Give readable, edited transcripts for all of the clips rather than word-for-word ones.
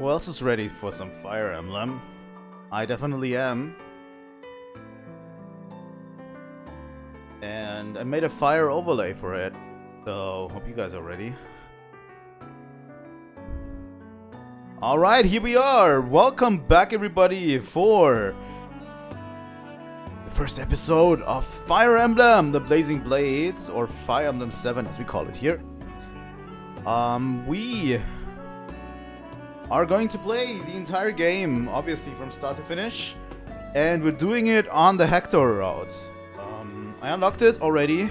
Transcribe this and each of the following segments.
Who else is ready for some Fire Emblem? I definitely am. And I made a fire overlay for it, so hope you guys are ready. Alright, here we are! Welcome back everybody for the first episode of Fire Emblem, the Blazing Blades, or Fire Emblem 7 as we call it here. We are going to play the entire game, obviously from start to finish. And we're doing it on the Hector route. I unlocked it already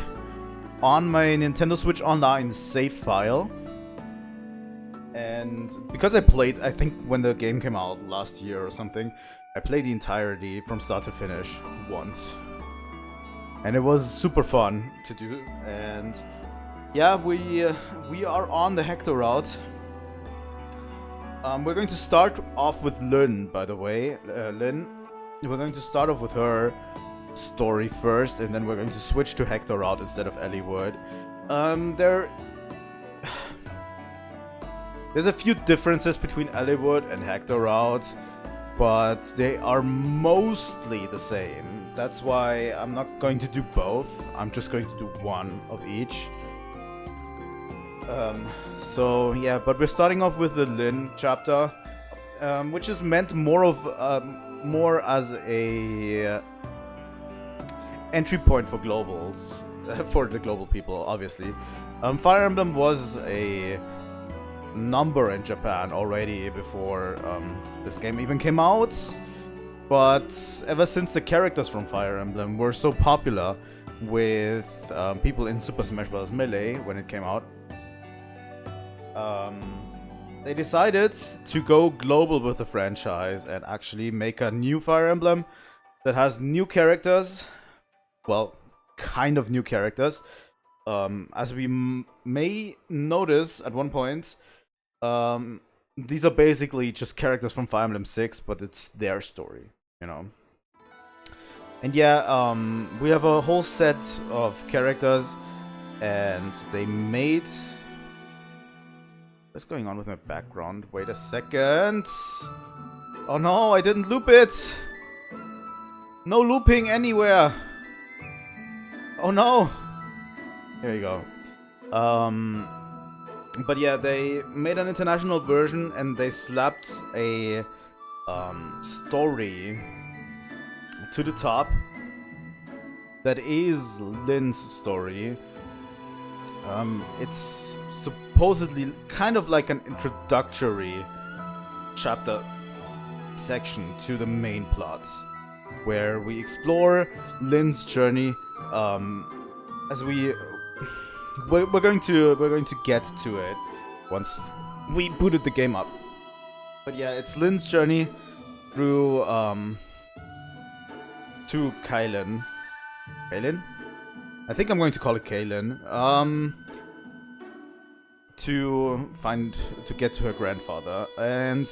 on my Nintendo Switch Online save file. And because I played, I think when the game came out last year or something, I played the entirety from start to finish once. And it was super fun to do. And yeah, we are on the Hector route. We're going to start off with Lynn, by the way. Lynn. We're going to start off with her story first, and then we're going to switch to Hector route instead of eliwood. There's a few differences between eliwood and Hector route, but they are mostly the same. That's why I'm not going to do both. I'm just going to do one of each. So yeah, but we're starting off with the Lynn chapter, which is meant more as a entry point for globals, for the global people, obviously. Fire Emblem was a number in Japan already before this game even came out, but ever since the characters from Fire Emblem were so popular with people in Super Smash Bros. Melee when it came out, they decided to go global with the franchise and actually make a new Fire Emblem that has new characters. Well, kind of new characters. As we may notice at one point, these are basically just characters from Fire Emblem 6, but it's their story, you know. And yeah, we have a whole set of characters, and they made... What's going on with my background? Wait a second. Oh no, I didn't loop it. No looping anywhere. Oh no. Here you go. But yeah, they made an international version and they slapped a story to the top that is Lynn's story. It's supposedly kind of like an introductory chapter section to the main plot, where we explore Lynn's journey. As we're going to get to it once we booted the game up. But yeah, it's Lynn's journey through to Kaelin. Kaelin? I think I'm going to call it Kaelin. To get to her grandfather, and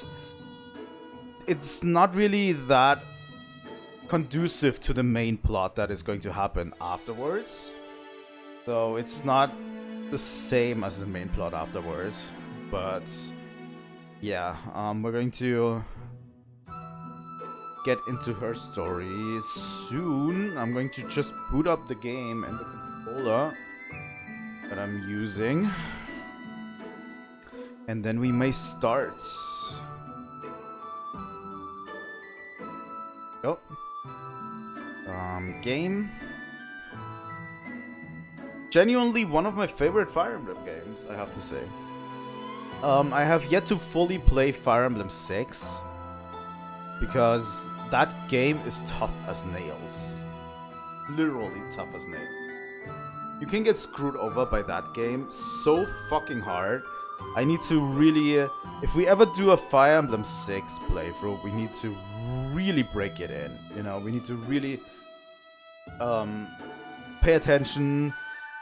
it's not really that conducive to the main plot that is going to happen afterwards. So it's not the same as the main plot afterwards. But yeah, we're going to get into her story soon. I'm going to just boot up the game and the controller that I'm using, and then we may start. Oh. Game. Genuinely one of my favorite Fire Emblem games, I have to say. I have yet to fully play Fire Emblem 6, because that game is tough as nails. Literally tough as nails. You can get screwed over by that game so fucking hard. I need to really... if we ever do a Fire Emblem 6 playthrough, we need to really break it in. You know, we need to really pay attention.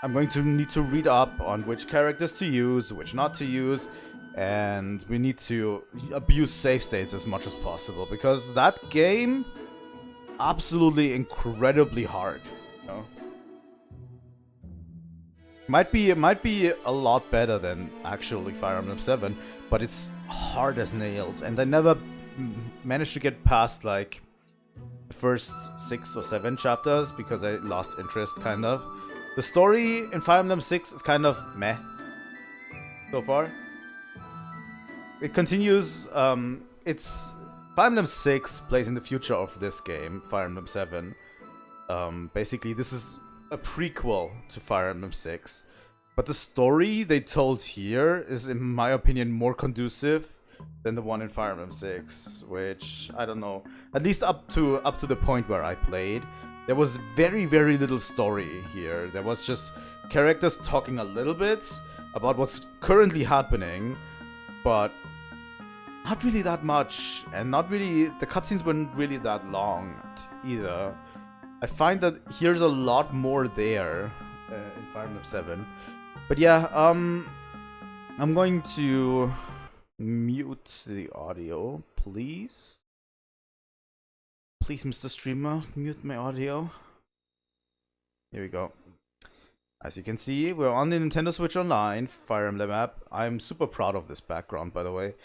I'm going to need to read up on which characters to use, which not to use, and we need to abuse save states as much as possible, because that game absolutely incredibly hard, you know? Might be a lot better than actually Fire Emblem 7, but it's hard as nails, and I never managed to get past like the first 6 or 7 chapters because I lost interest, kind of. The story in Fire Emblem 6 is kind of meh so far. It continues. It's Fire Emblem 6 plays in the future of this game, Fire Emblem 7. Basically, this is a prequel to Fire Emblem 6. But the story they told here is, in my opinion, more conducive than the one in Fire Emblem 6, which, I don't know, at least up to the point where I played, there was very, very little story here. There was just characters talking a little bit about what's currently happening, but not really that much, and not really, the cutscenes weren't really that long either. I find that here's a lot more there in Fire Emblem 7. But yeah, I'm going to mute the audio, please. Please, Mr. Streamer, mute my audio. Here we go. As you can see, we're on the Nintendo Switch Online Fire Emblem app. I'm super proud of this background, by the way.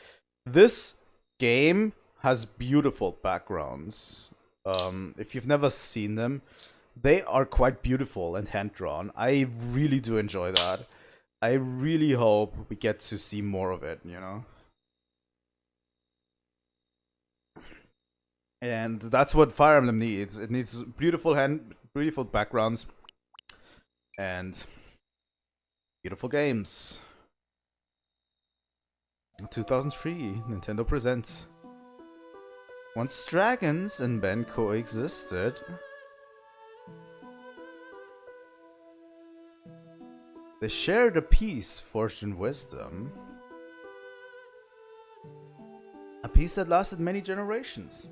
This game has beautiful backgrounds. If you've never seen them, they are quite beautiful and hand-drawn. I really do enjoy that. I really hope we get to see more of it, you know? And that's what Fire Emblem needs. It needs beautiful backgrounds and beautiful games. 2003, Nintendo presents. Once dragons and men coexisted, they shared a peace forged in wisdom. A peace that lasted many generations.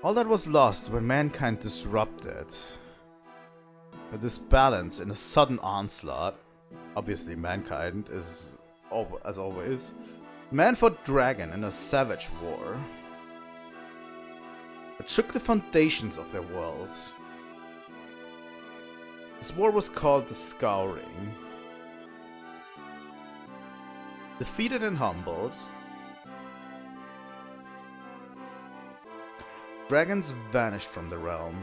All that was lost when mankind disrupted. With this balance in a sudden onslaught, obviously mankind is, as always, man fought dragon in a savage war. It shook the foundations of their world. This war was called the Scouring. Defeated and humbled, dragons vanished from the realm.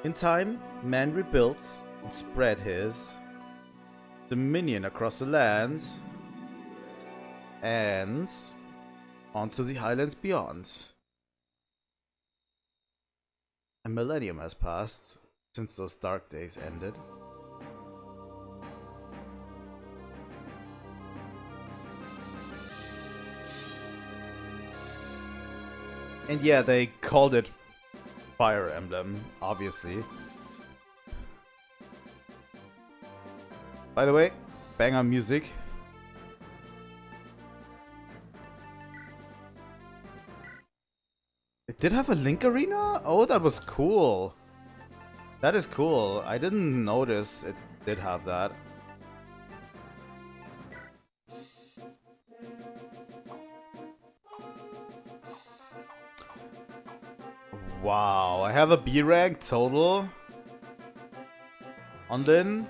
In time, man rebuilt and spread his dominion across the land and onto the highlands beyond. A millennium has passed since those dark days ended. And yeah, they called it Fire Emblem, obviously. By the way, banger music. It did have a Link Arena? Oh, that was cool. That is cool. I didn't notice it did have that. Wow, I have a B rank total on Lin.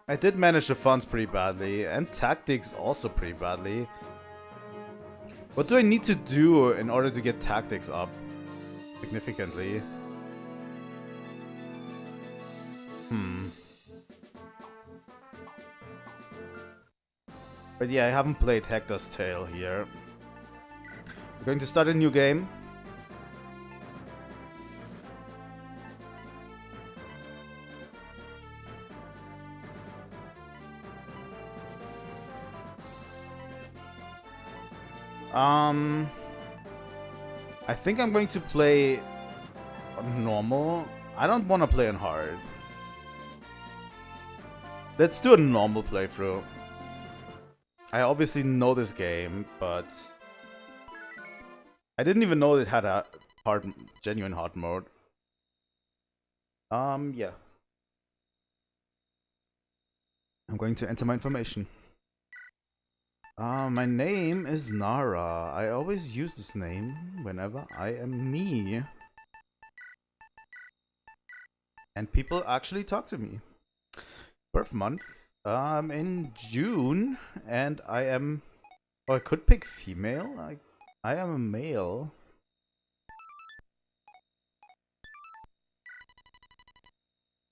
I did manage the funds pretty badly, and tactics also pretty badly. What do I need to do in order to get tactics up significantly? But yeah, I haven't played Hector's Tale here. We're going to start a new game. I think I'm going to play on normal. I don't want to play on hard. Let's do a normal playthrough. I obviously know this game, but I didn't even know it had a hard, genuine hard mode. Yeah. I'm going to enter my information. My name is Nara. I always use this name whenever I am me. And people actually talk to me. Birth month. In June, and I am... Oh, I could pick female. I am a male.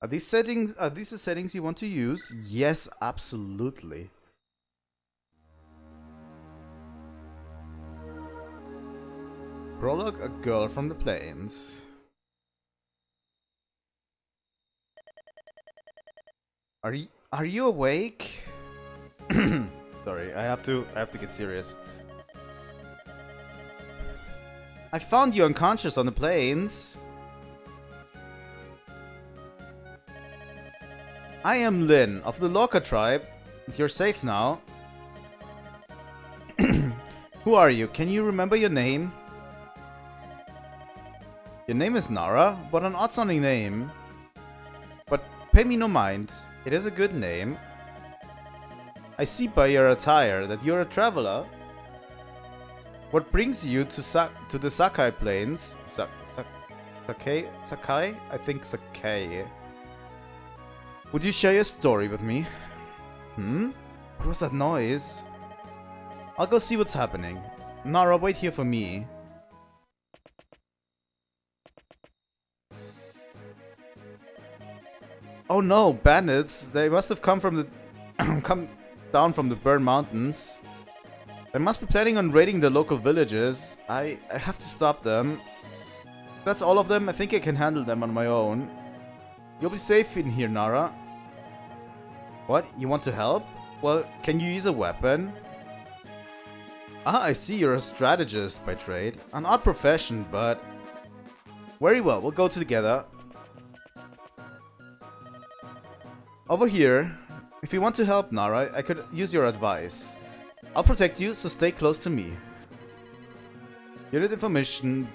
Are these the settings you want to use? Yes, absolutely. Prologue, a girl from the plains. Are you awake? Sorry, I have to get serious. I found you unconscious on the plains. I am Lin of the Lorca tribe. You're safe now. Who are you? Can you remember your name? Your name is Nara? What an odd sounding name. But pay me no mind. It is a good name. I see by your attire that you're a traveler. What brings you to the Sakai Plains? Sakai? I think Sakai. Would you share your story with me? What was that noise? I'll go see what's happening. Nara, wait here for me. Oh no, bandits! They must have come from the come down from the Burn Mountains. They must be planning on raiding the local villages. I have to stop them. If that's all of them, I think I can handle them on my own. You'll be safe in here, Nara. What? You want to help? Well, can you use a weapon? Ah, I see you're a strategist by trade. An odd profession, but... Very well, we'll go together. Over here. If you want to help, Nara, I could use your advice. I'll protect you, so stay close to me. Unit information.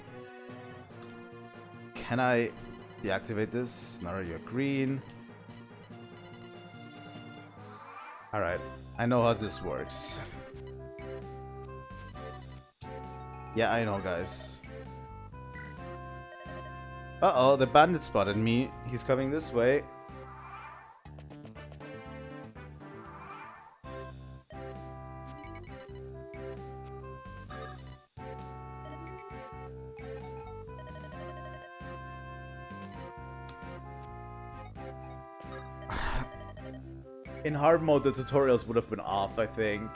Can I deactivate this? Nara, you're green. Alright, I know how this works. Yeah, I know, guys. Uh-oh, the bandit spotted me. He's coming this way. In hard mode, the tutorials would have been off, I think.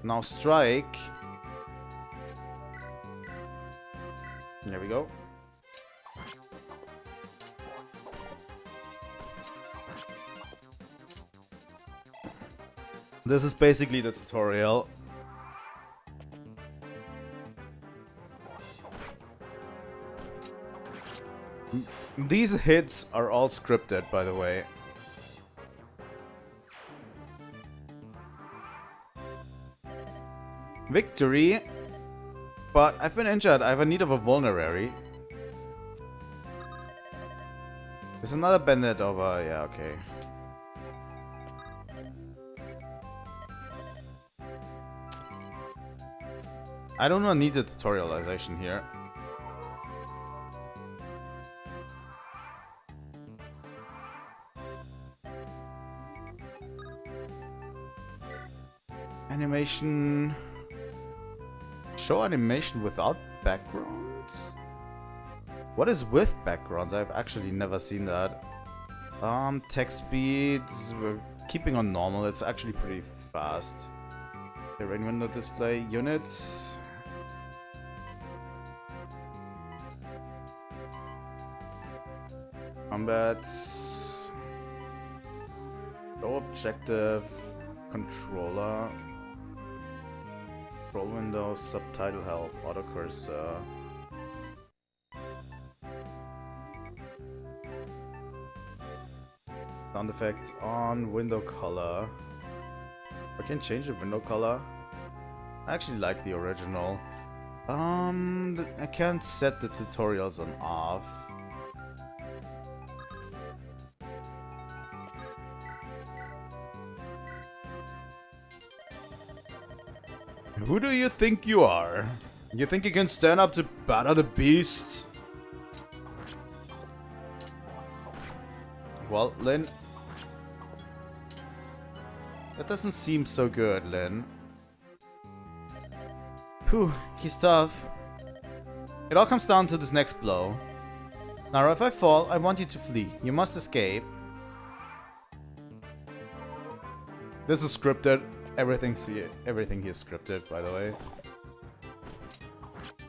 Now strike. There we go. This is basically the tutorial. These hits are all scripted, by the way. Victory, but I've been injured. I have a need of a vulnerary. There's another bandit over. Yeah, okay. I don't need the tutorialization here. Animation. Show animation without backgrounds? What is with backgrounds? I've actually never seen that. Text speeds, we're keeping on normal. It's actually pretty fast. Terrain window display, units. Combat. Show objective. Controller. Scroll window, subtitle help, auto cursor. Sound effects on, window color. I can change the window color. I actually like the original. I can't set the tutorials on off. Who do you think you are? You think you can stand up to batter the beast? Well, Lynn. That doesn't seem so good, Lynn. Whew, he's tough. It all comes down to this next blow. Nara, if I fall, I want you to flee. You must escape. This is scripted. Everything here is scripted, by the way.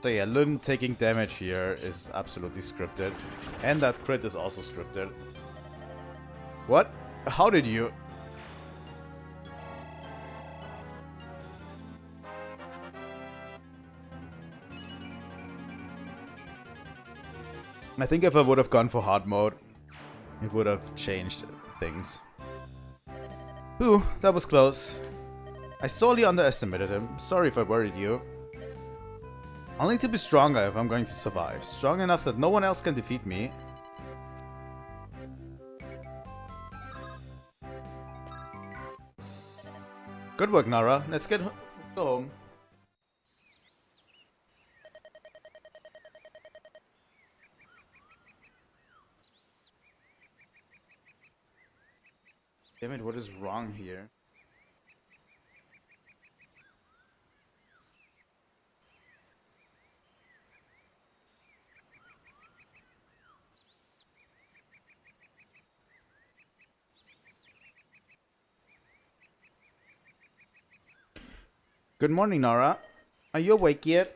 So yeah, Lynn taking damage here is absolutely scripted. And that crit is also scripted. What? How did you... I think if I would have gone for hard mode, it would have changed things. Ooh, that was close. I sorely underestimated him. Sorry if I worried you. I'll need to be stronger if I'm going to survive. Strong enough that no one else can defeat me. Good work, Nara. Let's go home. Damn it, what is wrong here? Good morning, Nara. Are you awake yet?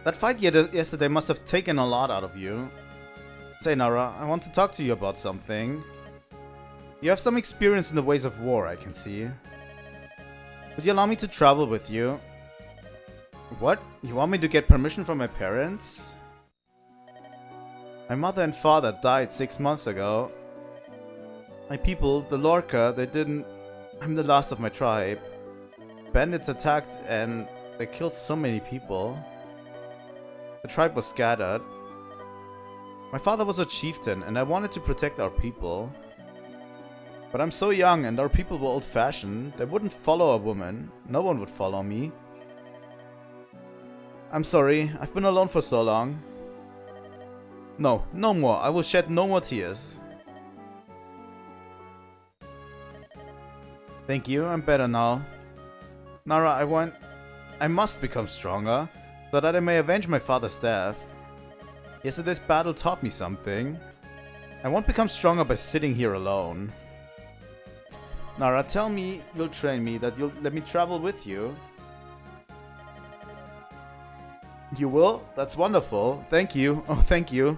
That fight yesterday must have taken a lot out of you. Say, Nara, I want to talk to you about something. You have some experience in the ways of war, I can see. Would you allow me to travel with you? What? You want me to get permission from my parents? My mother and father died 6 months ago. My people, the Lorca, they didn't... I'm the last of my tribe. Bandits attacked and they killed so many people. The tribe was scattered. My father was a chieftain and I wanted to protect our people. But I'm so young and our people were old-fashioned. They wouldn't follow a woman. No one would follow me. I'm sorry. I've been alone for so long. No, no more. I will shed no more tears. Thank you. I'm better now. Nara, I must become stronger so that I may avenge my father's death. Yesterday's battle taught me something. I won't become stronger by sitting here alone. Nara, tell me you'll train me, that you'll let me travel with you. You will? That's wonderful. Thank you. Oh, thank you.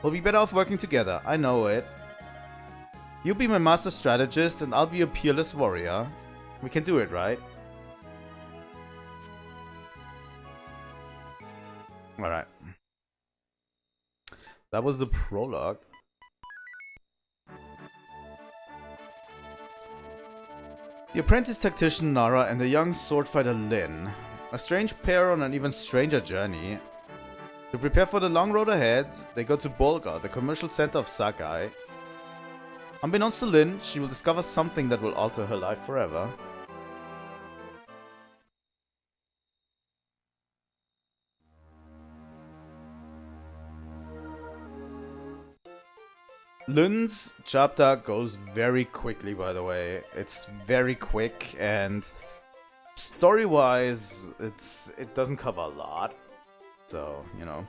We'll be better off working together. I know it. You'll be my master strategist and I'll be a peerless warrior. We can do it, right? Alright. That was the prologue. The apprentice tactician Nara and the young swordfighter Lin. A strange pair on an even stranger journey. To prepare for the long road ahead, they go to Bolga, the commercial center of Sakai. Unbeknownst to Lin, she will discover something that will alter her life forever. Lin's chapter goes very quickly, by the way. It's very quick, and story-wise, it doesn't cover a lot. So, you know.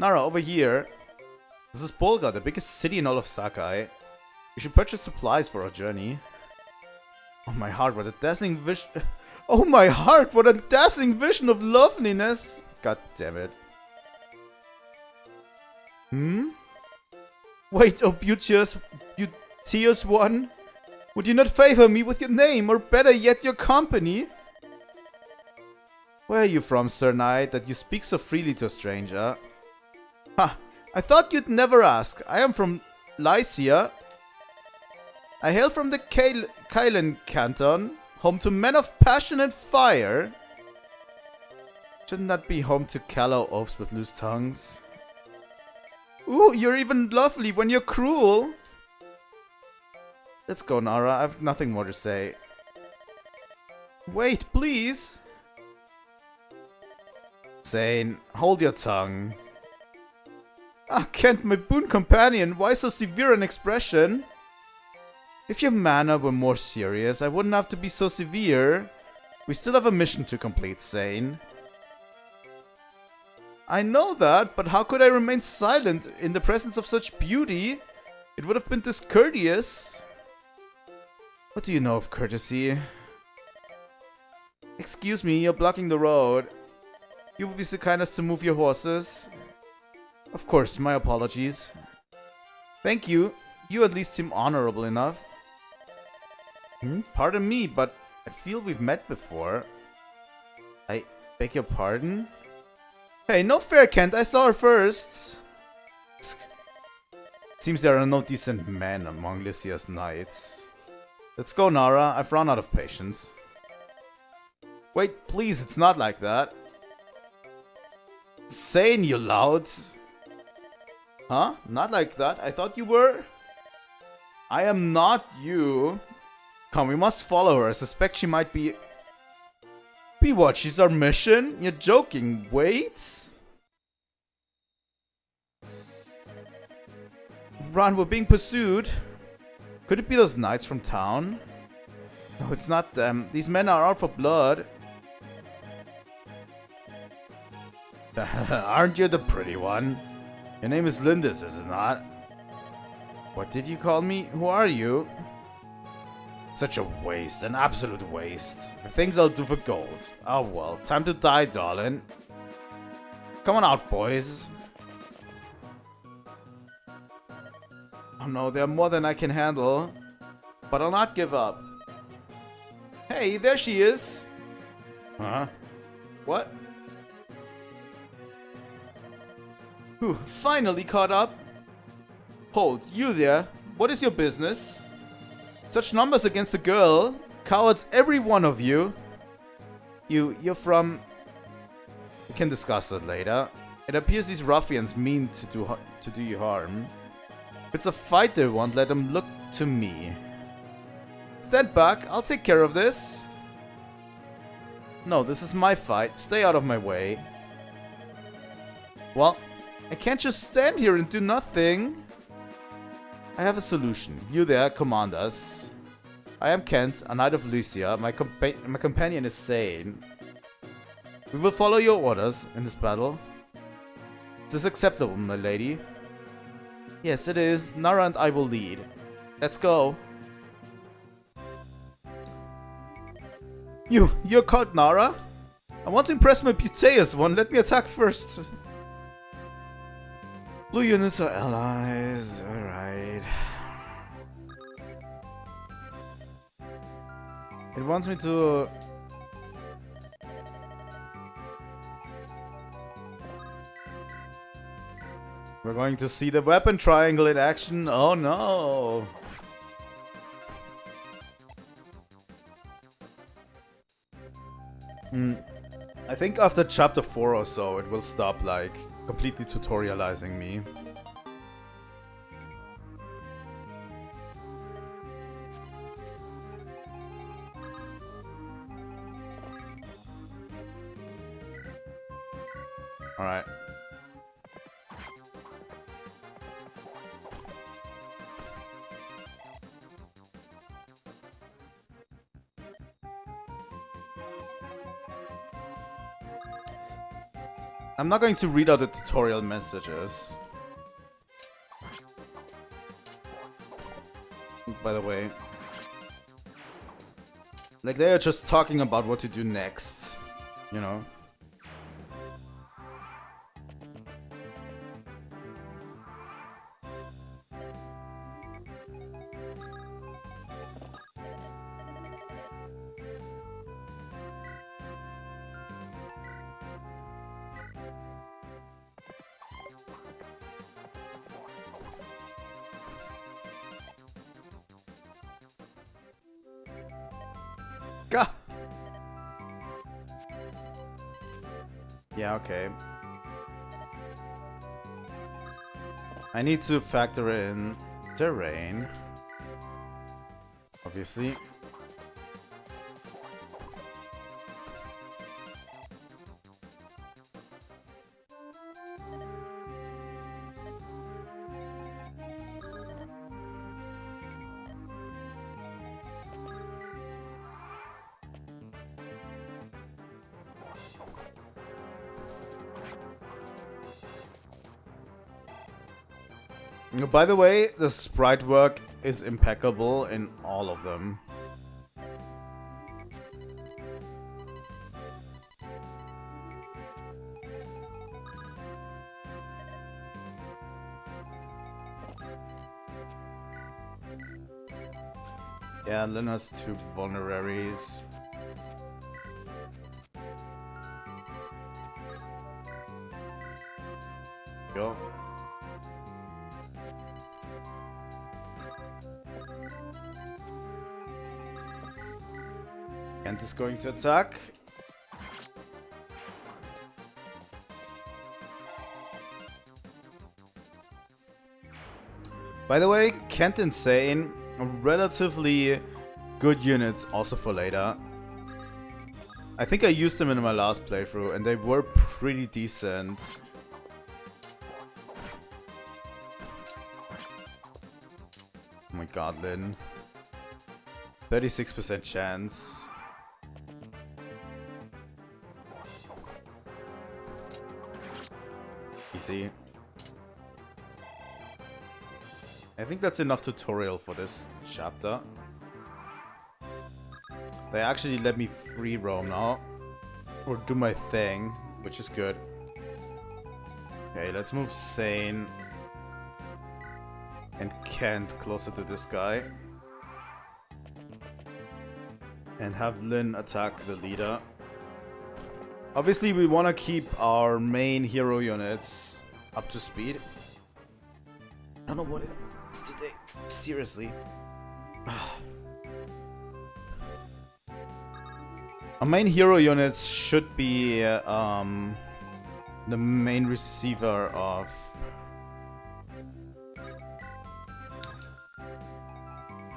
Nara, over here. This is Bolga, the biggest city in all of Sakai. We should purchase supplies for our journey. Oh my heart, what a dazzling vision. Oh my heart, what a dazzling vision of loveliness. God damn it. Wait, oh beauteous one. Would you not favor me with your name, or better yet, your company? Where are you from, Sir Knight, that you speak so freely to a stranger? Ha! I thought you'd never ask. I am from Lycia. I hail from the Kylan Canton, home to men of passion and fire. Shouldn't that be home to callow oafs with loose tongues? Ooh, you're even lovely when you're cruel. Let's go, Nara. I have nothing more to say. Wait, please! Zane, hold your tongue. Ah, Kent, my boon companion, why so severe an expression? If your manner were more serious, I wouldn't have to be so severe. We still have a mission to complete, Zane. I know that, but how could I remain silent in the presence of such beauty? It would have been discourteous. What do you know of courtesy? Excuse me, you're blocking the road. You would be so kind as to move your horses. Of course, my apologies. Thank you. You at least seem honorable enough. Pardon me, but I feel we've met before. I beg your pardon? Hey, no fair, Kent. I saw her first. Seems there are no decent men among Lycia's knights. Let's go, Nara. I've run out of patience. Wait, please, it's not like that. Zane, you loud. Huh? Not like that? I thought you were? I am not you. Come, we must follow her. I suspect she might be... Be what? She's our mission? You're joking. Wait. Run, we're being pursued. Could it be those knights from town? No, it's not them. These men are out for blood. Aren't you the pretty one? Your name is Lindis, is it not? What did you call me? Who are you? Such a waste, an absolute waste. The things I'll do for gold. Oh well, time to die, darling. Come on out, boys. Oh no, there are more than I can handle. But I'll not give up. Hey, there she is. Huh? What? Whew, finally caught up. Hold, you there. What is your business? Such numbers against a girl. Cowards, every one of you. You're from... We can discuss that later. It appears these ruffians mean to do you harm. If it's a fight they want, let them look to me. Stand back, I'll take care of this. No, this is my fight. Stay out of my way. Well, I can't just stand here and do nothing. I have a solution. You there, command us. I am Kent, a knight of Lycia. My companion is Zane. We will follow your orders in this battle. Is this acceptable, my lady? Yes, it is. Nara and I will lead. Let's go. You're called Nara? I want to impress my Buteus one. Let me attack first. Blue units are allies. Alright. It wants me to... We're going to see the weapon triangle in action. Oh no! I think after chapter 4 or so, it will stop, like, completely tutorializing me. Alright. I'm not going to read out the tutorial messages. By the way. Like, they are just talking about what to do next. You know? Gah! Yeah, okay. I need to factor in terrain. Obviously. By the way, the sprite work is impeccable in all of them. Yeah, Lynn has 2 vulneraries. Go. Kent is going to attack. By the way, Kent Insane, relatively good units also for later. I think I used them in my last playthrough and they were pretty decent. Oh my god, Lynn. 36% chance. Easy. I think that's enough tutorial for this chapter. They actually let me free roam now. Or do my thing, which is good. Okay, let's move Sane and Kent closer to this guy. And have Lynn attack the leader. Obviously we want to keep our main hero units up to speed. I don't know what it is today. Seriously. Our main hero units should be the main receiver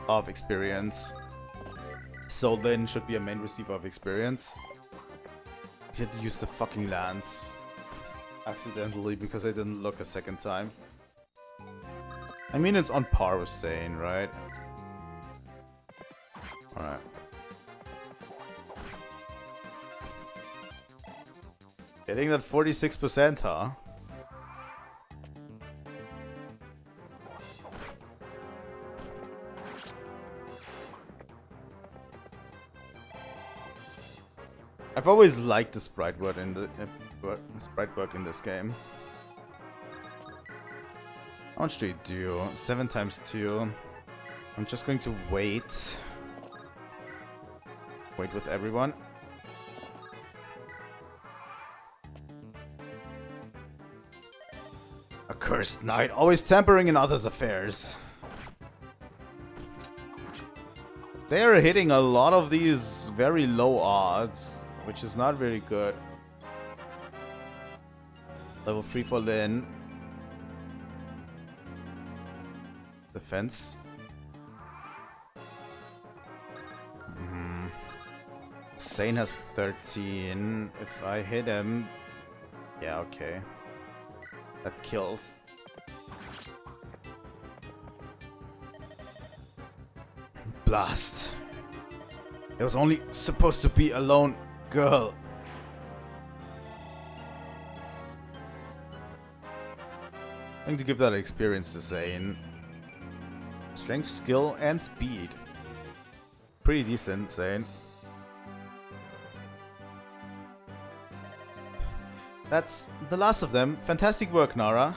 of experience. So Lynn should be a main receiver of experience. I had to use the fucking lance accidentally because I didn't look a second time. I mean, it's on par with Sane, right? Alright. Getting that 46%, huh? I've always liked the sprite work in the sprite work in this game. How much do you do? 7 times 2. I'm just going to wait. Wait with everyone. A cursed knight, always tampering in others' affairs. They are hitting a lot of these very low odds, which is not very good. Level 3 for Lynn. Defense. Sane has 13. If I hit him... Yeah, okay. That kills. Blast. It was only supposed to be a lone girl. I'm going to give that experience to Zane. Strength, skill, and speed. Pretty decent, Zane. That's the last of them. Fantastic work, Nara.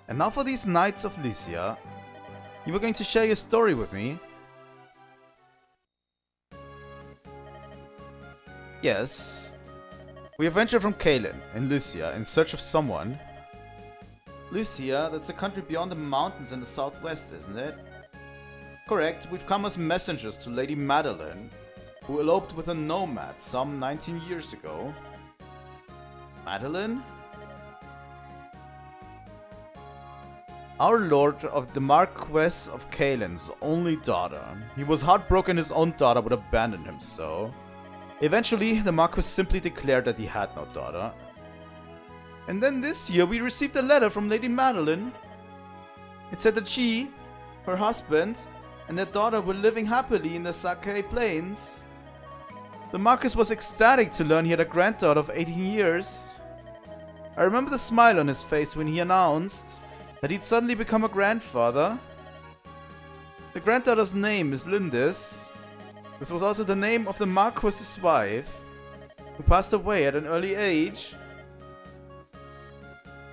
And now for these Knights of Lycia. You were going to share your story with me. Yes. We have ventured from Kalen in Lycia in search of someone. Lycia, that's a country beyond the mountains in the southwest, isn't it? Correct. We've come as messengers to Lady Madeline, who eloped with a nomad some 19 years ago. Madeline? Our lord of the Marquess of Kalen's only daughter. He was heartbroken his own daughter would abandon him, so... Eventually, the Marquess simply declared that he had no daughter. And then this year we received a letter from Lady Madeline. It said that she, her husband, and their daughter were living happily in the Sake Plains. The Marquess was ecstatic to learn he had a granddaughter of 18 years. I remember the smile on his face when he announced that he'd suddenly become a grandfather. The granddaughter's name is Lindis. This was also the name of the Marquis's wife, who passed away at an early age.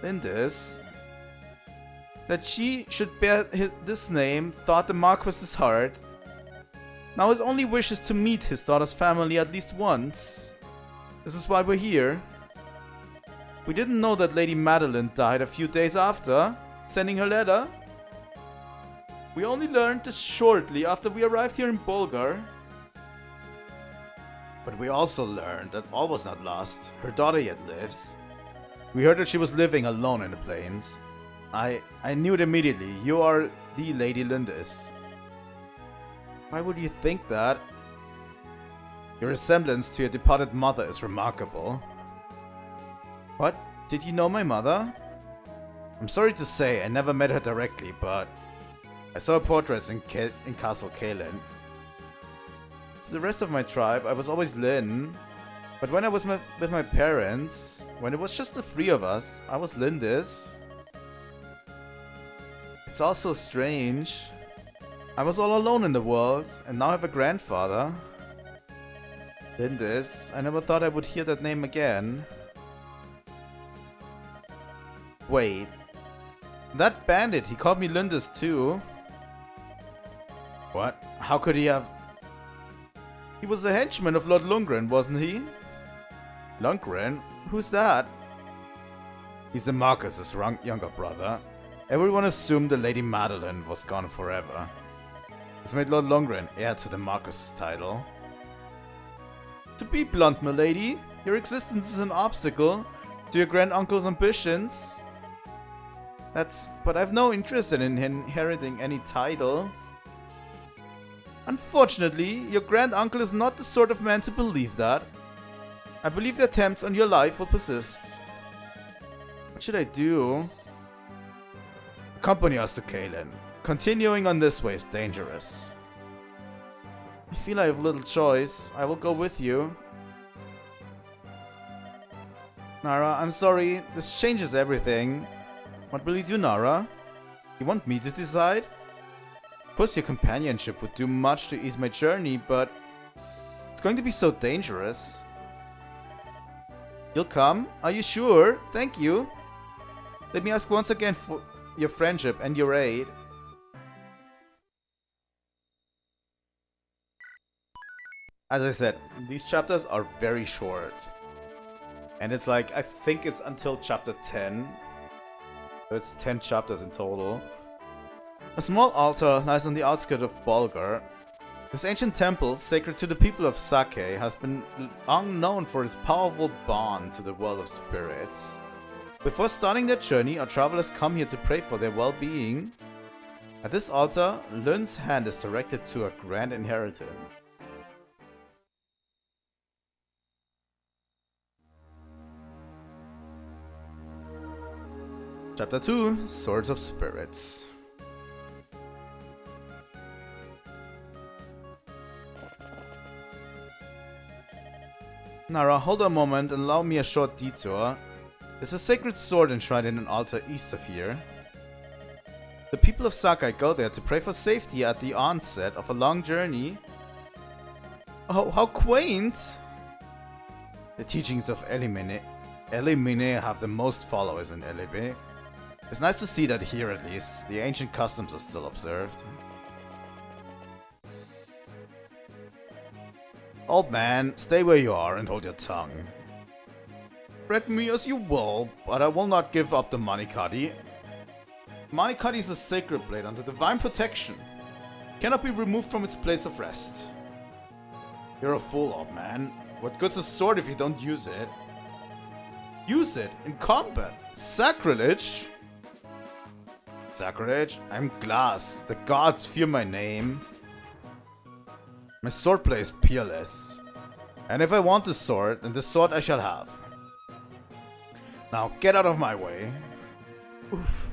Lindis. That she should bear this name thought the Marquis's heart. Now his only wish is to meet his daughter's family at least once. This is why we're here. We didn't know that Lady Madeline died a few days after sending her letter. We only learned this shortly after we arrived here in Bulgar. But we also learned that all was not lost. Her daughter yet lives. We heard that she was living alone in the plains. I knew it immediately. You are the Lady Lindis. Why would you think that? Your resemblance to your departed mother is remarkable. What? Did you know my mother? I'm sorry to say I never met her directly, but I saw her portraits in Castle Kalin. To the rest of my tribe, I was always Lin. But when I was with my parents, when it was just the three of us, I was Lindis. It's also strange. I was all alone in the world, and now I have a grandfather. Lindis. I never thought I would hear that name again. Wait. That bandit, he called me Lindis too. What? How could he have... He was a henchman of Lord Lundgren, wasn't he? Lundgren? Who's that? He's the Marcus's younger brother. Everyone assumed the Lady Madeline was gone forever. This made Lord Lundgren heir to the Marcus's title. To be blunt, milady, your existence is an obstacle to your granduncle's ambitions. But I've no interest in inheriting any title. Unfortunately, your granduncle is not the sort of man to believe that. I believe the attempts on your life will persist. What should I do? Accompany us to Kalin. Continuing on this way is dangerous. I feel I have little choice. I will go with you. Nara, I'm sorry. This changes everything. What will you do, Nara? You want me to decide? Of course your companionship would do much to ease my journey, but it's going to be so dangerous. You'll come? Are you sure? Thank you. Let me ask once again for your friendship and your aid. As I said, these chapters are very short. And it's like, I think it's until chapter 10. So it's 10 chapters in total. A small altar lies on the outskirts of Bulgar. This ancient temple, sacred to the people of Sake, has been long known for its powerful bond to the world of spirits. Before starting their journey, our travelers come here to pray for their well-being. At this altar, Lun's hand is directed to a grand inheritance. Chapter 2, Swords of Spirits. Nara, hold a moment and allow me a short detour. There's a sacred sword enshrined in an altar east of here. The people of Sakai go there to pray for safety at the onset of a long journey. Oh, how quaint! The teachings of Elimine have the most followers in Elibe. It's nice to see that here at least, the ancient customs are still observed. Old man, stay where you are and hold your tongue. Threaten me as you will, but I will not give up the Manikadi. Manikadi is a sacred blade under divine protection. It cannot be removed from its place of rest. You're a fool, old man. What good's a sword if you don't use it? Use it in combat? Sacrilege? Sacrilege? I'm Glass. The gods fear my name. My swordplay is peerless. And if I want this sword, then this sword I shall have. Now get out of my way. Oof.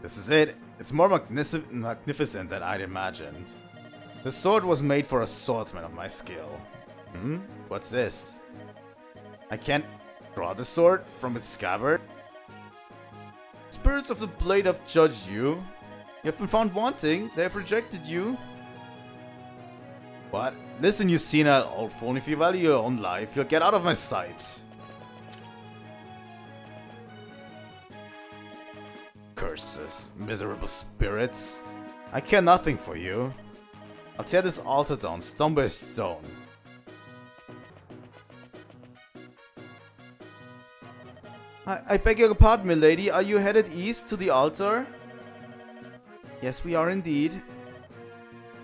This is it. It's more magnificent than I'd imagined. The sword was made for a swordsman of my skill. Hmm? What's this? I can't draw the sword from its scabbard. Spirits of the blade have judged you. You have been found wanting. They have rejected you. What? Listen, you senile old phone. If you value your own life, you'll get out of my sight. Curses, miserable spirits. I care nothing for you. I'll tear this altar down, stone by stone. I beg your pardon, milady. Are you headed east to the altar? Yes, we are indeed.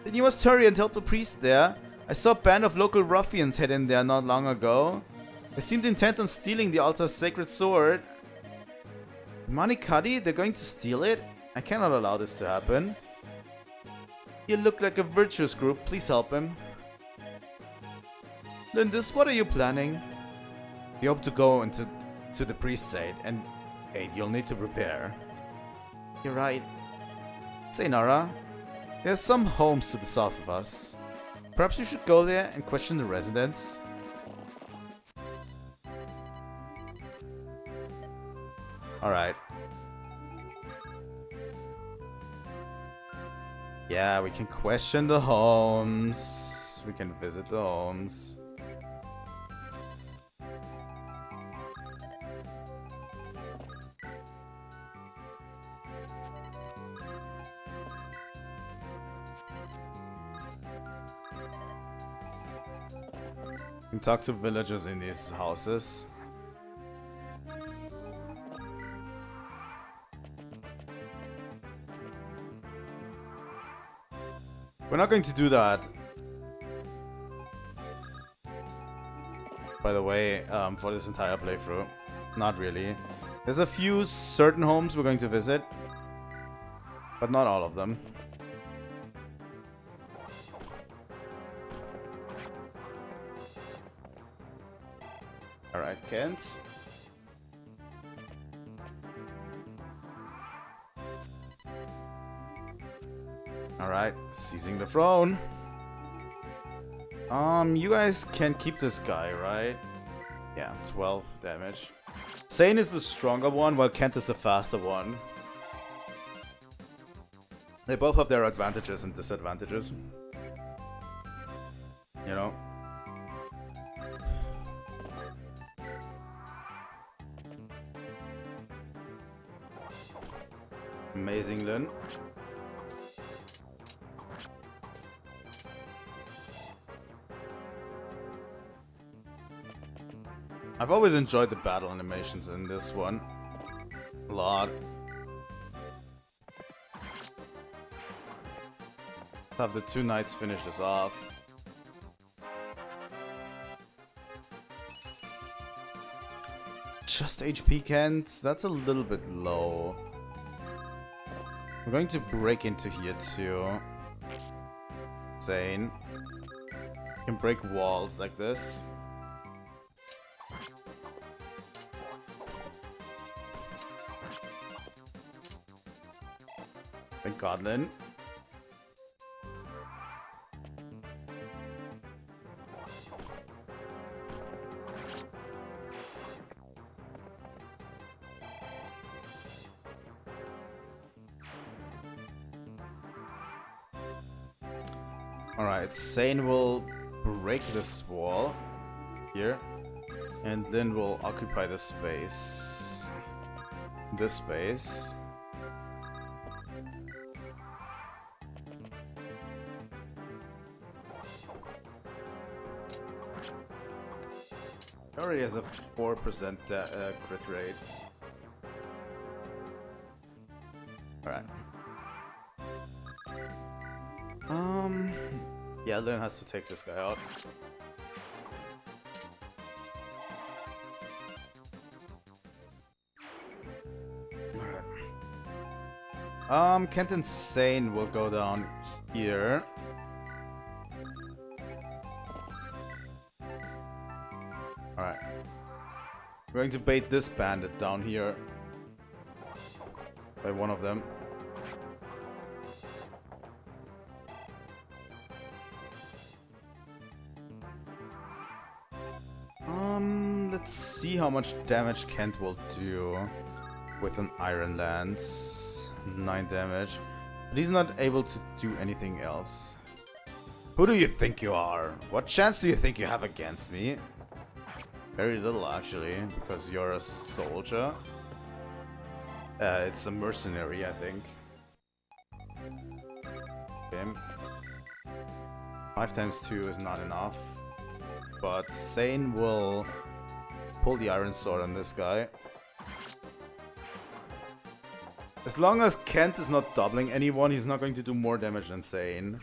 Then you must hurry and help the priest there. I saw a band of local ruffians head in there not long ago. They seemed intent on stealing the altar's sacred sword. Manikadi, they're going to steal it? I cannot allow this to happen. You look like a virtuous group. Please help him. Lindis, what are you planning? We hope to go into the priest's aid, and you'll need to prepare. You're right. Sayonara. There are some homes to the south of us. Perhaps you should go there and question the residents. Alright. Yeah, we can question the homes. We can visit the homes. We can talk to villagers in these houses. We're not going to do that. By the way, for this entire playthrough. Not really. There's a few certain homes we're going to visit, but not all of them. Alright, Kent. Alright, seizing the throne. You guys can keep this guy, right? Yeah, 12 damage. Sane is the stronger one, while Kent is the faster one. They both have their advantages and disadvantages. You know? Amazing, Lynn. I've always enjoyed the battle animations in this one. A lot. Have the two knights finish this off. Just HP, Kent? That's a little bit low. We're going to break into here too. Insane. You can break walls like this. Thank God, Lynn. Alright, Sane will break this wall here, and Lynn will occupy this space. This space. Already has a 4% crit rate. Alright. Yeah, Lynn has to take this guy out. Alright. Kent and Sane will go down here. Alright. We're going to bait this bandit down here. By one of them. Let's see how much damage Kent will do with an Iron Lance. 9 damage. But he's not able to do anything else. Who do you think you are? What chance do you think you have against me? Very little, actually, because you're a soldier. It's a mercenary, I think. Okay. 5 times 2 is not enough. But Sane will pull the Iron Sword on this guy. As long as Kent is not doubling anyone, he's not going to do more damage than Sane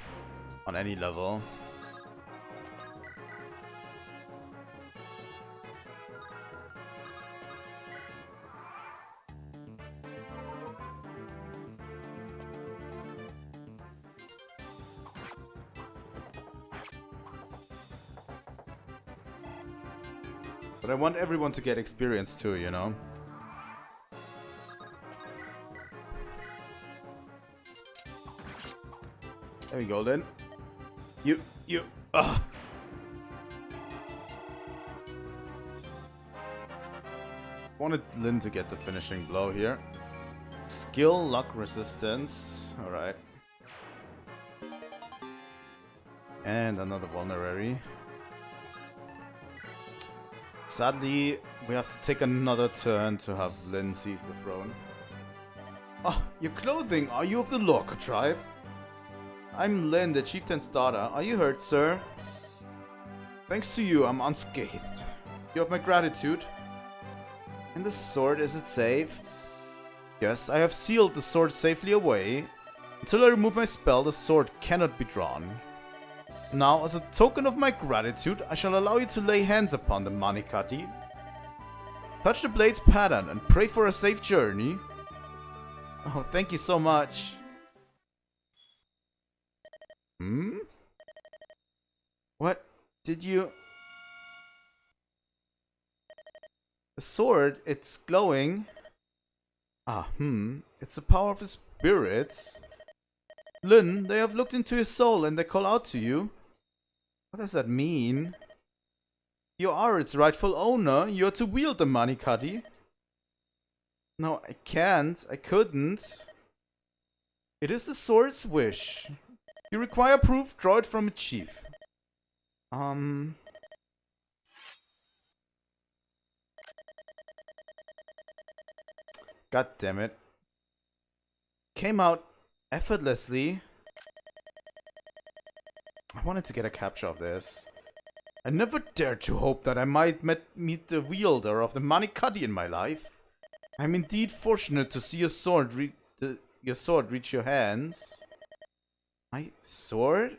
on any level. But I want everyone to get experience too, you know? There we go then. Wanted Lyn to get the finishing blow here. Skill, luck, resistance. Alright. And another vulnerary. Sadly, we have to take another turn to have Lyn seize the throne. Oh, your clothing! Are you of the Lorca tribe? I'm Lyn, the chieftain's daughter. Are you hurt, sir? Thanks to you, I'm unscathed. You have my gratitude. And the sword, is it safe? Yes, I have sealed the sword safely away. Until I remove my spell, the sword cannot be drawn. Now, as a token of my gratitude, I shall allow you to lay hands upon the Manikati. Touch the blade's pattern and pray for a safe journey. Oh, thank you so much. What did you... The sword, it's glowing. It's the power of the spirits. Lyn, they have looked into your soul and they call out to you. What does that mean? You are its rightful owner. You are to wield the Manikati. No, I can't. I couldn't. It is the sword's wish. You require proof, draw it from a chief. God damn it. Came out effortlessly. I wanted to get a capture of this. I never dared to hope that I might meet the wielder of the Manikati in my life. I'm indeed fortunate to see your sword reach your hands. My sword?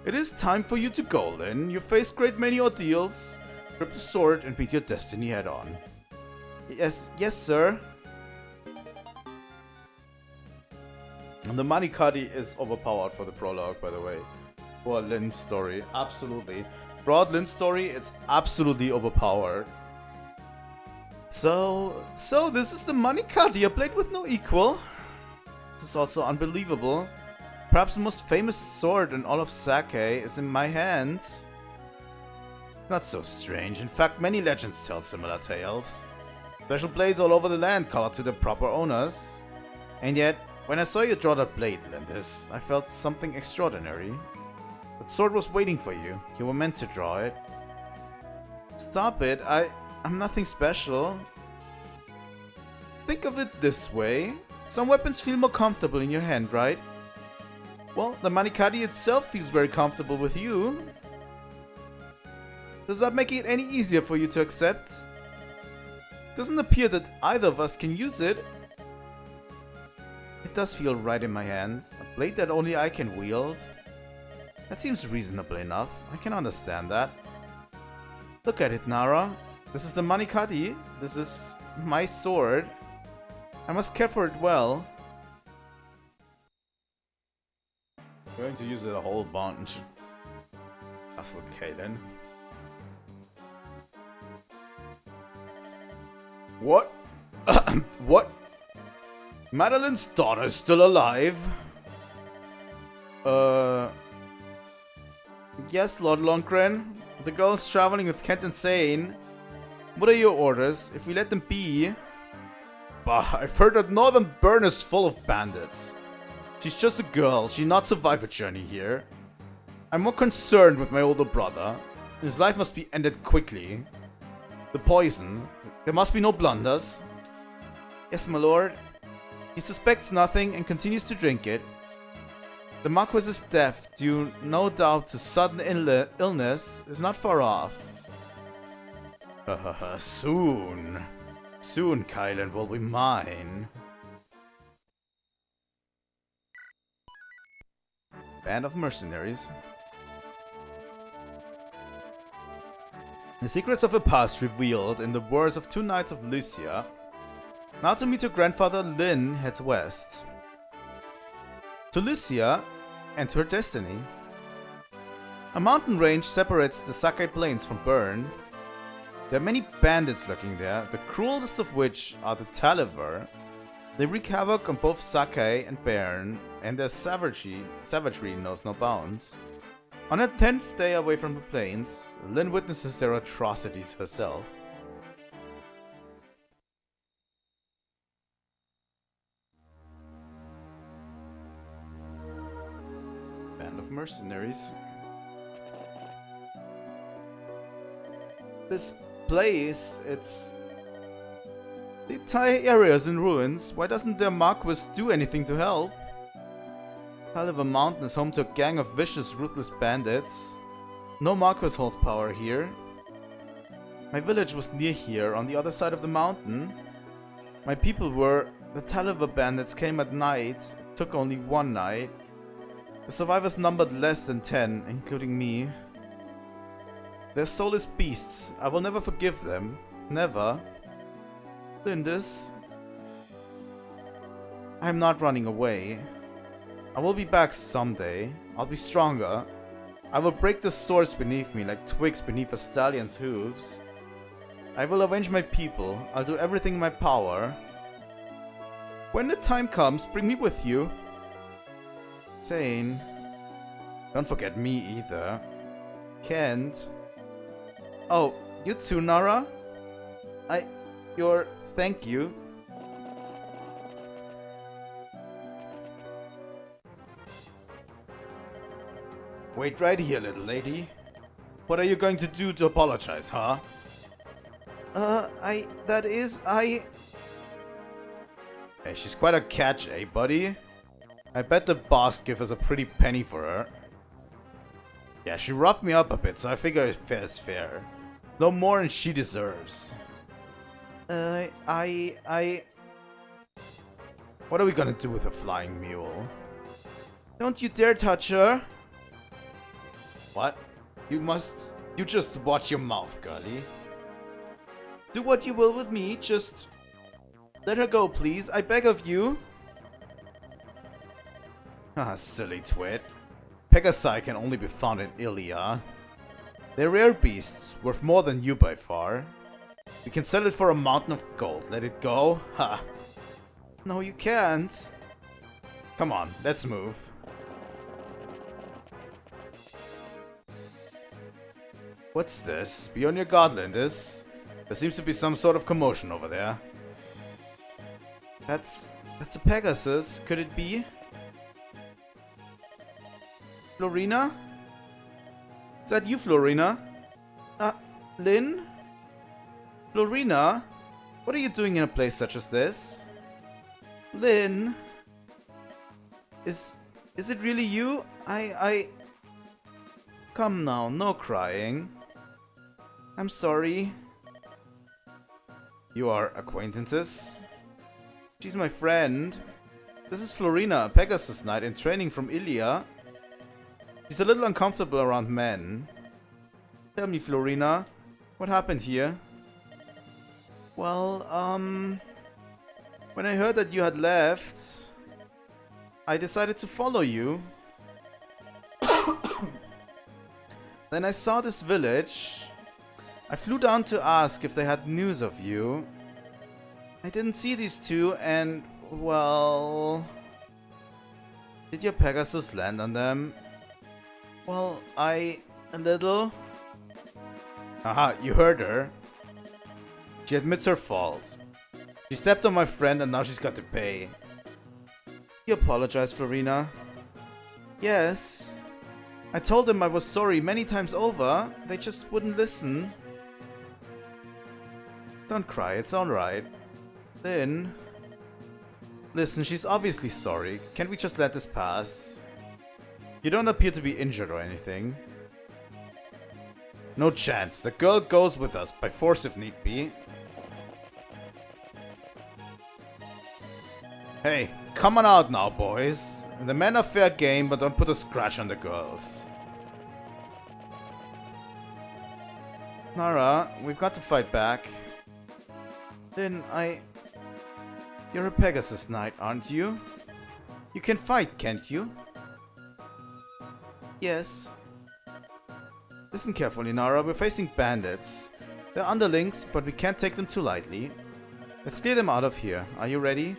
It is time for you to go, Lyn. You faced great many ordeals. Grip the sword and meet your destiny head on. Yes, sir. And the Manikati is overpowered for the prologue, by the way. For Lyn's story, absolutely. Broad Lyn's story, it's absolutely overpowered. So this is the Manikati, a blade with no equal. This is also unbelievable. Perhaps the most famous sword in all of Sake is in my hands. Not so strange. In fact, many legends tell similar tales. Special blades all over the land call out to the proper owners. And yet, when I saw you draw that blade, Lindis, I felt something extraordinary. That sword was waiting for you. You were meant to draw it. Stop it. I'm nothing special. Think of it this way. Some weapons feel more comfortable in your hand, right? Well, the Manikati itself feels very comfortable with you. Does that make it any easier for you to accept? It doesn't appear that either of us can use it. It does feel right in my hands. A blade that only I can wield. That seems reasonable enough. I can understand that. Look at it, Nara. This is the Manikati. This is my sword. I must care for it well. I'm going to use it a whole bunch. That's okay then. What? What? Madeline's daughter is still alive? Yes, Lord Longren. The girl's traveling with Kent and Sane. What are your orders? If we let them be... Bah, I've heard that Northern Burn is full of bandits. She's just a girl. She'll not survive a journey here. I'm more concerned with my older brother. His life must be ended quickly. The poison. There must be no blunders. Yes, my lord. He suspects nothing and continues to drink it. The Marquis's death, due no doubt to sudden illness, is not far off. Soon. Soon, Kylan will be mine. Band of mercenaries. The secrets of the past revealed in the words of two knights of Lucia. Now to meet her grandfather, Lyn heads west. To Lucia and to her destiny. A mountain range separates the Sakai Plains from Bern. There are many bandits lurking there, the cruelest of which are the Talivar. They wreak havoc on both Sakai and Bern, and their savagery knows no bounds. On her 10th day away from the plains, Lyn witnesses their atrocities herself. Band of mercenaries. This place, it's... The entire area is in ruins. Why doesn't their Marquis do anything to help? Talivar Mountain is home to a gang of vicious, ruthless bandits. No Marquis holds power here. My village was near here, on the other side of the mountain. My people were... The Talivar bandits came at night. It took only one night. The survivors numbered less than 10, including me. They're soulless beasts. I will never forgive them. Never. Lindis. I'm not running away. I will be back someday. I'll be stronger. I will break the swords beneath me like twigs beneath a stallion's hooves. I will avenge my people. I'll do everything in my power. When the time comes, bring me with you. Sane. Don't forget me either. Kent. Oh, you too, Nara? Thank you. Wait right here, little lady. What are you going to do to apologize, huh? Hey, she's quite a catch, eh, buddy? I bet the boss gave us a pretty penny for her. Yeah, she roughed me up a bit, so I figure fair is fair. No more than she deserves. What are we gonna do with a flying mule? Don't you dare touch her! What? You just watch your mouth, girlie. Do what you will with me, just... Let her go, please, I beg of you! Ah, silly twit. Pegasai can only be found in Ilia. They're rare beasts, worth more than you by far. We can sell it for a mountain of gold. Let it go? Ha! No, you can't. Come on, let's move. What's this? Be on your guard, Lindis. There seems to be some sort of commotion over there. That's a Pegasus. Could it be? Florina? Is that you, Florina? Lyn? Florina? What are you doing in a place such as this? Lyn? Is it really you? Come now, no crying. I'm sorry. You are acquaintances? She's my friend. This is Florina, a Pegasus Knight in training from Ilia. She's a little uncomfortable around men. Tell me, Florina, what happened here? Well, when I heard that you had left, I decided to follow you. Then I saw this village. I flew down to ask if they had news of you. I didn't see these two and, well... Did your Pegasus land on them? Well, A little. Aha, you heard her. She admits her fault. She stepped on my friend and now she's got to pay. You apologize, Florina. Yes. I told them I was sorry many times over. They just wouldn't listen. Don't cry, it's alright. Then... Listen, she's obviously sorry. Can't we just let this pass? You don't appear to be injured or anything. No chance. The girl goes with us, by force if need be. Hey, come on out now, boys. The men are fair game, but don't put a scratch on the girls. Nara, we've got to fight back. Then You're a Pegasus Knight, aren't you? You can fight, can't you? Yes. Listen carefully, Nara. We're facing bandits. They're underlings, but we can't take them too lightly. Let's clear them out of here. Are you ready?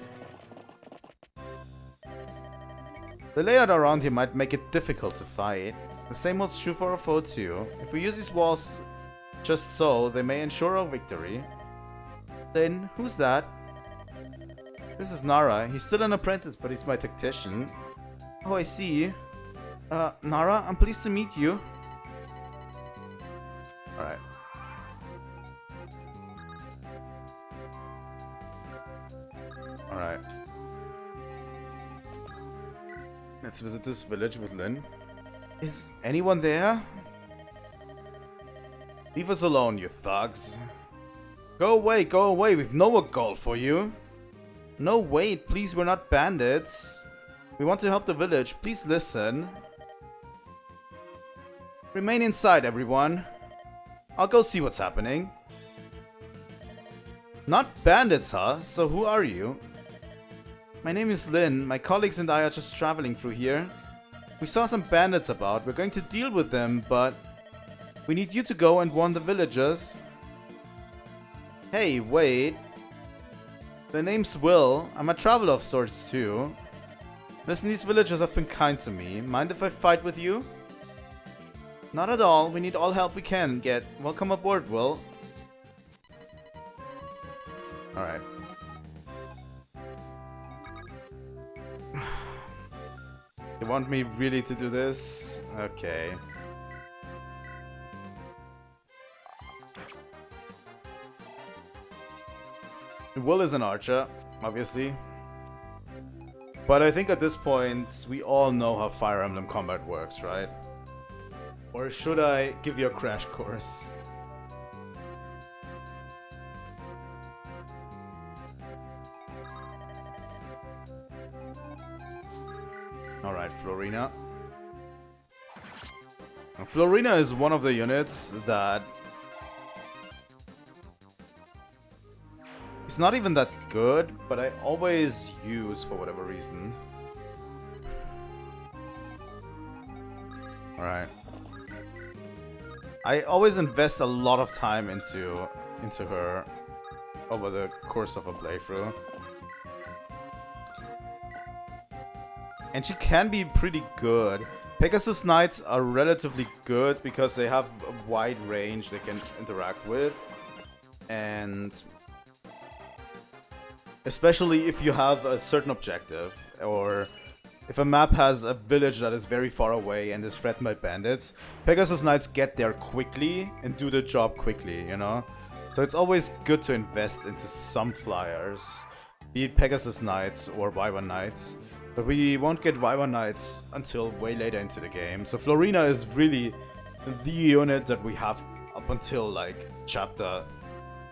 The layout around here might make it difficult to fight. The same holds true for our foe too. If we use these walls just so, they may ensure our victory. Then, who's that? This is Nara. He's still an apprentice, but he's my tactician. Oh, I see. Nara, I'm pleased to meet you. Alright. Alright. Let's visit this village with Lynn. Is anyone there? Leave us alone, you thugs. Go away, we've no goal for you. No, wait, please, we're not bandits. We want to help the village, please listen. Remain inside, everyone. I'll go see what's happening. Not bandits, huh? So who are you? My name is Lynn. My colleagues and I are just traveling through here. We saw some bandits about. We're going to deal with them, but we need you to go and warn the villagers. Hey, wait. The name's Will. I'm a traveler of sorts too. Listen, these villagers have been kind to me. Mind if I fight with you? Not at all. We need all help we can get. Welcome aboard, Will. Alright. You want me really to do this? Okay. Will is an archer, obviously. But I think at this point, we all know how Fire Emblem combat works, right? Or should I give you a crash course? Alright, Florina. Now, Florina is one of the units that... It's not even that good, but I always use for whatever reason. Alright. I always invest a lot of time into her over the course of a playthrough. And she can be pretty good. Pegasus Knights are relatively good because they have a wide range they can interact with. And especially if you have a certain objective, or if a map has a village that is very far away and is threatened by bandits, Pegasus Knights get there quickly and do the job quickly, you know? So it's always good to invest into some flyers, be it Pegasus Knights or Wyvern Knights. But we won't get Wyvern Knights until way later into the game. So Florina is really the unit that we have up until like chapter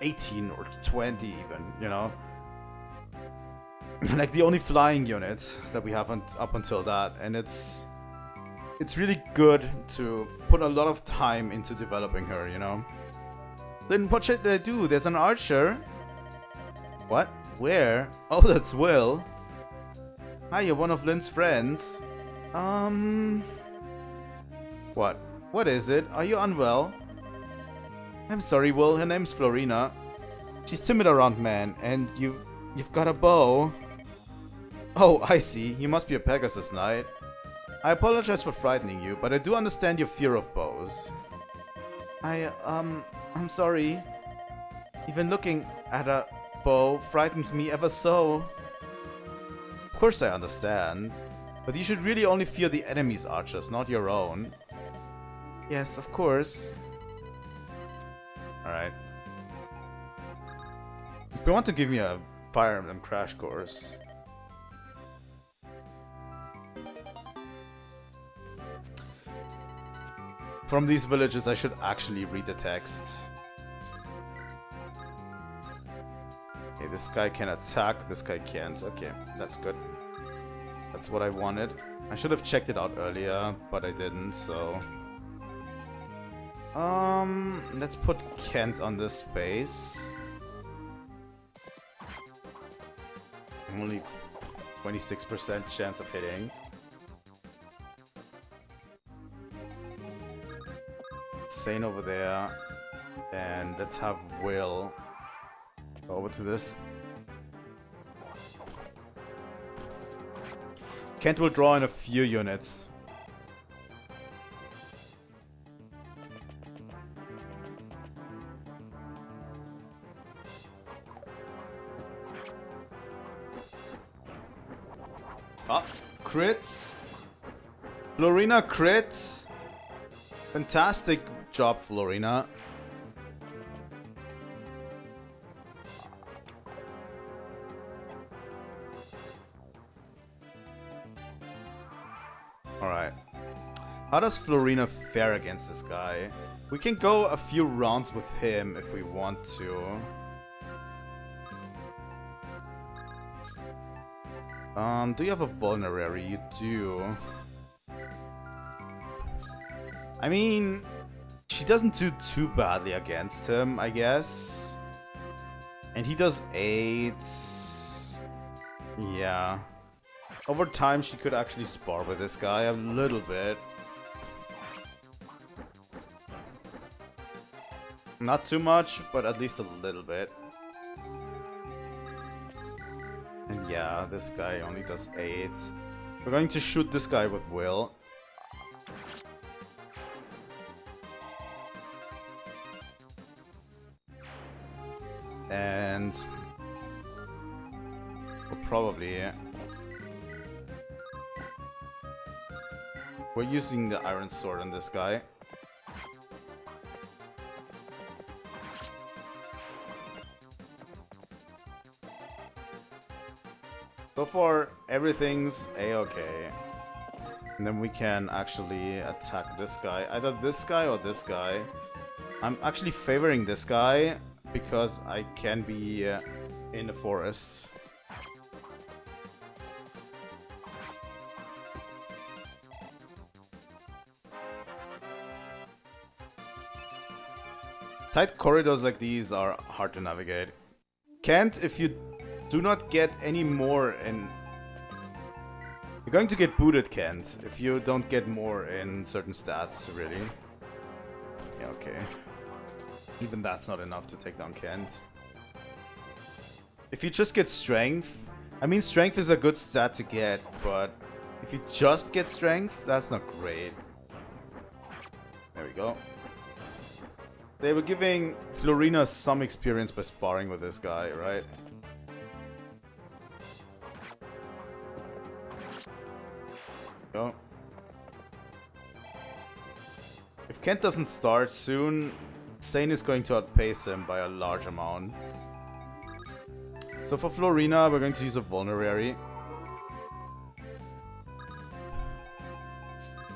18 or 20 even, you know? Like the only flying unit that we have up until that, and it's really good to put a lot of time into developing her, you know. Then what should I do? There's an archer. What? Where? Oh, that's Will. Hi, you're one of Lynn's friends. What? What is it? Are you unwell? I'm sorry, Will. Her name's Florina. She's timid around men, and you've got a bow. Oh, I see. You must be a Pegasus Knight. I apologize for frightening you, but I do understand your fear of bows. I'm sorry. Even looking at a bow frightens me ever so. Of course I understand. But you should really only fear the enemy's archers, not your own. Yes, of course. Alright. If you want to give me a Fire Emblem crash course. From these villages I should actually read the text. Okay, this guy can attack, this guy can't. Okay, that's good. That's what I wanted. I should have checked it out earlier, but I didn't, so... let's put Kent on this space. Only 26% chance of hitting. Sane over there. And let's have Will go over to this. Kent will draw in a few units. Ah, crits. Florina crits. Fantastic job, Florina. Alright. How does Florina fare against this guy? We can go a few rounds with him if we want to. Do you have a vulnerary? You do. I mean, she doesn't do too badly against him, I guess. And he does 8. Yeah. Over time, she could actually spar with this guy a little bit. Not too much, but at least a little bit. And yeah, this guy only does 8. We're going to shoot this guy with Will. And we'll probably... We're using the iron sword on this guy. So far, everything's a-okay. And then we can actually attack this guy. Either this guy or this guy. I'm actually favoring this guy because I can be in the forest. Tight corridors like these are hard to navigate. Can't if you do not get any more in... You're going to get booted, Kent, if you don't get more in certain stats, really. Yeah, okay. Even that's not enough to take down Kent. If you just get strength... I mean, strength is a good stat to get, but... If you just get strength, that's not great. There we go. They were giving Florina some experience by sparring with this guy, right? Go. If Kent doesn't start soon, Sane is going to outpace him by a large amount. So for Florina, we're going to use a vulnerary.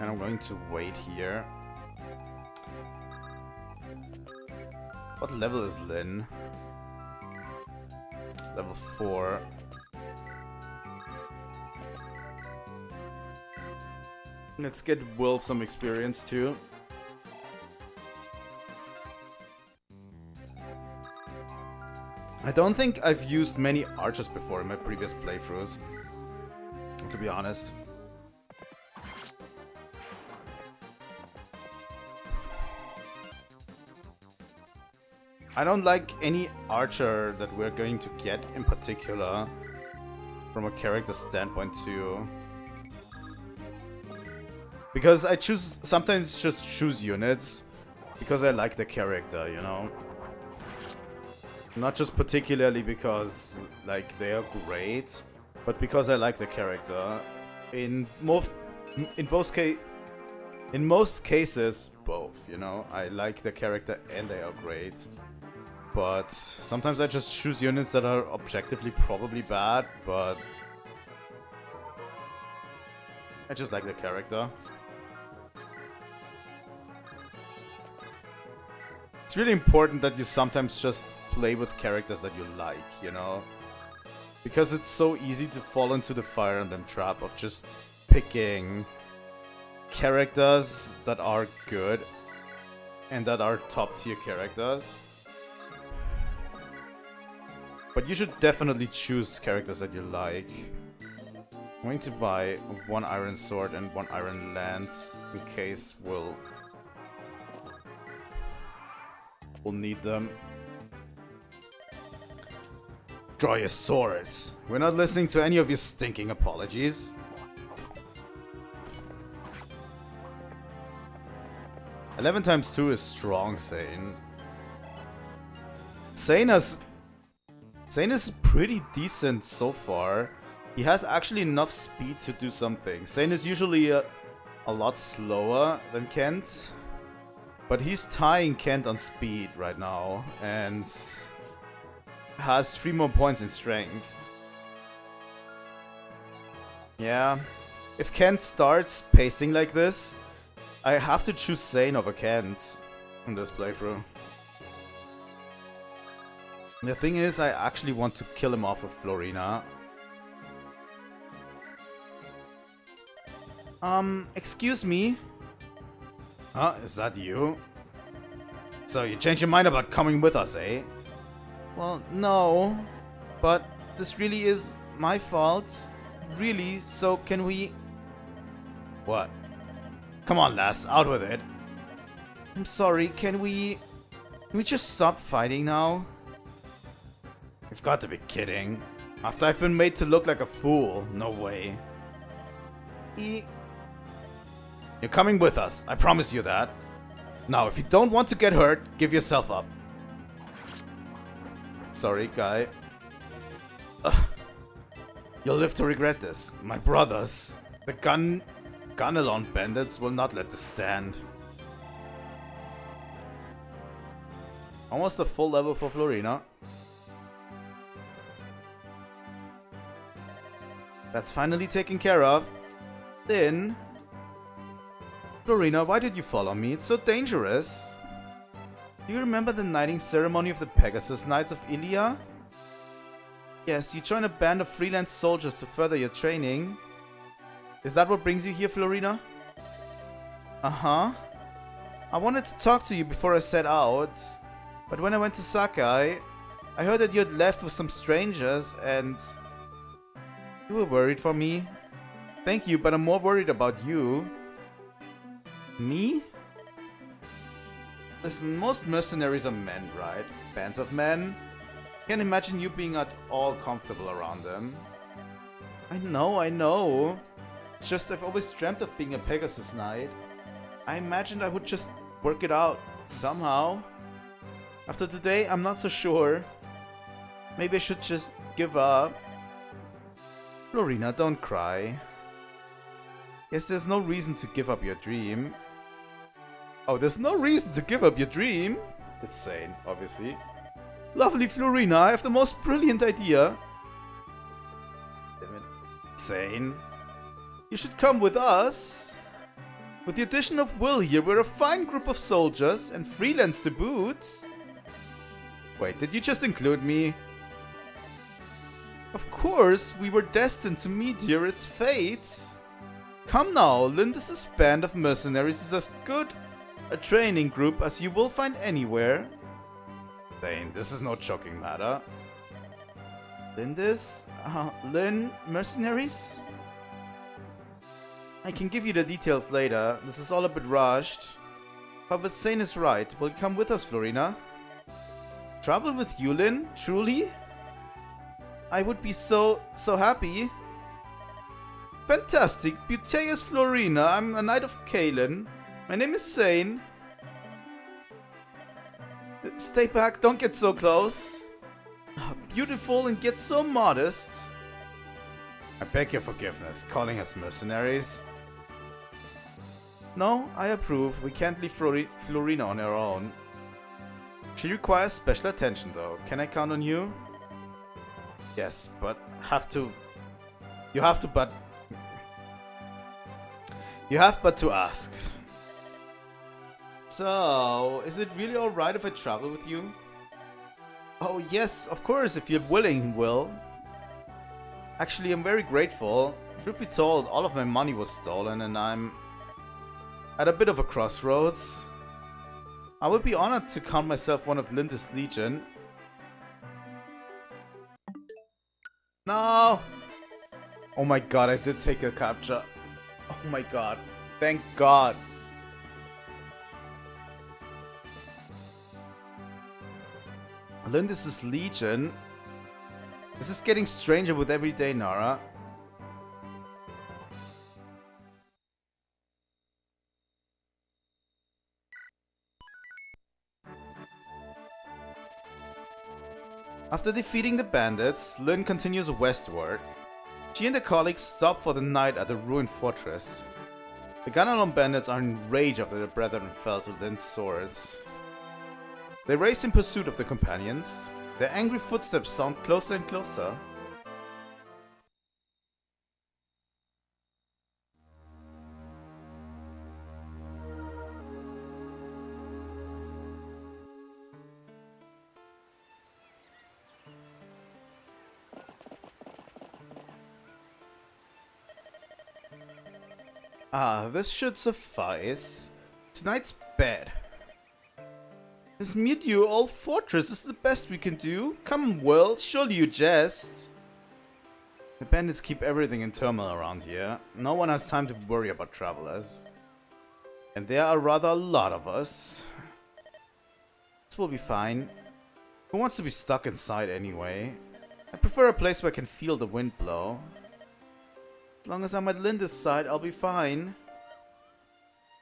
And I'm going to wait here. What level is Lyn? Level 4. Let's get Will some experience too. I don't think I've used many archers before in my previous playthroughs, to be honest. I don't like any archer that we're going to get in particular from a character standpoint too. Because I sometimes just choose units because I like the character, you know? Not just particularly because, like, they are great, but because I like the character. In most cases, both, you know? I like the character and they are great. But sometimes I just choose units that are objectively probably bad, but I just like the character. It's really important that you sometimes just play with characters that you like, you know? Because it's so easy to fall into the Fire Emblem trap of just picking characters that are good and that are top tier characters. But you should definitely choose characters that you like. I'm going to buy 1 iron sword and 1 iron lance in case we'll need them. Draw your swords. We're not listening to any of your stinking apologies. Eleven times 2 is strong, Sane. Sane is pretty decent so far. He has actually enough speed to do something. Sane is usually a lot slower than Kent. But he's tying Kent on speed right now. And has 3 more points in strength. Yeah. If Kent starts pacing like this, I have to choose Sane over Kent in this playthrough. The thing is, I actually want to kill him off with Florina. Excuse me? Huh? Is that you? So you changed your mind about coming with us, eh? Well, no. But this really is my fault. Really, so can we... What? Come on, lass, out with it. I'm sorry, can we just stop fighting now? You've got to be kidding. After I've been made to look like a fool, no way. You're coming with us, I promise you that. Now, if you don't want to get hurt, give yourself up. Sorry, guy. You'll live to regret this. My brothers, the Gunelon bandits, will not let this stand. Almost a full level for Florina. That's finally taken care of. Then... Florina, why did you follow me? It's so dangerous. Do you remember the knighting ceremony of the Pegasus Knights of Ilia? Yes, you joined a band of freelance soldiers to further your training. Is that what brings you here, Florina? Uh-huh. I wanted to talk to you before I set out. But when I went to Sakai, I heard that you had left with some strangers and... You were worried for me. Thank you, but I'm more worried about you. Me? Listen, most mercenaries are men, right? Bands of men. Can't imagine you being at all comfortable around them. I know. It's just I've always dreamt of being a Pegasus Knight. I imagined I would just work it out somehow. After today, I'm not so sure. Maybe I should just give up. Florina, don't cry. Yes, there's no reason to give up your dream. Oh, there's no reason to give up your dream? It's Sane, obviously. Lovely Florina, I have the most brilliant idea. Damn it. Sane. You should come with us. With the addition of Will here, we're a fine group of soldiers and freelance to boot. Wait, did you just include me? Of course, we were destined to meet here, it's fate. Come now, Lindis' band of mercenaries is as good a training group as you will find anywhere. Dane, this is no joking matter. Lindis? Lynn? Mercenaries? I can give you the details later. This is all a bit rushed. However, Sane is right. Will you come with us, Florina? Travel with you, Lynn? Truly? I would be so happy. Fantastic. Buteus Florina. I'm a knight of Kalen. My name is Zane. Stay back. Don't get so close. Beautiful and yet so modest. I beg your forgiveness, calling us mercenaries. No, I approve. We can't leave Florina on her own. She requires special attention though. Can I count on you? Yes, but You have but to ask. So, is it really alright if I travel with you? Oh yes, of course, if you're willing, Will. Actually, I'm very grateful. Truth be told, all of my money was stolen and I'm at a bit of a crossroads. I would be honored to count myself one of Linda's Legion. No! Oh my god, I did take a capture. Oh my god. Thank god. Lindis' Legion. This is getting stranger with every day, Nara. After defeating the bandits, Lynn continues westward. She and her colleagues stop for the night at the ruined fortress. The Ganalon bandits are in rage after their brethren fell to Lynn's swords. They race in pursuit of the companions. Their angry footsteps sound closer and closer. Ah, this should suffice. Tonight's bed. This medieval old fortress is the best we can do. Come, Will, surely you jest. The bandits keep everything in turmoil around here. No one has time to worry about travelers. And there are rather a lot of us. This will be fine. Who wants to be stuck inside anyway? I prefer a place where I can feel the wind blow. As long as I'm at Linda's side, I'll be fine.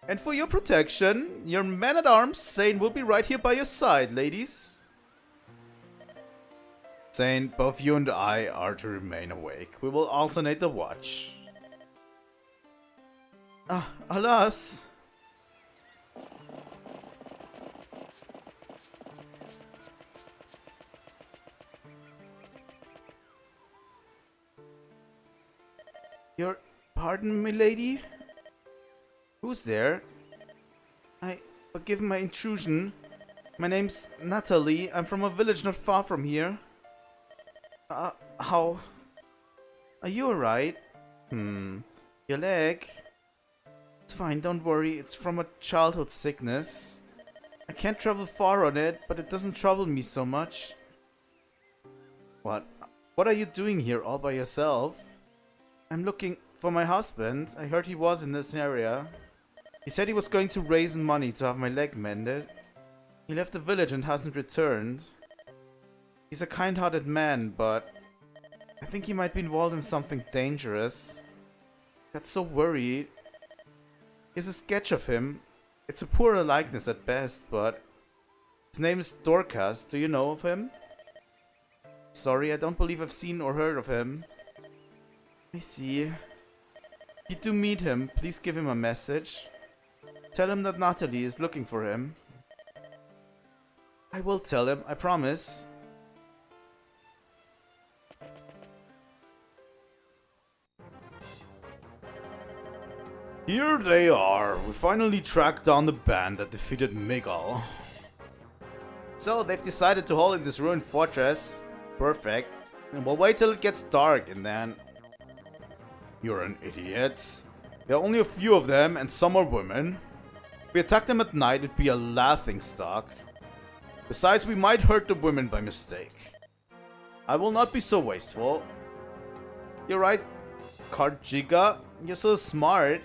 And for your protection, your man-at-arms, Zane, will be right here by your side, ladies. Zane, both you and I are to remain awake. We will alternate the watch. Ah, alas! Your pardon, milady? Who's there? Forgive my intrusion. My name's Natalie. I'm from a village not far from here. How? Are you alright? Your leg? It's fine, don't worry. It's from a childhood sickness. I can't travel far on it, but it doesn't trouble me so much. What? What are you doing here all by yourself? I'm looking for my husband. I heard he was in this area. He said he was going to raise money to have my leg mended. He left the village and hasn't returned. He's a kind-hearted man, but I think he might be involved in something dangerous. I got so worried. Here's a sketch of him. It's a poor likeness at best, but his name is Dorcas. Do you know of him? Sorry, I don't believe I've seen or heard of him. I see. If you do meet him, please give him a message. Tell him that Natalie is looking for him. I will tell him, I promise. Here they are. We finally tracked down the band that defeated Miguel. So they've decided to hold in this ruined fortress. Perfect. And we'll wait till it gets dark and then... You're an idiot. There are only a few of them and some are women. If we attack them at night, it'd be a laughingstock. Besides, we might hurt the women by mistake. I will not be so wasteful. You're right, Karjiga. You're so smart.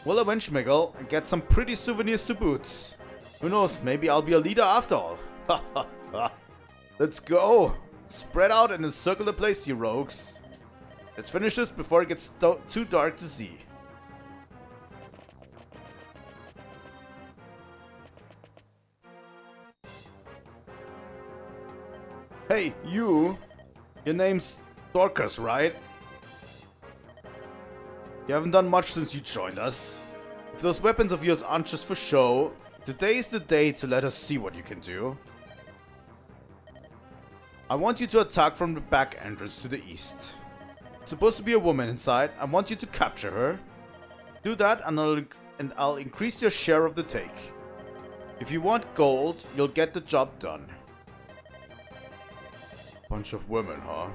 We'll avenge Miguel and get some pretty souvenirs to boot. Who knows, maybe I'll be a leader after all. Let's go. Spread out and encircle the place, you rogues. Let's finish this before it gets too dark to see. Hey, you! Your name's Dorcas, right? You haven't done much since you joined us. If those weapons of yours aren't just for show, today is the day to let us see what you can do. I want you to attack from the back entrance to the east. It's supposed to be a woman inside. I want you to capture her. Do that and I'll increase your share of the take. If you want gold, you'll get the job done. Bunch of women, huh?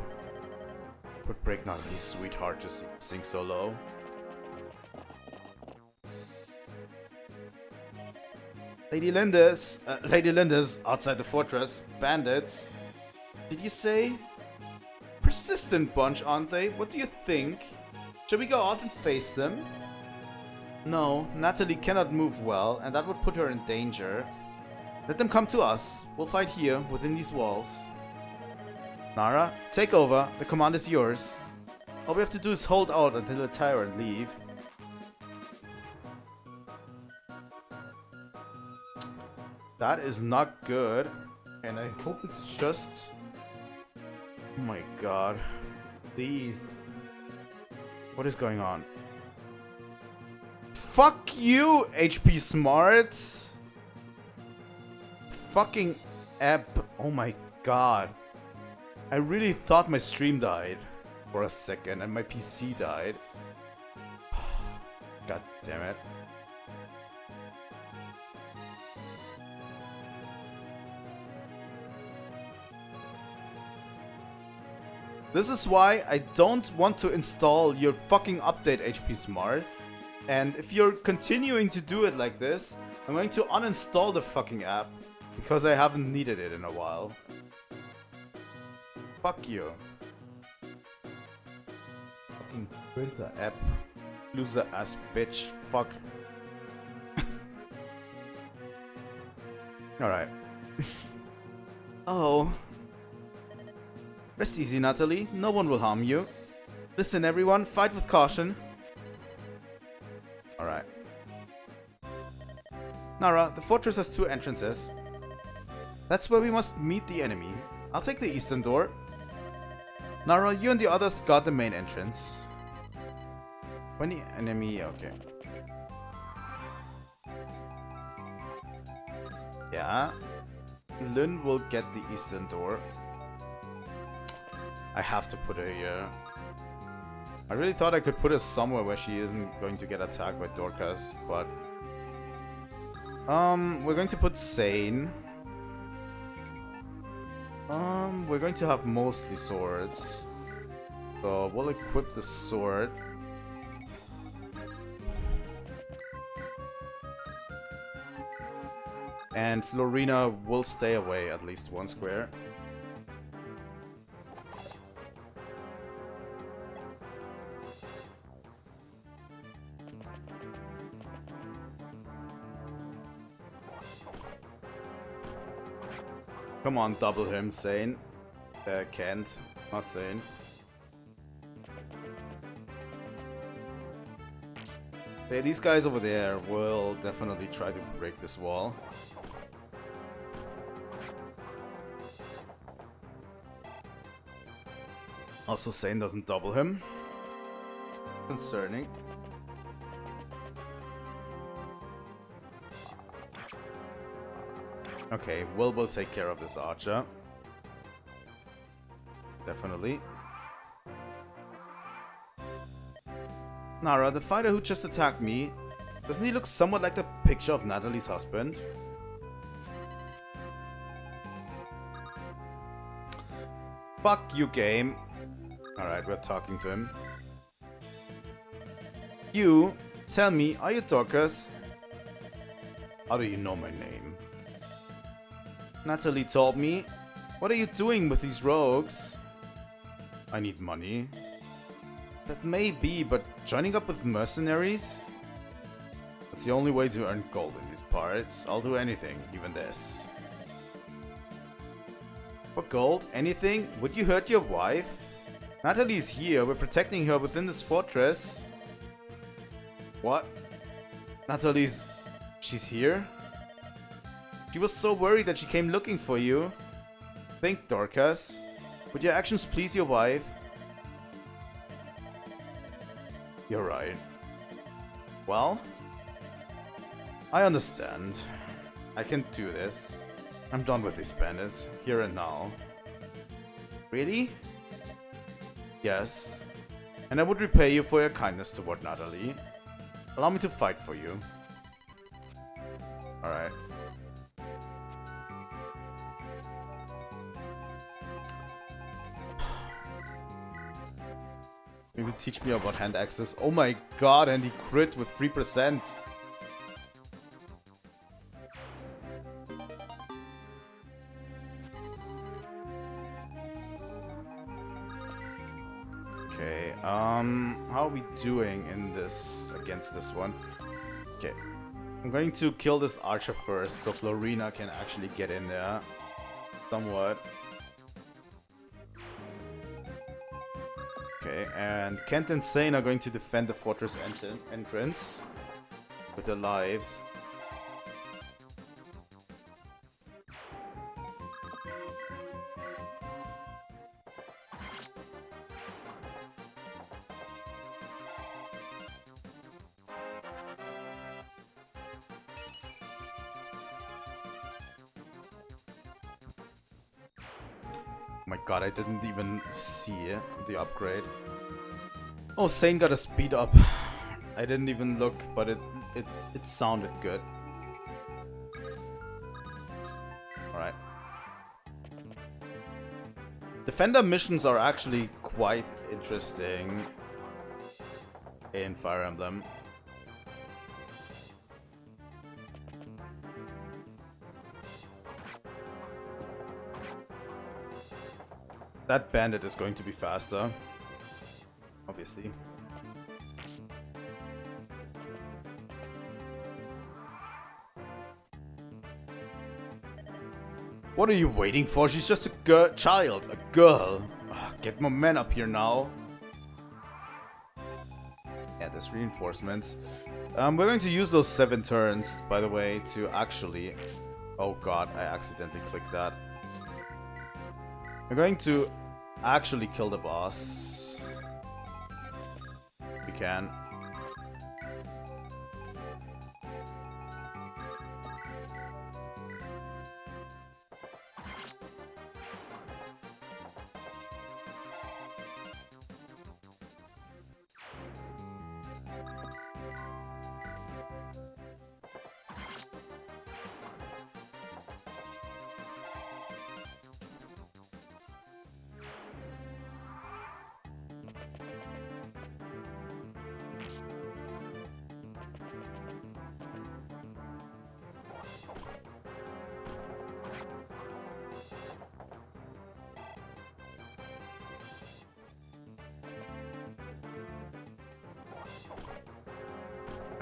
Would break Natalie's sweetheart just to sing so low. Lady Linda's outside the fortress. Bandits. Did you say? Persistent bunch, aren't they? What do you think? Should we go out and face them? No, Natalie cannot move well, and that would put her in danger. Let them come to us. We'll fight here, within these walls. Nara, take over. The command is yours. All we have to do is hold out until the tyrant leave. That is not good. And I hope it's just... Oh my god. Please. What is going on? Fuck you, HP Smart! Fucking app. Oh my god. I really thought my stream died for a second and my PC died. God damn it. This is why I don't want to install your fucking update, HP Smart. And if you're continuing to do it like this, I'm going to uninstall the fucking app because I haven't needed it in a while. Fuck you. Fucking printer app. Loser ass bitch. Fuck. Alright. Oh. Rest easy, Natalie. No one will harm you. Listen, everyone. Fight with caution. Alright. Nara, the fortress has 2 entrances. That's where we must meet the enemy. I'll take the eastern door. Nara, you and the others guard the main entrance. When the enemy... okay. Yeah. Lynn will get the eastern door. I have to put her here. I really thought I could put her somewhere where she isn't going to get attacked by Dorcas, but... we're going to put Sane. We're going to have mostly swords. So we'll equip the sword. And Florina will stay away at least 1 square. Come on, double him, Sane. Can't. Not Sane. Okay, these guys over there will definitely try to break this wall. Also, Sane doesn't double him. Concerning. Okay, we'll take care of this archer. Definitely. Nara, the fighter who just attacked me, doesn't he look somewhat like the picture of Natalie's husband? Fuck you, game. Alright, we're talking to him. You, tell me, are you Dorcas? How do you know my name? Natalie told me. What are you doing with these rogues? I need money. That may be, but joining up with mercenaries? That's the only way to earn gold in these parts. I'll do anything, even this. For gold? Anything? Would you hurt your wife? Natalie's here. We're protecting her within this fortress. What? Natalie's... She's here? She was so worried that she came looking for you. Think, Dorcas. Would your actions please your wife? You're right. Well, I understand. I can do this. I'm done with these bandits, here and now. Really? Yes. And I would repay you for your kindness toward Natalie. Allow me to fight for you. Alright. Maybe teach me about hand axes. Oh my god, and he crit with 3%. Okay, how are we doing in this, against this one? Okay, I'm going to kill this archer first, so Florina can actually get in there. Somewhat. Okay, and Kent and Sane are going to defend the fortress entrance with their lives. Oh my god, I didn't even see the upgrade. Oh, Sane got a speed up. I didn't even look, but it sounded good. Alright. Defender missions are actually quite interesting in Fire Emblem. That bandit is going to be faster, obviously. What are you waiting for? She's just a child, a girl. Ugh, get more men up here now. Yeah, there's reinforcements. We're going to use those 7 turns, by the way, to actually... Oh god, I accidentally clicked that. We're going to actually kill the boss. We can.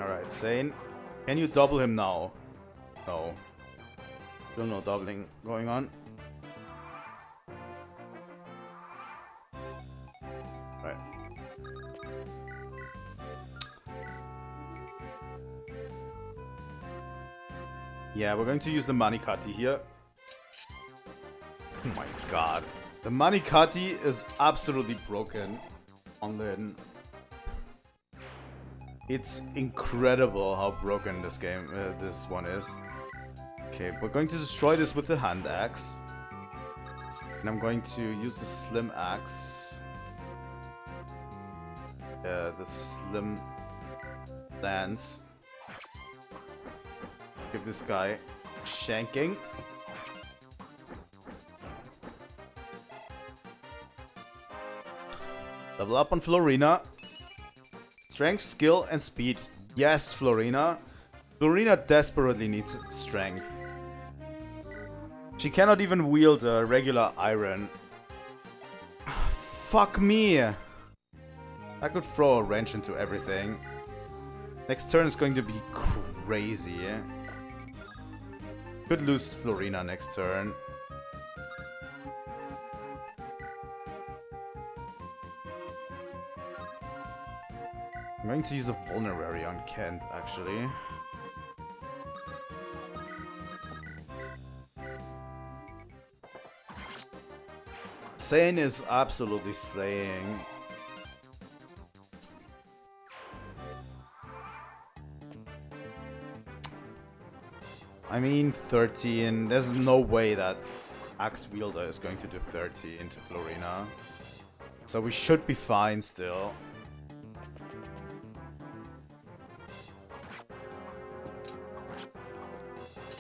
Alright, Sane. Can you double him now? No. Still no doubling going on. Right. Yeah, we're going to use the Manikati here. Oh my god. The Manikati is absolutely broken on Lyn. It's incredible how broken this game, this one is. Okay, we're going to destroy this with the hand axe. And I'm going to use the slim axe. The slim lance. Give this guy shanking. Level up on Florina. Strength, skill, and speed. Yes, Florina. Florina desperately needs strength. She cannot even wield a regular iron. Fuck me. I could throw a wrench into everything. Next turn is going to be crazy. Could lose Florina next turn. I'm going to use a vulnerary on Kent, actually. Sane is absolutely slaying. I mean, 13. There's no way that Axe Wielder is going to do 30 into Florina. So we should be fine still.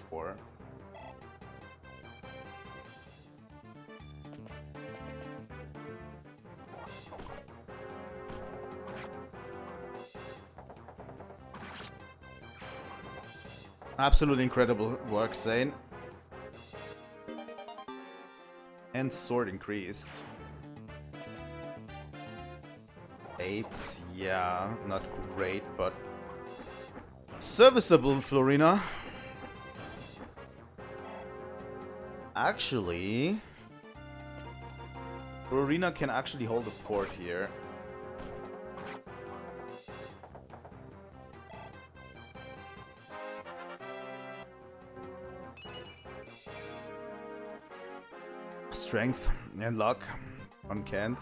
Four. Absolutely incredible work, Zane. And sword increased. 8, yeah, not great, but serviceable, Florina. Actually, Florina can actually hold a fort here. Strength and luck on Kent.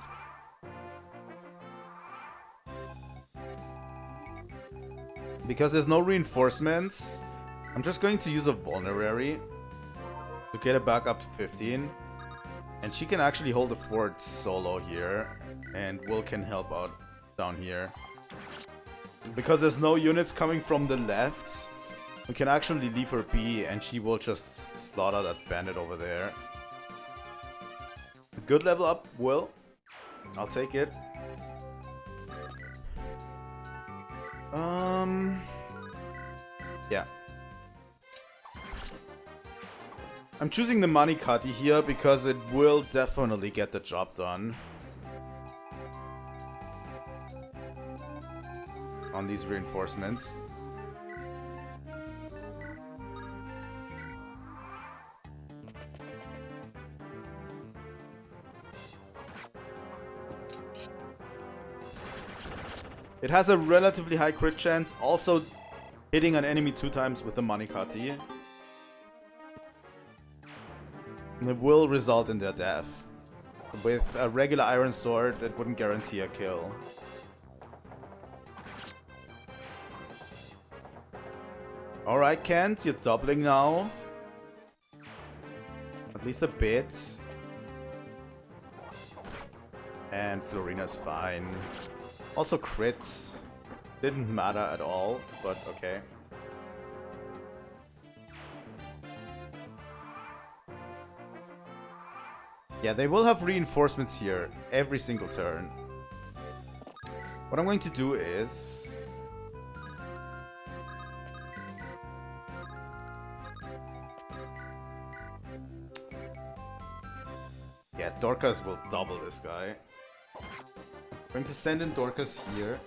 Because there's no reinforcements, I'm just going to use a vulnerary to get it back up to 15. And she can actually hold the fort solo here, and Will can help out down here. Because there's no units coming from the left, we can actually leave her be, and she will just slaughter that bandit over there. Good level up, Will. I'll take it. Yeah. I'm choosing the Manikati here because it will definitely get the job done. On these reinforcements. It has a relatively high crit chance, also hitting an enemy 2 times with the Manikati. And it will result in their death. With a regular iron sword, it wouldn't guarantee a kill. Alright, Kent, you're doubling now. At least a bit. And Florina's fine. Also crit. Didn't matter at all, but okay. Yeah, they will have reinforcements here every single turn. What I'm going to do is... yeah, Dorcas will double this guy. I'm going to send in Dorcas here.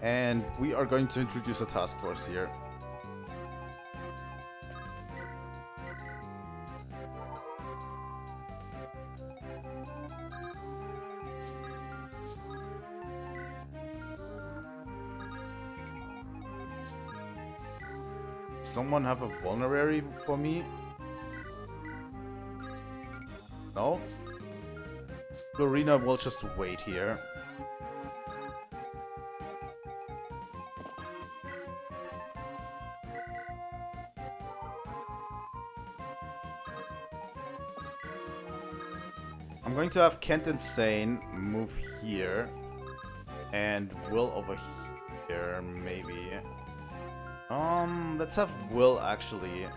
And we are going to introduce a task force here. Someone have a vulnerary for me? No? Florina will just wait here. I'm going to have Kent Insane move here. And Will over here, maybe. Let's have Will actually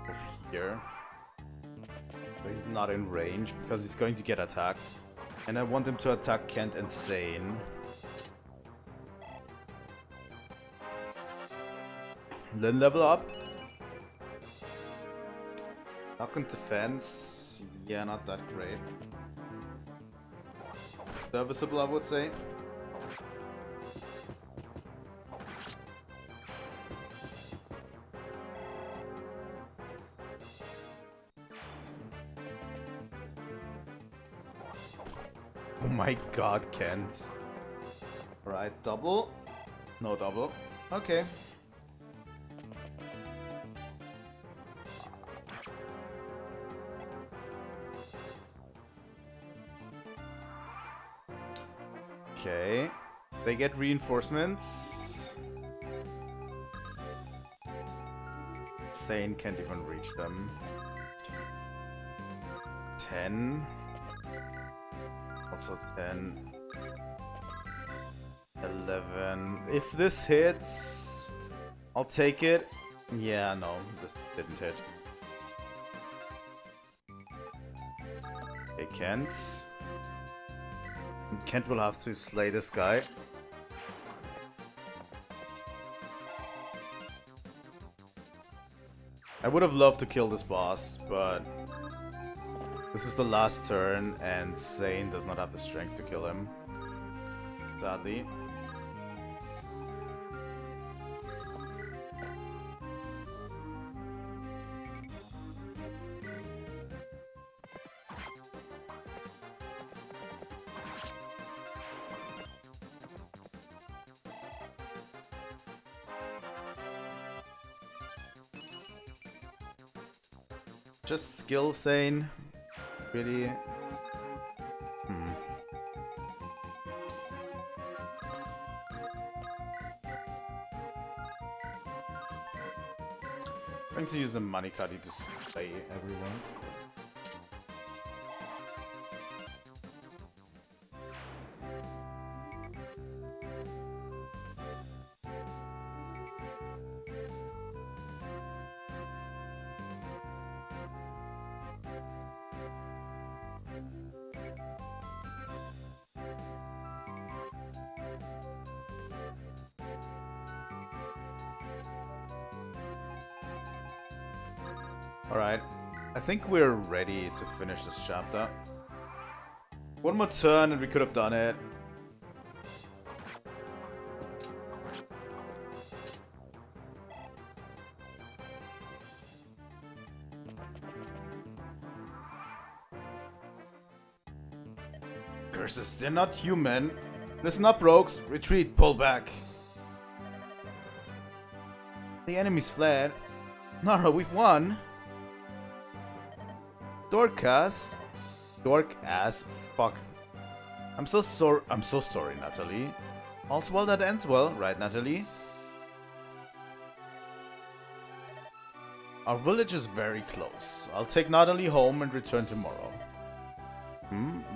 move here. So he's not in range because he's going to get attacked. And I want him to attack Kent Insane. Then level up. Knock and defense. Yeah, not that great. Serviceable, I would say. Oh my god, Kent. Alright, double. No double. Okay. Okay. They get reinforcements. Sane can't even reach them. 10. Also 10. 11. If this hits, I'll take it. Yeah, no, this didn't hit. Okay, Kent. Kent will have to slay this guy. I would have loved to kill this boss, but this is the last turn, and Zane does not have the strength to kill him. Sadly. Just skill Zane. Really? Going to use the money cutty to slay everyone. Alright, I think we're ready to finish this chapter. One more turn and we could have done it. Curses, they're not human. Listen up, rogues. Retreat, pull back. The enemy's fled. No, we've won. Dorcas? Dork-ass? Fuck. I'm so sorry, Natalie. All's well that ends well, right, Natalie? Our village is very close. I'll take Natalie home and return tomorrow.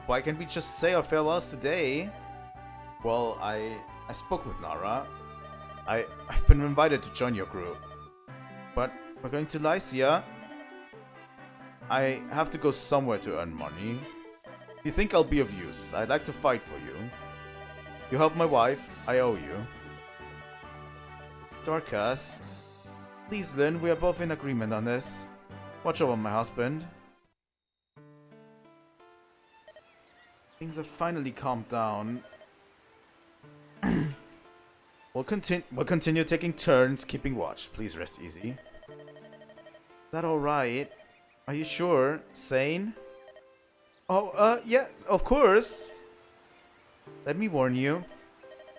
Why can't we just say our farewells today? Well, I spoke with Nara. I've been invited to join your group. But we're going to Lycia. I have to go somewhere to earn money. If you think I'll be of use, I'd like to fight for you. You helped my wife, I owe you. Dorcas. Please, Lynn, we are both in agreement on this. Watch over my husband. Things have finally calmed down. We'll continue taking turns keeping watch. Please rest easy. Is that alright? Are you sure? Sane? Oh, yeah, of course. Let me warn you.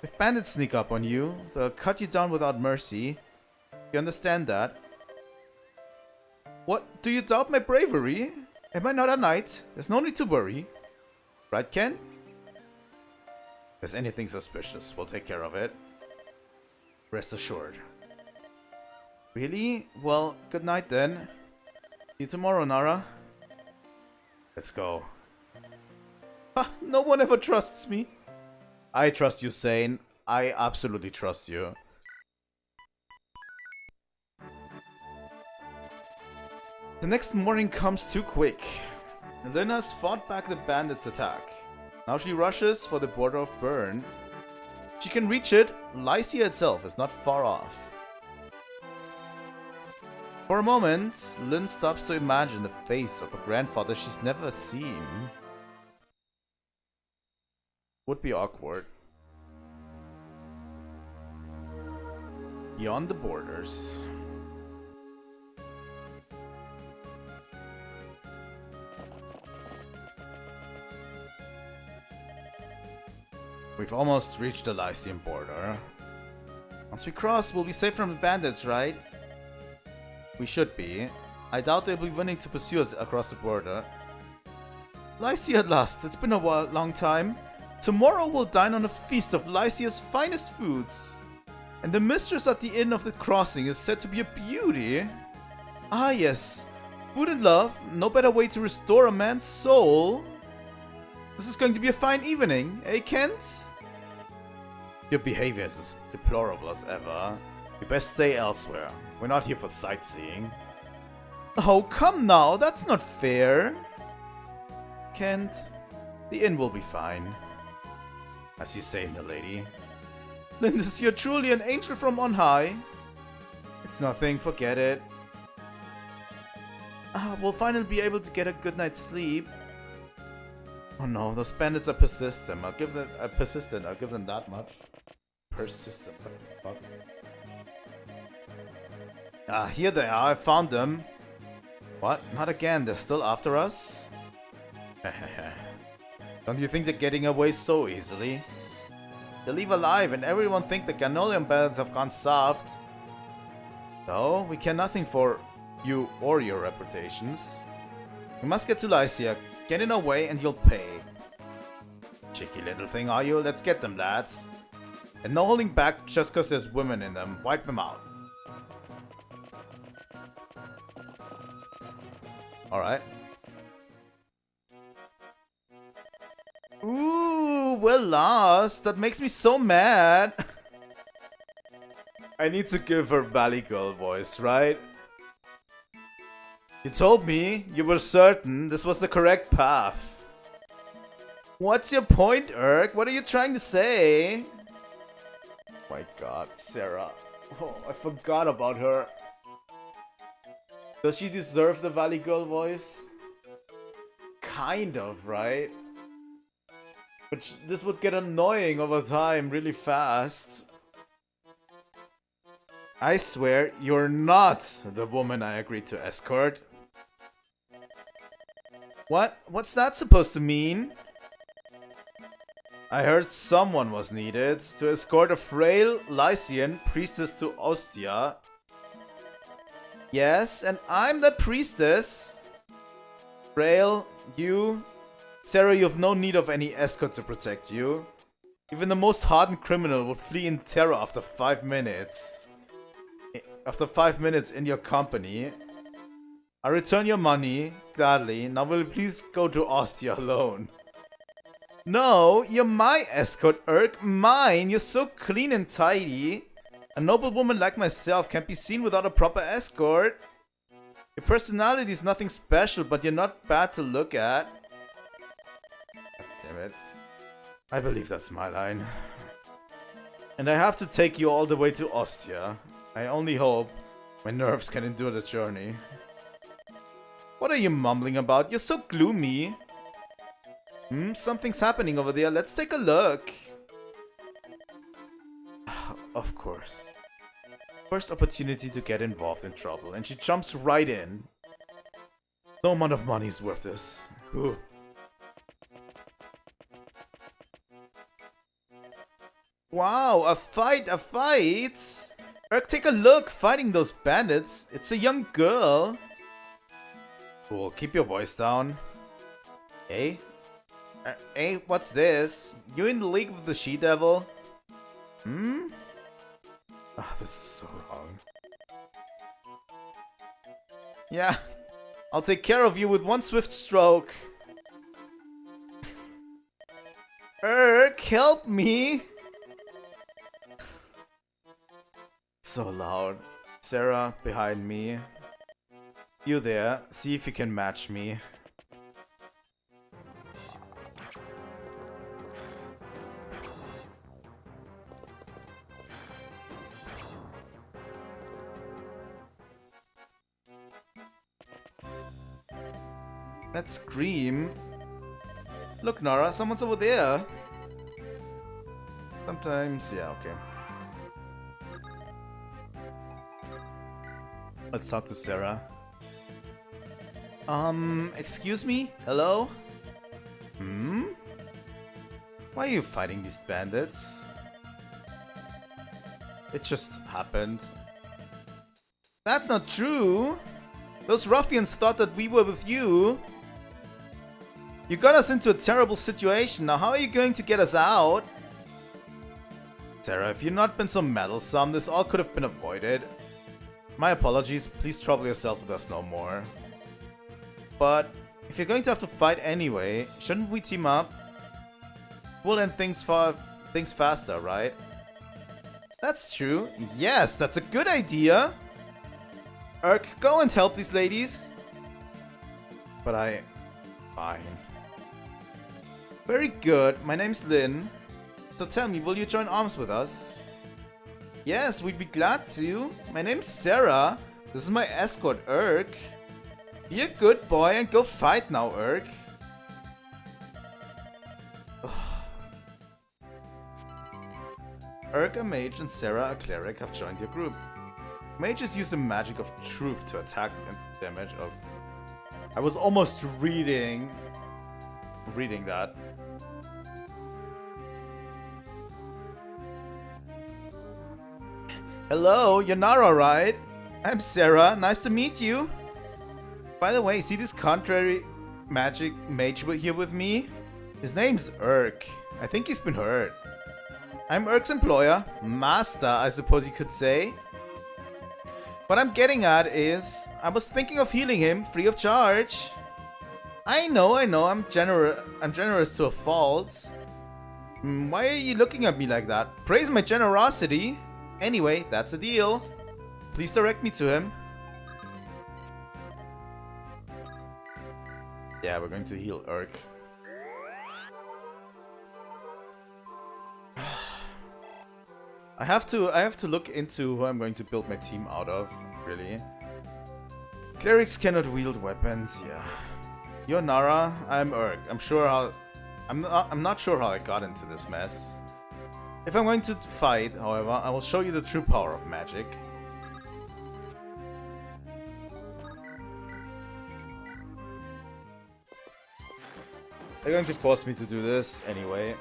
If bandits sneak up on you, they'll cut you down without mercy. You understand that? What? Do you doubt my bravery? Am I not a knight? There's no need to worry. Right, Ken? If there's anything suspicious, we'll take care of it. Rest assured. Really? Well, good night then. See you tomorrow, Nara. Let's go. Ha! No one ever trusts me. I trust you, Zane. I absolutely trust you. The next morning comes too quick. Lynn has fought back the bandits' attack. Now she rushes for the border of Bern. She can reach it. Lycia itself is not far off. For a moment, Lynn stops to imagine the face of a grandfather she's never seen. Would be awkward. Beyond the borders. We've almost reached the Lycian border. Once we cross, we'll be safe from the bandits, right? We should be. I doubt they'll be willing to pursue us across the border. Lycia at last. It's been a long time. Tomorrow we'll dine on a feast of Lycia's finest foods. And the mistress at the inn of the crossing is said to be a beauty. Ah yes. Food and love. No better way to restore a man's soul. This is going to be a fine evening, eh, Kent? Your behavior is as deplorable as ever. You best stay elsewhere. We're not here for sightseeing. Oh, come now. That's not fair. Kent, the inn will be fine. As you say, milady. Lindis, you're truly an angel from on high. It's nothing. Forget it. We'll finally be able to get a good night's sleep. Oh no, those bandits are persistent. I'll give them that much. Persistent. What the fuck? Here they are. I found them. What? Not again. They're still after us? Don't you think they're getting away so easily? They leave alive and everyone think the Ganolian bandits have gone soft. So, we care nothing for you or your reputations. We must get to Lycia. Get in our way and you'll pay. Cheeky little thing, are you? Let's get them, lads. And no holding back just cause there's women in them. Wipe them out. Alright. Ooh, we're lost. That makes me so mad. I need to give her Valley Girl voice, right? You told me you were certain this was the correct path. What's your point, Urk? What are you trying to say? My god, Sarah. Oh, I forgot about her. Does she deserve the Valley Girl voice? Kind of, right? But this would get annoying over time really fast. I swear, you're not the woman I agreed to escort. What? What's that supposed to mean? I heard someone was needed to escort a frail Lycian priestess to Ostia. Yes, and I'm that priestess. Frail, you... Sarah, you have no need of any escort to protect you. Even the most hardened criminal would flee in terror after 5 minutes. After 5 minutes in your company. I return your money, gladly. Now will you please go to Ostia alone? No, you're my escort, Urk. Mine. You're so clean and tidy. A noble woman like myself can't be seen without a proper escort. Your personality is nothing special, but you're not bad to look at. God damn it. I believe that's my line. And I have to take you all the way to Ostia. I only hope my nerves can endure the journey. What are you mumbling about? You're so gloomy. Something's happening over there. Let's take a look. Of course. First opportunity to get involved in trouble, and she jumps right in. No amount of money is worth this. Ooh. Wow, a fight, a fight! Urk, take a look, fighting those bandits. It's a young girl. Cool, keep your voice down. Hey? Hey, what's this? You in the league with the she-devil? Ah, this is so wrong. Yeah, I'll take care of you with one swift stroke. Urk, help me! So loud. Sarah, behind me. You there, see if you can match me. Let's scream. Look, Nara, someone's over there. Sometimes, yeah, okay. Let's talk to Sarah. Excuse me? Hello? Why are you fighting these bandits? It just happened. That's not true! Those ruffians thought that we were with you! You got us into a terrible situation, now how are you going to get us out? Sarah, if you'd not been so meddlesome, this all could have been avoided. My apologies, please trouble yourself with us no more. But, if you're going to have to fight anyway, shouldn't we team up? We'll end things faster, right? That's true. Yes, that's a good idea! Urk, go and help these ladies. But fine. Very good, my name's Lynn. So tell me, will you join arms with us? Yes, we'd be glad to. My name's Sarah. This is my escort, Urk. Be a good boy and go fight now, Urk. Urk, a mage, and Sarah, a cleric, have joined your group. Mages use the magic of truth to attack and damage. Oh, I was almost reading that. Hello, you're Nara, right? I'm Sarah. Nice to meet you. By the way, see this contrary magic mage here with me? His name's Urk. I think he's been hurt. I'm Urk's employer. Master, I suppose you could say. What I'm getting at is, I was thinking of healing him free of charge. I know, I'm generous to a fault. Why are you looking at me like that? Praise my generosity. Anyway, that's the deal. Please direct me to him. Yeah, we're going to heal Urk. I have to look into who I'm going to build my team out of, really. Clerics cannot wield weapons, yeah. You're Nara, I'm Urk. I'm not sure how I got into this mess. If I'm going to fight, however, I will show you the true power of magic. They're going to force me to do this anyway.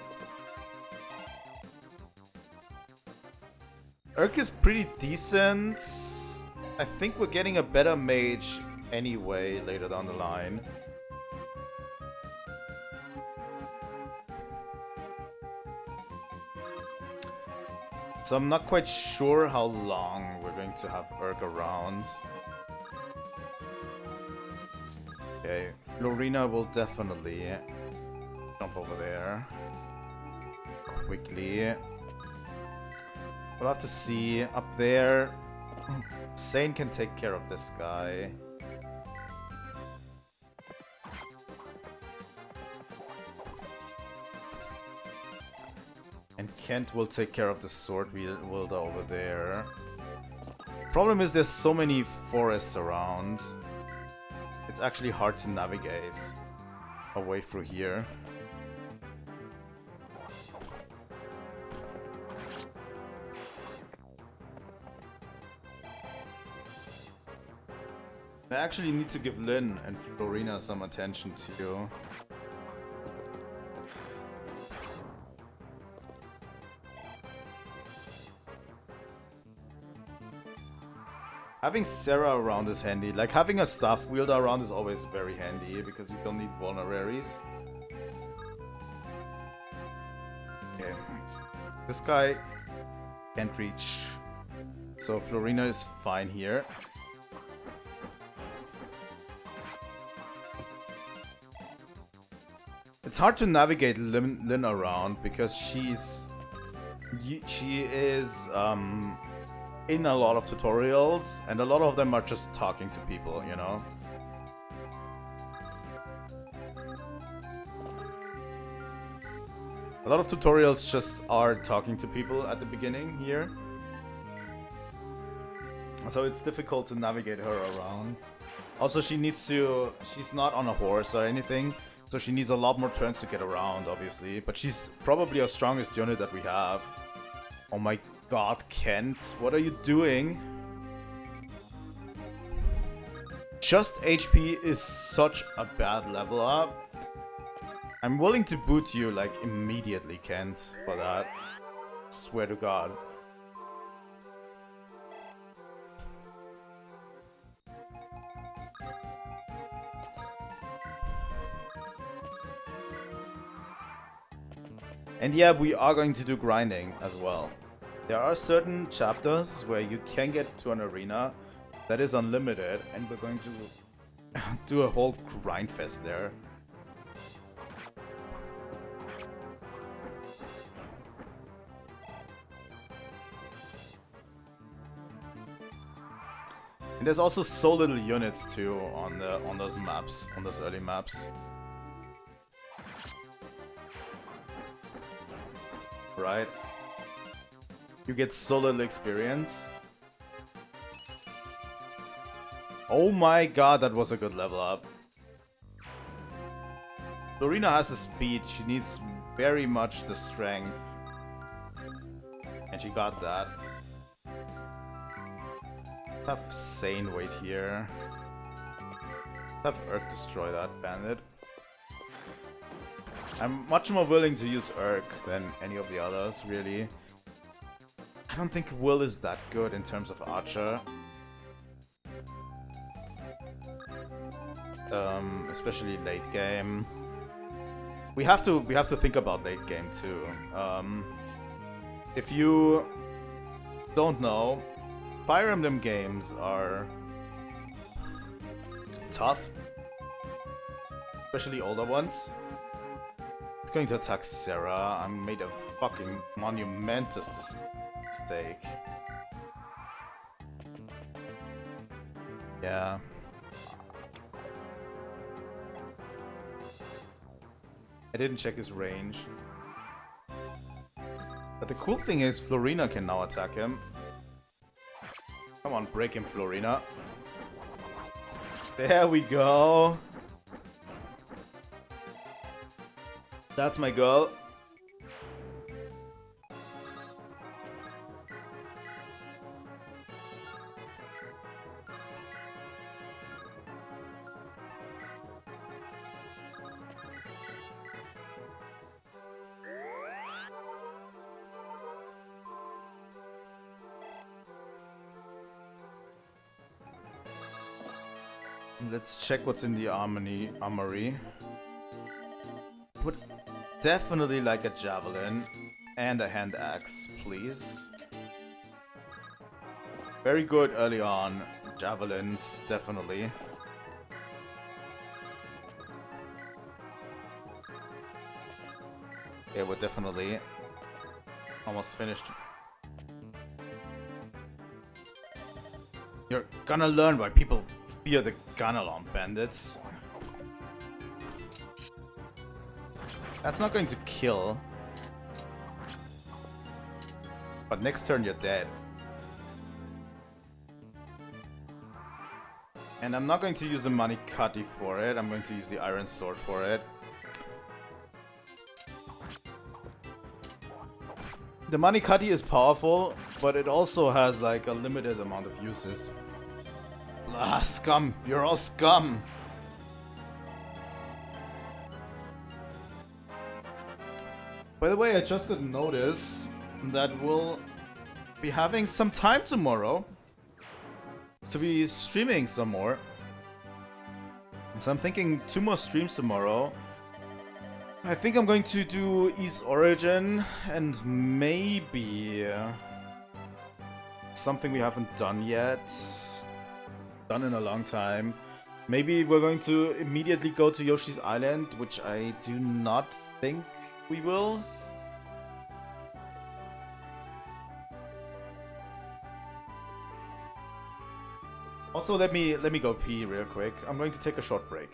Urk is pretty decent. I think we're getting a better mage anyway later down the line. So I'm not quite sure how long we're going to have Urk around. Okay, Florina will definitely jump over there quickly. We'll have to see. Up there, Sane can take care of this guy. And Kent will take care of the sword wielder over there. Problem is there's so many forests around. It's actually hard to navigate away through here. I actually need to give Lynn and Florina some attention too. Having Sarah around is handy. Like, having a staff wielder around is always very handy because you don't need vulneraries. Okay. This guy can't reach. So Florina is fine here. It's hard to navigate Lynn around because she is in a lot of tutorials, and a lot of them are just talking to people, you know? A lot of tutorials just are talking to people at the beginning here. So it's difficult to navigate her around. Also, she's not on a horse or anything, so she needs a lot more turns to get around, obviously. But she's probably our strongest unit that we have. Oh my god, Kent, what are you doing? Just HP is such a bad level up. I'm willing to boot you, like, immediately, Kent, for that. Swear to God. And yeah, we are going to do grinding as well. There are certain chapters where you can get to an arena that is unlimited, and we're going to do a whole grind fest there. And there's also so little units too on those maps, on those early maps. Right? You get so little experience. Oh my god, that was a good level up. Lorena has the speed, she needs very much the strength. And she got that. Have Sane wait here. Have Urk destroy that bandit. I'm much more willing to use Urk than any of the others, really. I don't think Will is that good in terms of Archer. Especially late game. We have to think about late game too. If you don't know, Fire Emblem games are tough, especially older ones. It's going to attack Sarah. I made a fucking monumentous mistake. Yeah. I didn't check his range. But the cool thing is Florina can now attack him. Come on, break him, Florina. There we go. That's my girl. Let's check what's in the armory. Would definitely like a javelin and a hand axe, please. Very good early on. Javelins, definitely. Yeah, we're definitely almost finished. You're gonna learn why people fear the Gunalon bandits. That's not going to kill. But next turn you're dead. And I'm not going to use the Manikati for it. I'm going to use the Iron Sword for it. The Manikati is powerful, but it also has like a limited amount of uses. Ah, scum! You're all scum! By the way, I just got notice that we'll be having some time tomorrow to be streaming some more. So I'm thinking 2 more streams tomorrow. I think I'm going to do East Origin and maybe something we haven't done yet. Done in a long time. Maybe we're going to immediately go to Yoshi's Island, which I do not think we will. Also, let me go pee real quick. I'm going to take a short break.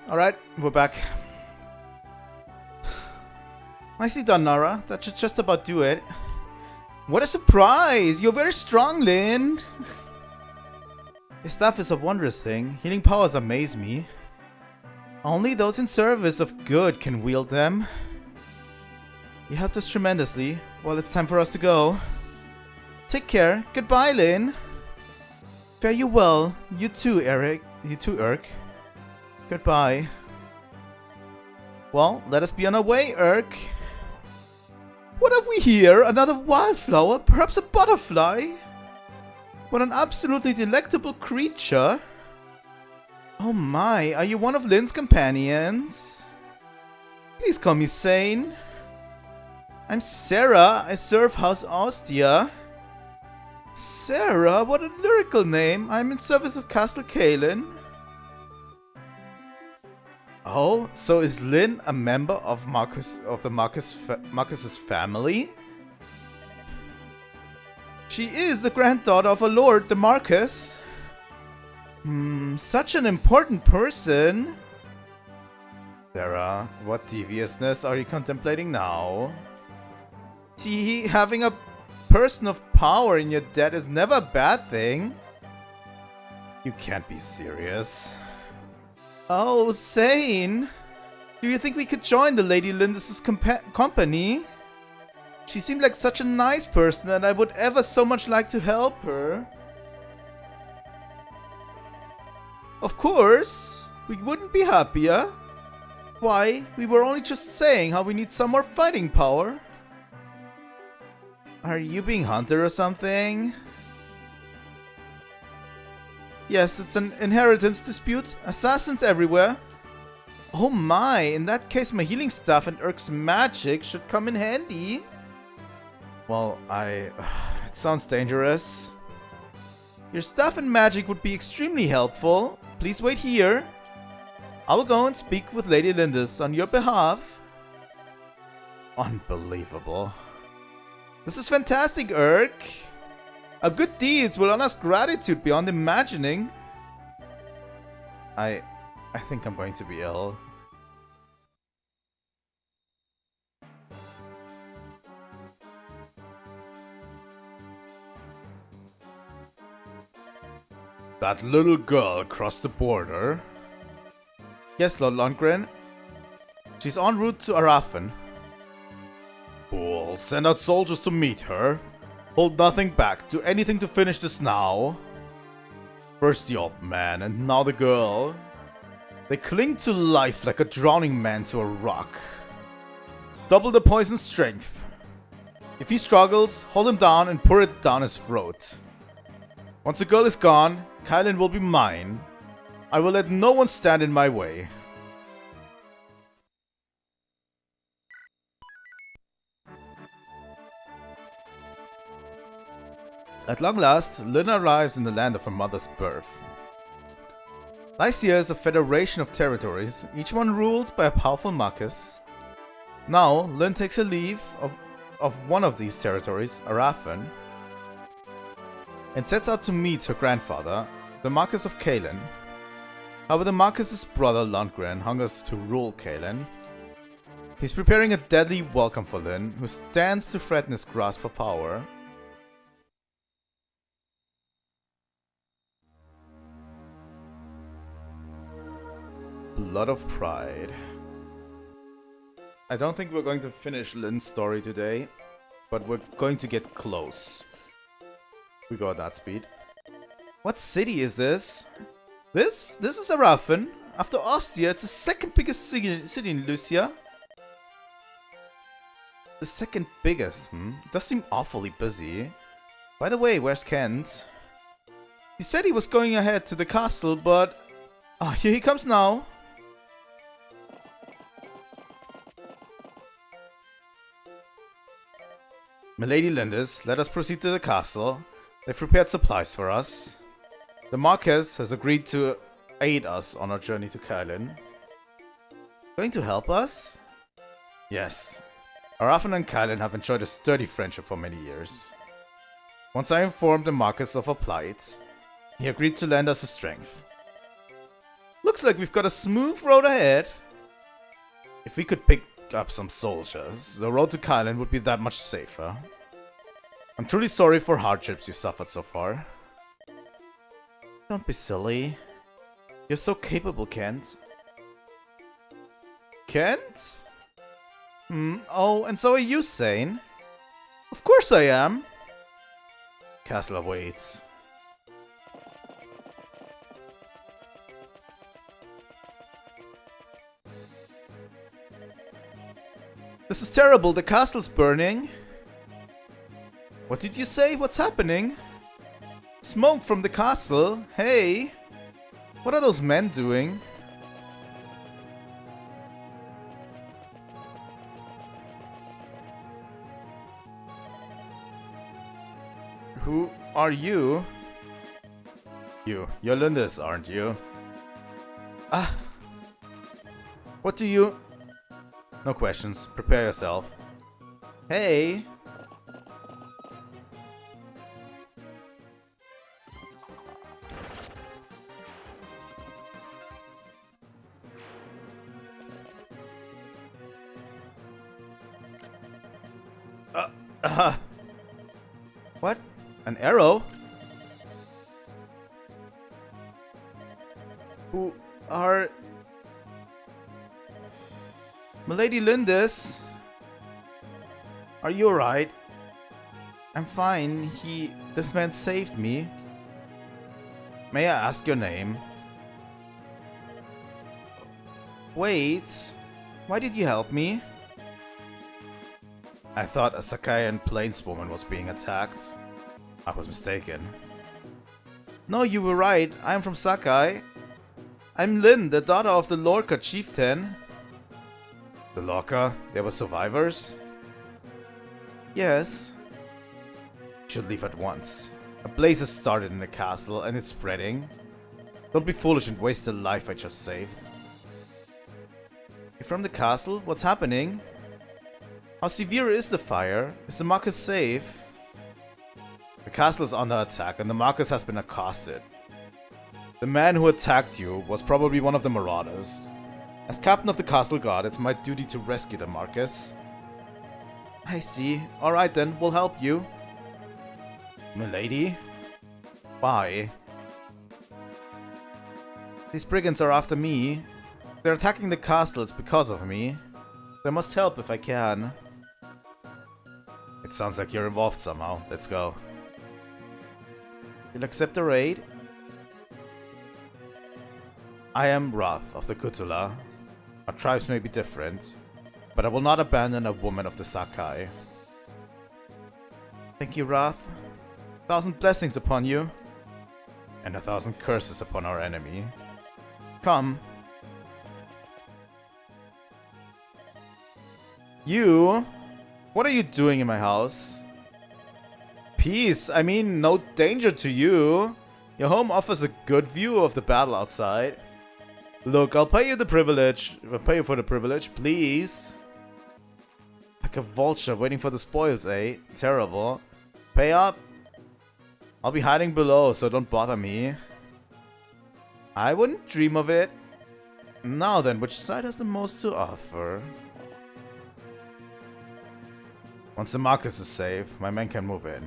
Alright, we're back. Nicely done, Nara. That should just about do it. What a surprise! You're very strong, Lynn! Your staff is a wondrous thing. Healing powers amaze me. Only those in service of good can wield them. You helped us tremendously. Well, it's time for us to go. Take care. Goodbye, Lynn. Fare you well. You too, Eric. You too, Urk. Goodbye. Well, let us be on our way, Urk. What have we here? Another wildflower? Perhaps a butterfly? What an absolutely delectable creature. Oh my, are you one of Lynn's companions? Please call me Sane. I'm Sarah. I serve House Ostia. Sarah? What a lyrical name. I'm in service of Castle Kalen. Oh, so is Lynn a member of Marcus's family? She is the granddaughter of a lord, the Marcus. Such an important person. Sarah, what deviousness are you contemplating now? See, having a person of power in your debt is never a bad thing. You can't be serious. Oh, Sane! Do you think we could join the Lady Lindis' company? She seemed like such a nice person and I would ever so much like to help her. Of course! We wouldn't be happier. Why? We were only just saying how we need some more fighting power. Are you being hunted or something? Yes, it's an inheritance dispute. Assassins everywhere. Oh my, in that case my healing staff and Urk's magic should come in handy. Well, it sounds dangerous. Your staff and magic would be extremely helpful. Please wait here. I will go and speak with Lady Lindis on your behalf. Unbelievable. This is fantastic, Urk. A good deeds will earn us gratitude beyond imagining. I think I'm going to be ill. That little girl crossed the border. Yes, Lord Lundgren. She's en route to Arathan. Fool, send out soldiers to meet her. Hold nothing back. Do anything to finish this now. First the old man, and now the girl. They cling to life like a drowning man to a rock. Double the poison's strength. If he struggles, hold him down and pour it down his throat. Once the girl is gone, Kylan will be mine. I will let no one stand in my way. At long last, Lynn arrives in the land of her mother's birth. Lycia is a federation of territories, each one ruled by a powerful Marcus. Now, Lynn takes her leave of one of these territories, Arathan, and sets out to meet her grandfather, the Marcus of Kalen. However, the Marcus's brother Lundgren hungers to rule Kalen. He's preparing a deadly welcome for Lynn, who stands to threaten his grasp for power. Blood of Pride. I don't think we're going to finish Lynn's story today, but we're going to get close. We go at that speed. What city is this? This is Arathan. After Ostia, it's the second biggest city in Lucia. The second biggest, It does seem awfully busy. By the way, where's Kent? He said he was going ahead to the castle, but... here he comes now. Milady Lindis, let us proceed to the castle. They've prepared supplies for us. The Marquess has agreed to aid us on our journey to Kylan. Going to help us? Yes. Arathan and Kylan have enjoyed a sturdy friendship for many years. Once I informed the Marquess of our plight, he agreed to lend us his strength. Looks like we've got a smooth road ahead. If we could pick up some soldiers, the road to Kylan would be that much safer. I'm truly sorry for hardships you've suffered so far. Don't be silly. You're so capable, Kent. Kent? Oh, and so are you, Sane? Of course I am. Castle awaits. This is terrible, the castle's burning. What did you say? What's happening? Smoke from the castle? Hey! What are those men doing? Who are you? You're Lindis, aren't you? Ah! What do you... No questions. Prepare yourself. Hey! What? An arrow? Who are... Milady Lindis? Are you alright? I'm fine. This man saved me. May I ask your name? Wait. Why did you help me? I thought a Sakayan plainswoman was being attacked. I was mistaken. No, you were right. I am from Sakai. I'm Lin, the daughter of the Lorca chieftain. The Lorca? There were survivors? Yes. You should leave at once. A blaze has started in the castle and it's spreading. Don't be foolish and waste the life I just saved. You're from the castle? What's happening? How severe is the fire? Is the Marcus safe? The castle is under attack and the Marcus has been accosted. The man who attacked you was probably one of the marauders. As captain of the castle guard, it's my duty to rescue the Marcus. I see. Alright then, we'll help you. Milady? Why? These brigands are after me. They're attacking the castle, it's because of me. I must help if I can. It sounds like you're involved somehow. Let's go. You'll accept the raid? I am Wrath of the Kutula. Our tribes may be different, but I will not abandon a woman of the Sakai. Thank you, Wrath. 1,000 blessings upon you. And 1,000 curses upon our enemy. Come. You? What are you doing in my house? Peace. I mean, no danger to you. Your home offers a good view of the battle outside. Look, I'll pay you the privilege. I'll pay you for the privilege, please. Like a vulture waiting for the spoils, eh? Terrible. Pay up. I'll be hiding below, so don't bother me. I wouldn't dream of it. Now then, which side has the most to offer? Once the Marcus is safe, my men can move in.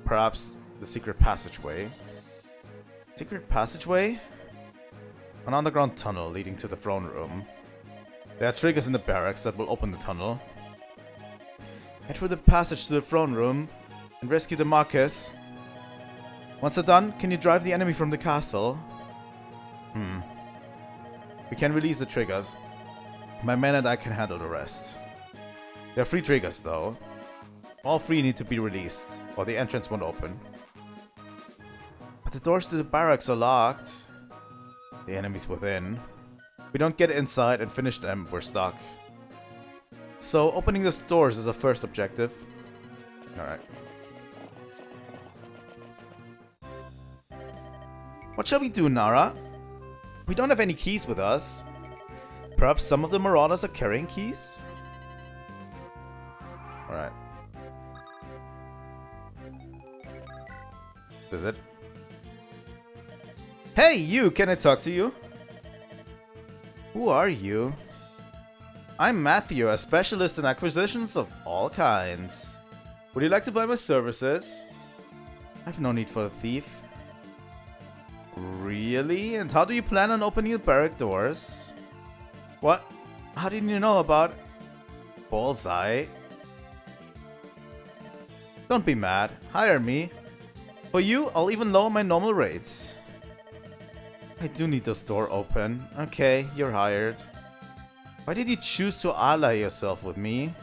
Perhaps the secret passageway. Secret passageway? An underground tunnel leading to the throne room. There are triggers in the barracks that will open the tunnel. Head through the passage to the throne room and rescue the Marcus. Once they're done, can you drive the enemy from the castle? We can release the triggers. My men and I can handle the rest. There are 3 triggers though. All 3 need to be released, or the entrance won't open. But the doors to the barracks are locked. The enemy's within. If we don't get inside and finish them, we're stuck. So opening these doors is our first objective. Alright. What shall we do, Nara? We don't have any keys with us. Perhaps some of the marauders are carrying keys? Alright. Is it? Hey, you! Can I talk to you? Who are you? I'm Matthew, a specialist in acquisitions of all kinds. Would you like to buy my services? I've no need for a thief. Really? And how do you plan on opening the barrack doors? What? How didn't you know about Bullseye? Don't be mad. Hire me. For you, I'll even lower my normal rates. I do need this door open. Okay, you're hired. Why did you choose to ally yourself with me?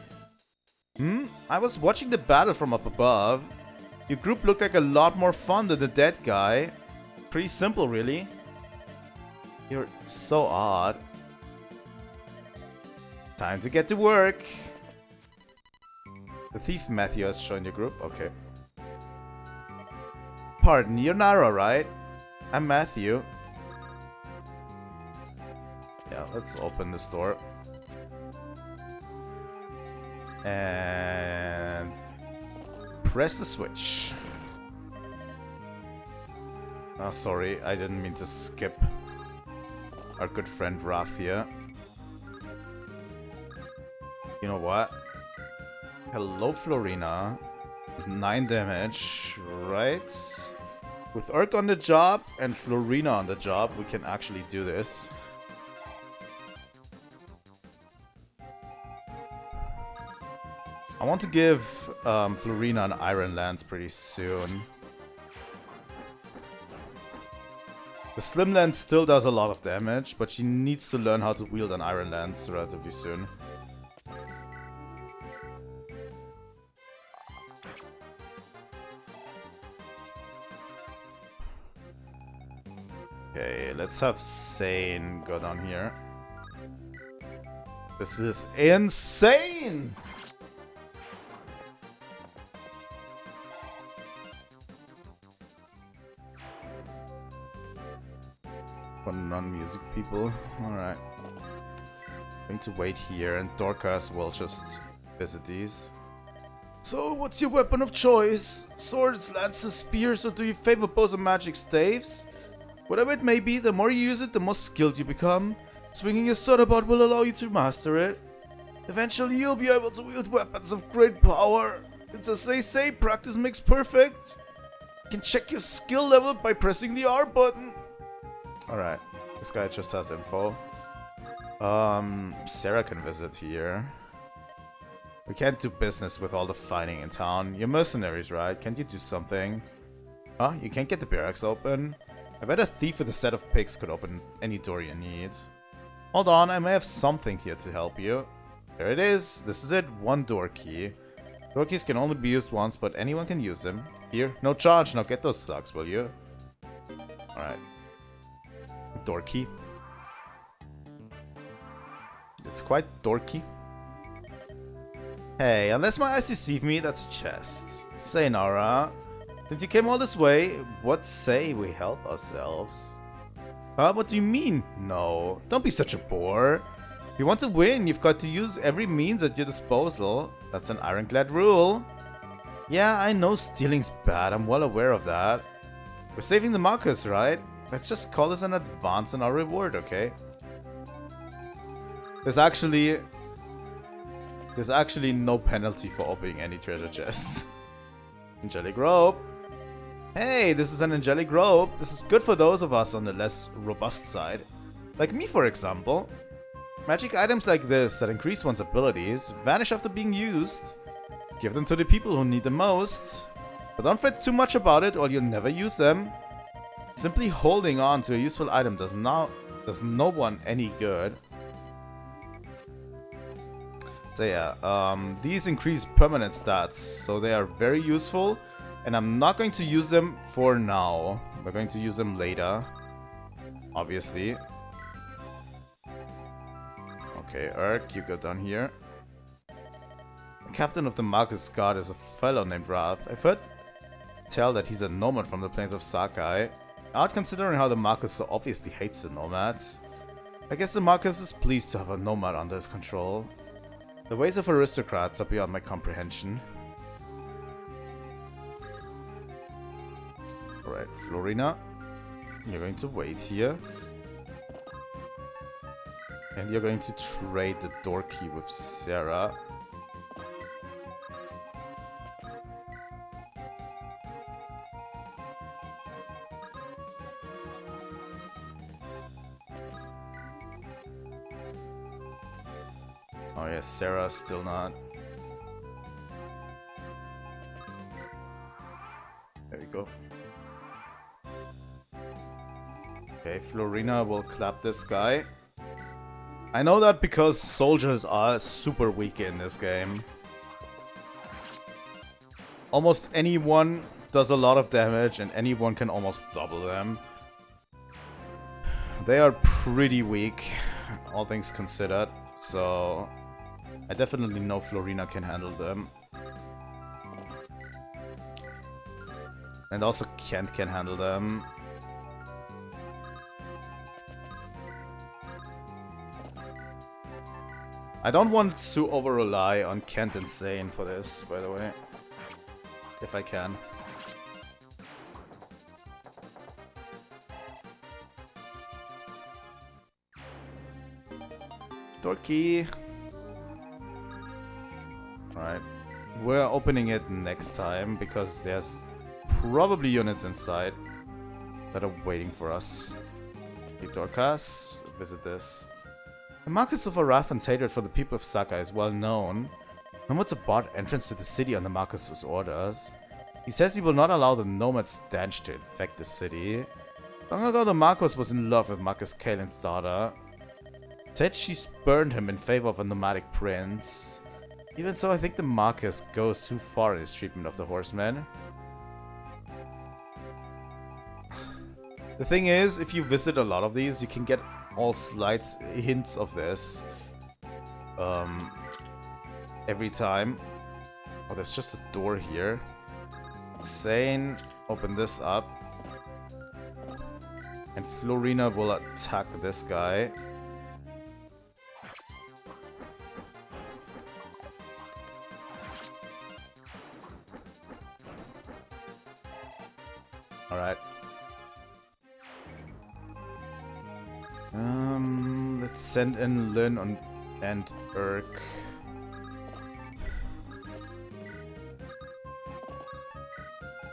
I was watching the battle from up above. Your group looked like a lot more fun than the dead guy. Pretty simple, really. You're so odd. Time to get to work. The thief Matthew has joined your group. Okay. Pardon, you're Nara, right? I'm Matthew. Yeah, let's open this door. And press the switch. Oh, sorry, I didn't mean to skip our good friend Rathia. You know what? Hello, Florina. 9 damage, right? With Urk on the job and Florina on the job, we can actually do this. I want to give Florina an Iron Lance pretty soon. The Slim Lance still does a lot of damage, but she needs to learn how to wield an Iron Lance relatively soon. Okay, let's have Sane go down here. This is insane! For non-music people. Alright. Going to wait here, and Dorcas will just visit these. So, what's your weapon of choice? Swords, lances, spears, or do you favor bows and magic staves? Whatever it may be, the more you use it, the more skilled you become. Swinging your sword about will allow you to master it. Eventually, you'll be able to wield weapons of great power. It's as they say, practice makes perfect. You can check your skill level by pressing the R button. Alright, this guy just has info. Sarah can visit here. We can't do business with all the fighting in town. You're mercenaries, right? Can't you do something? Huh? You can't get the barracks open? I bet a thief with a set of picks could open any door you need. Hold on, I may have something here to help you. There it is. This is it. 1 door key. Door keys can only be used once, but anyone can use them. Here, no charge. Now get those slugs, will you? Alright. Door key. It's quite dorky. Hey, unless my eyes deceive me, that's a chest. Say, Nara, since you came all this way, what say we help ourselves? What do you mean? No, don't be such a bore. If you want to win, you've got to use every means at your disposal. That's an ironclad rule. Yeah, I know stealing's bad, I'm well aware of that. We're saving the markers, right? Let's just call this an advance in our reward, okay? There's actually no penalty for opening any treasure chests. Angelic rope. Hey, this is an angelic rope. This is good for those of us on the less robust side. Like me, for example. Magic items like this that increase one's abilities vanish after being used. Give them to the people who need them most. But don't fret too much about it or you'll never use them. Simply holding on to a useful item does no one any good. So yeah, these increase permanent stats, so they are very useful. And I'm not going to use them for now. We're going to use them later, obviously. Okay, Urk, you go down here. The captain of the Marcus Guard is a fellow named Rath. I've heard tell that he's a nomad from the plains of Sakai. Odd considering how the Marcus so obviously hates the nomads. I guess the Marcus is pleased to have a nomad under his control. The ways of aristocrats are beyond my comprehension. Alright, Florina, you're going to wait here. And you're going to trade the door key with Sarah. Oh yeah, Sarah's still not. There we go. Okay, Florina will clap this guy. I know that because soldiers are super weak in this game. Almost anyone does a lot of damage and anyone can almost double them. They are pretty weak, all things considered, so I definitely know Florina can handle them. And also Kent can handle them. I don't want to over-rely on Kent and Sane for this, by the way. If I can. Door key. Alright. We're opening it next time because there's probably units inside that are waiting for us. The Dorcas, visit this. The Marquis of Arafan's hatred for the people of Saka is well known. Nomads have barred entrance to the city on the Marquis's orders. He says he will not allow the Nomad stench to infect the city. Long ago, the Marquis was in love with Marcus Kalen's daughter. Said she spurned him in favor of a nomadic prince. Even so, I think the Marquis goes too far in his treatment of the horsemen. The thing is, if you visit a lot of these, you can get all slight hints of this every time. Oh, there's just a door here. Sane, open this up. And Florina will attack this guy. Alright. Let's send in Lynn and Urk.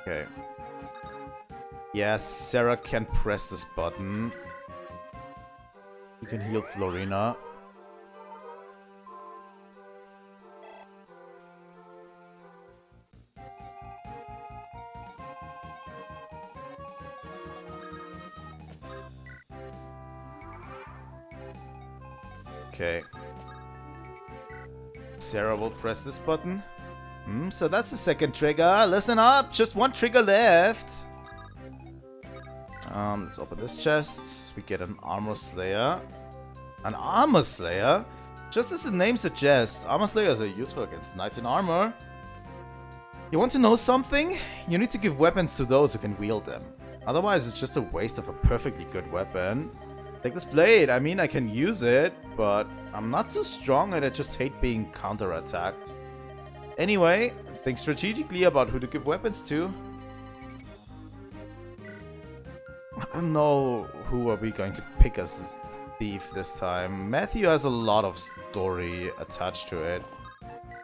Okay. Yes, Sarah can press this button. You can heal Florina. Okay. Sarah will press this button. So that's the second trigger. Listen up, just one trigger left. Let's open this chest. We get an armor slayer. An armor slayer? Just as the name suggests, armor slayers are useful against knights in armor. You want to know something? You need to give weapons to those who can wield them. Otherwise, it's just a waste of a perfectly good weapon. Take this blade. I mean, I can use it, but I'm not too strong and I just hate being counter-attacked. Anyway, think strategically about who to give weapons to. I don't know who are we going to pick as thief this time. Matthew has a lot of story attached to it.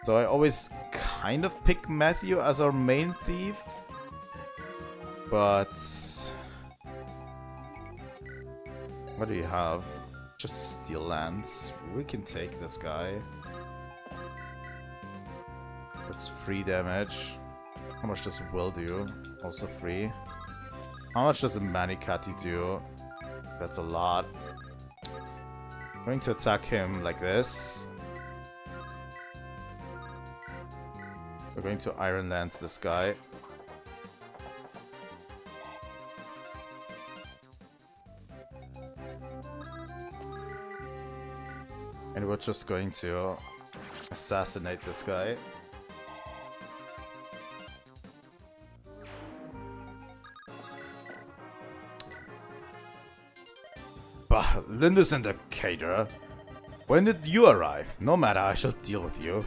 So I always kind of pick Matthew as our main thief. But what do you have? Just a steel lance. We can take this guy. That's free damage. How much does Will do? Also free. How much does the Manikati do? That's a lot. I'm going to attack him like this. We're going to Iron Lance this guy. And we're just going to assassinate this guy. Bah, Lindis and the caterer. When did you arrive? No matter, I shall deal with you.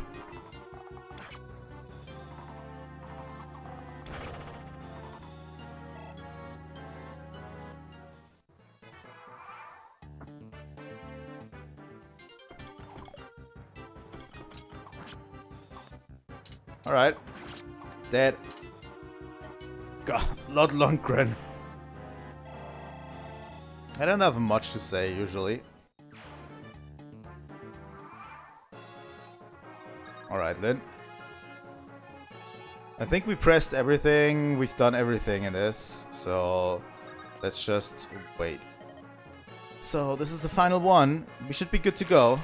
Alright. Dead. God, Lord Lundgren. I don't have much to say, usually. Alright, Lynn. I think we pressed everything. We've done everything in this. So, let's just wait. So, this is the final one. We should be good to go.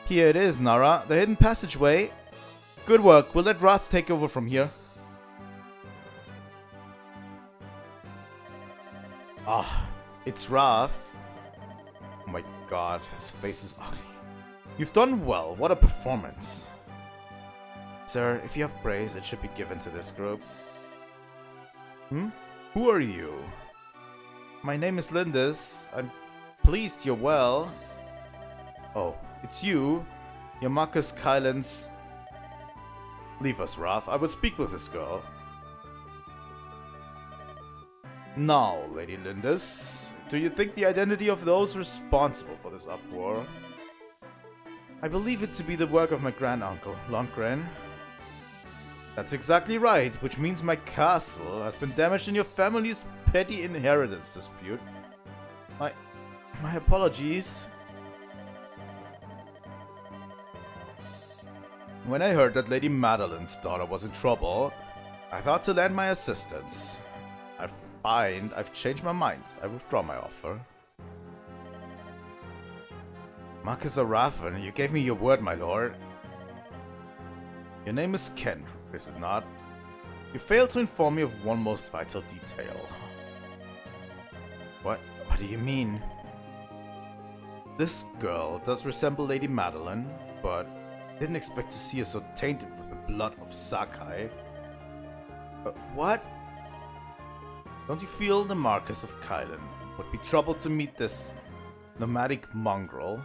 Here it is, Nara. The hidden passageway. Good work. We'll let Wrath take over from here. Ah, it's Wrath. Oh my god, his face is ugly. You've done well. What a performance. Sir, if you have praise, it should be given to this group. Who are you? My name is Lindis. I'm pleased you're well. Oh, it's you. You're Marcus Kylan's... Leave us, Wrath. I will speak with this girl. Now, Lady Lindis, do you think the identity of those responsible for this uproar? I believe it to be the work of my granduncle, Lundgren. That's exactly right, which means my castle has been damaged in your family's petty inheritance dispute. My apologies. When I heard that Lady Madeline's daughter was in trouble, I thought to lend my assistance. I find I've changed my mind. I withdraw my offer. Marcus Arafin, you gave me your word, my lord. Your name is Ken, is it not? You failed to inform me of one most vital detail. What do you mean? This girl does resemble Lady Madeline, but didn't expect to see her so tainted with the blood of Sakai. What? Don't you feel the Marcus of Kylan would be troubled to meet this nomadic mongrel?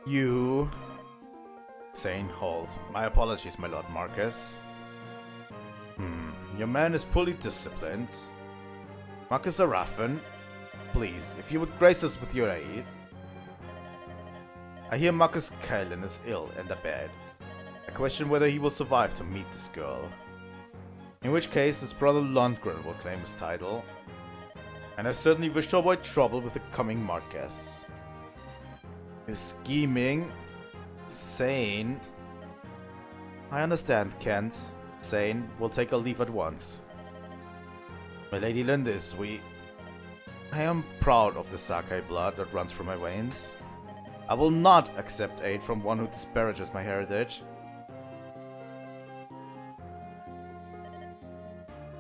You... Sane, hold. My apologies, my lord Marcus. Your man is poorly disciplined. Marcus Arafin, please, if you would grace us with your aid. I hear Marcus Kylan is ill and abed. I question whether he will survive to meet this girl. In which case, his brother Lundgren will claim his title. And I certainly wish to avoid trouble with the coming Marquess. You're scheming. Sane. I understand, Kent. Sane, we'll take our leave at once. My Lady Lindis, I am proud of the Sakai blood that runs through my veins. I will not accept aid from one who disparages my heritage.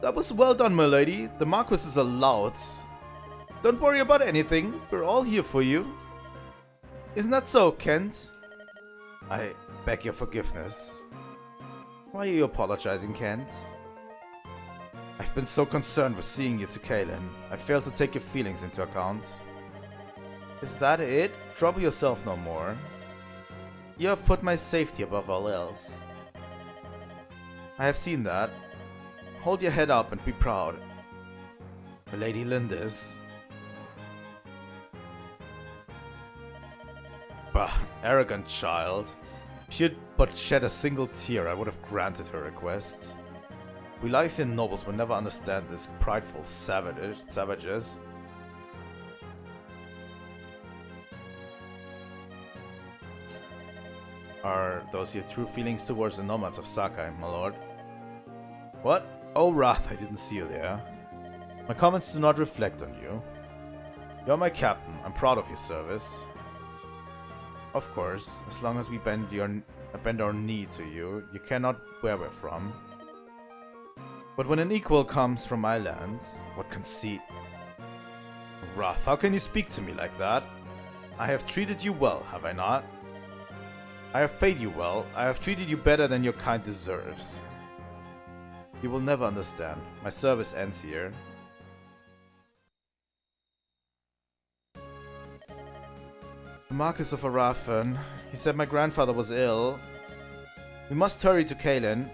That was well done, my lady. The Marquis is allowed. Don't worry about anything. We're all here for you. Isn't that so, Kent? I beg your forgiveness. Why are you apologizing, Kent? I've been so concerned with seeing you to Kaelin. I failed to take your feelings into account. Is that it? Trouble yourself no more. You have put my safety above all else. I have seen that. Hold your head up and be proud. Lady Lindis. Bah, arrogant child. If she had but shed a single tear, I would have granted her request. We Lycian nobles will never understand this prideful savages. Are those your true feelings towards the nomads of Sakai, my lord? What? Oh, Wrath, I didn't see you there. My comments do not reflect on you. You're my captain. I'm proud of your service. Of course, as long as we bend our knee to you, you cannot where we're from. But when an equal comes from my lands, what conceit? Wrath, how can you speak to me like that? I have treated you well, have I not? I have paid you well. I have treated you better than your kind deserves. You will never understand. My service ends here. The Marquis of Arafin. He said my grandfather was ill. We must hurry to Kaelin.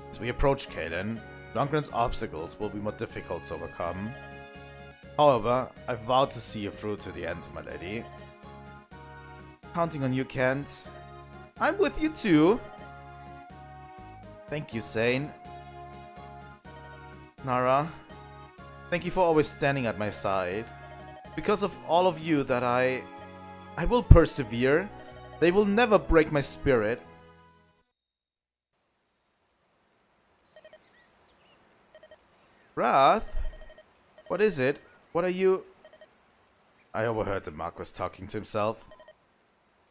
As we approach Kaelin, Lundgren's obstacles will be more difficult to overcome. However, I vowed to see you through to the end, my lady. Counting on you, Kent. I'm with you too. Thank you, Zane. Nara, thank you for always standing at my side. Because of all of you that I will persevere. They will never break my spirit. Wrath? What is it? What are you... I overheard the monk was talking to himself.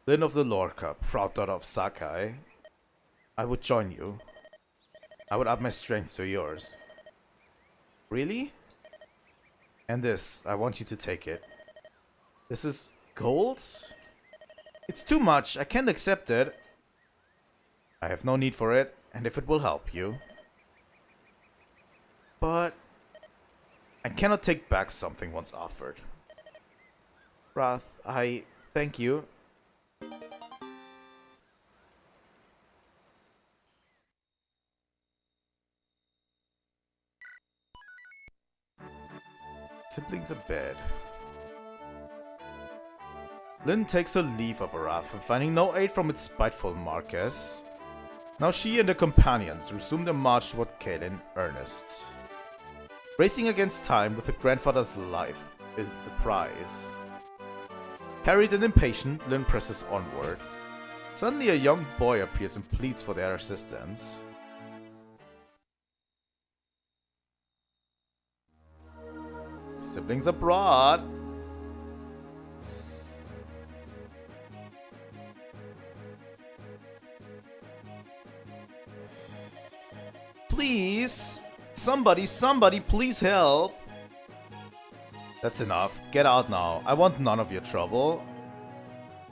Lyn of the Lorca, proud daughter of Sakai. I would join you. I would add my strength to yours. Really? And this, I want you to take it. This is gold? It's too much, I can't accept it. I have no need for it, and if it will help you. But I cannot take back something once offered. Wrath, I thank you. Siblings abed. Lyn takes her leave of Wrath, and finding no aid from its spiteful Marquess. Now she and her companions resume their march toward Caelin in earnest. Racing against time with her grandfather's life is the prize. Harried and impatient, Lyn presses onward. Suddenly a young boy appears and pleads for their assistance. Siblings abroad! Please! Somebody, please help! That's enough. Get out now. I want none of your trouble.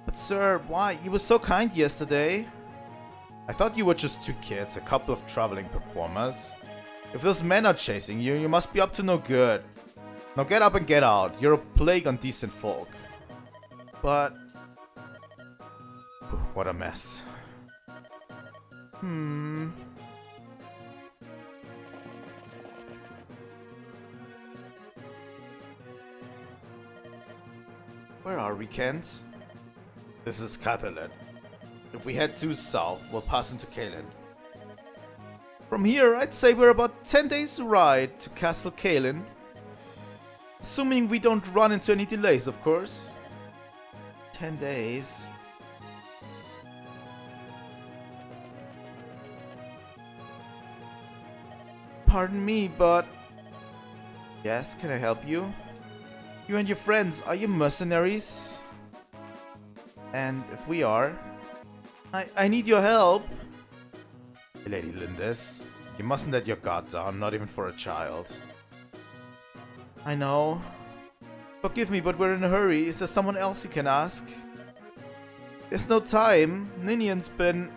But sir, why? You were so kind yesterday. I thought you were just two kids, a couple of traveling performers. If those men are chasing you, you must be up to no good. Now get up and get out. You're a plague on decent folk. But... what a mess. Where are we, Kent? This is Catalan. If we head due south, we'll pass into Caelin. From here, I'd say we're about 10 days' ride to Castle Caelin. Assuming we don't run into any delays, of course. 10 days. Pardon me, but... Yes, can I help you? You and your friends, are you mercenaries? And if we are... I need your help. Lady Lindis, you mustn't let your guard down, not even for a child. I know. Forgive me, but we're in a hurry. Is there someone else you can ask? There's no time. Ninian's been...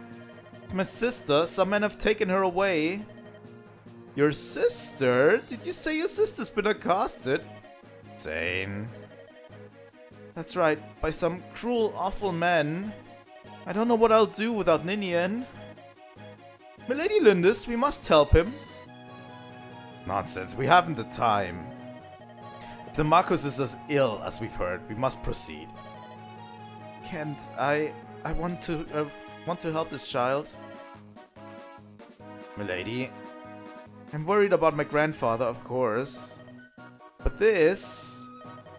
It's my sister. Some men have taken her away. Your sister? Did you say your sister's been accosted? Zane. That's right, by some cruel, awful men. I don't know what I'll do without Ninian. Milady Lindis, we must help him. Nonsense, we haven't the time. If the Marcus is as ill as we've heard, we must proceed. Kent, I want to help this child. Milady, I'm worried about my grandfather, of course. But this...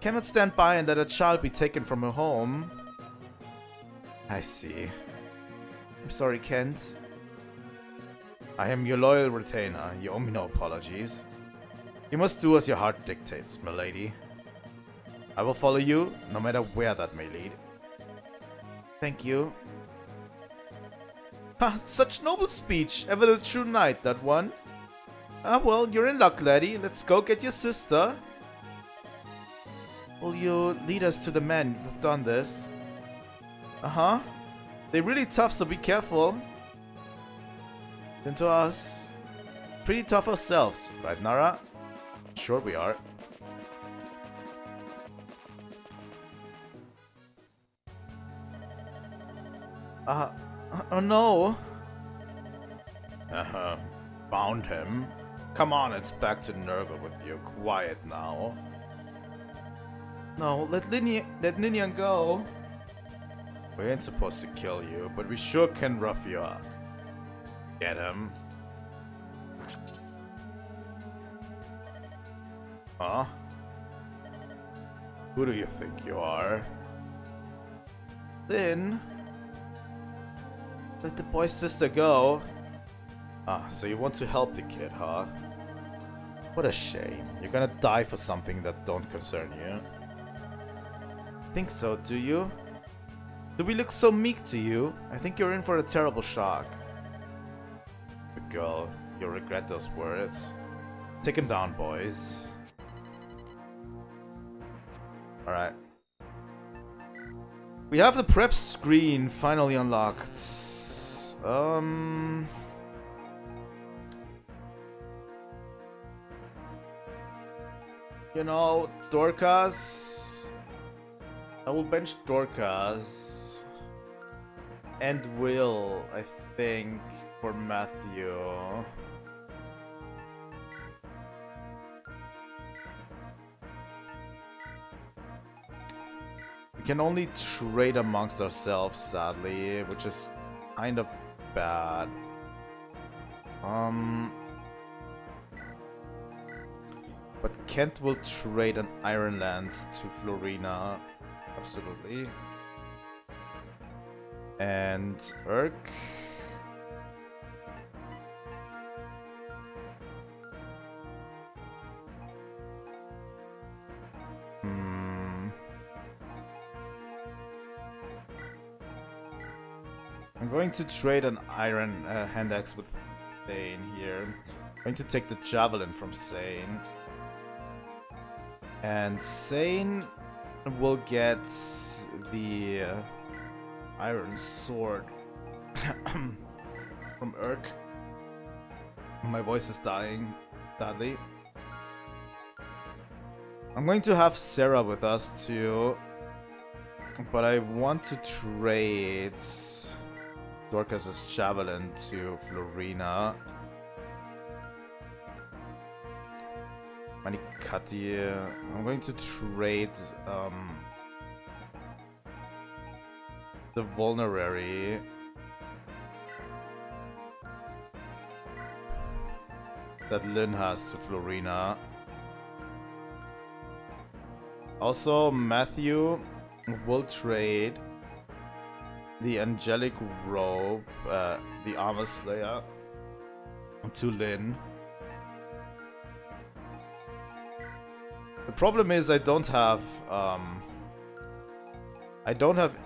cannot stand by and let a child be taken from her home. I see. I'm sorry, Kent. I am your loyal retainer. You owe me no apologies. You must do as your heart dictates, milady. I will follow you, no matter where that may lead. Thank you. Ha! Such noble speech! Ever the true knight, that one. Ah, well, you're in luck, laddie. Let's go get your sister. Will you lead us to the men who've done this? Uh-huh. They're really tough, so be careful. Then to us. Pretty tough ourselves, right, Nara? Sure we are. Oh no. Found him. Come on, it's back to Nurgle with you. Quiet now. No, let Ninian go. We ain't supposed to kill you, but we sure can rough you up. Get him. Huh? Who do you think you are? Then let the boy's sister go. Ah, so you want to help the kid, huh? What a shame. You're gonna die for something that don't concern you. Think so, do you? Do we look so meek to you? I think you're in for a terrible shock. Good girl, you'll regret those words. Take him down, boys. Alright. We have the prep screen finally unlocked. You know, Dorcas. I will bench Dorcas. And Will, I think, for Matthew. We can only trade amongst ourselves, sadly, which is kind of bad. But Kent will trade an Iron Lands to Florina. Absolutely. And Urk. I'm going to trade an Iron hand axe with Thane here. I'm going to take the Javelin from Sane. And Sane will get the Iron Sword from Urk. My voice is dying, sadly. I'm going to have Sarah with us too. But I want to trade Dorcas's Javelin to Florina. Manikati. I'm going to trade the Vulnerary that Lynn has to Florina. Also, Matthew will trade the Angelic Robe, the Armor Slayer, to Lynn. The problem is I don't have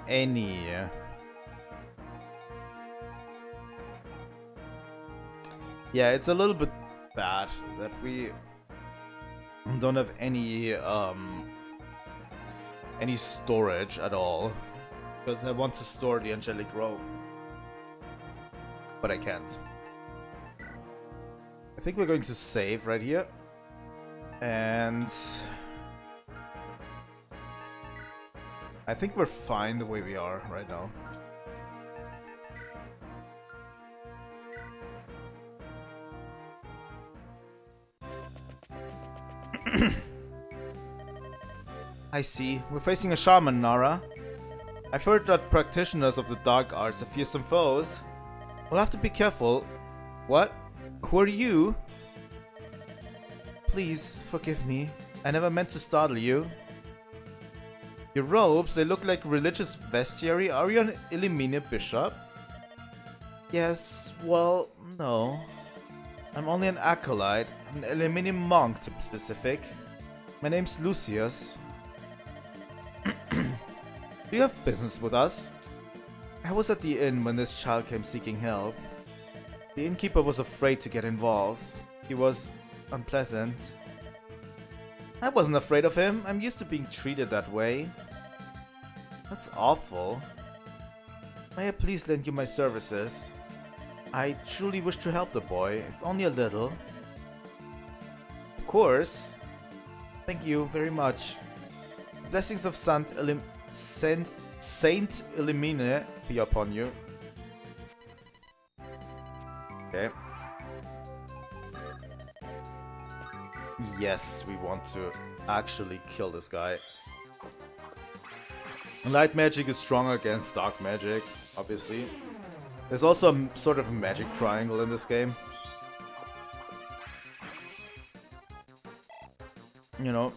any yeah, it's a little bit bad that we don't have any storage at all, because I want to store the Angelic Robe, but I can't. I think we're going to save right here, and I think we're fine the way we are right now. I see. We're facing a shaman, Nara. I've heard that practitioners of the dark arts are fearsome foes. We'll have to be careful. What? Who are you? Please, forgive me. I never meant to startle you. Your robes, they look like religious vestiary. Are you an Illuminated bishop? Yes, well, no. I'm only an acolyte, an Illuminated monk to be specific. My name's Lucius. Do you have business with us? I was at the inn when this child came seeking help. The innkeeper was afraid to get involved. He was unpleasant. I wasn't afraid of him. I'm used to being treated that way. That's awful. May I please lend you my services? I truly wish to help the boy, if only a little. Of course. Thank you very much. The blessings of Saint Illimine be upon you. Okay. Yes, we want to actually kill this guy. Light magic is stronger against dark magic, obviously. There's also a sort of a magic triangle in this game. You know.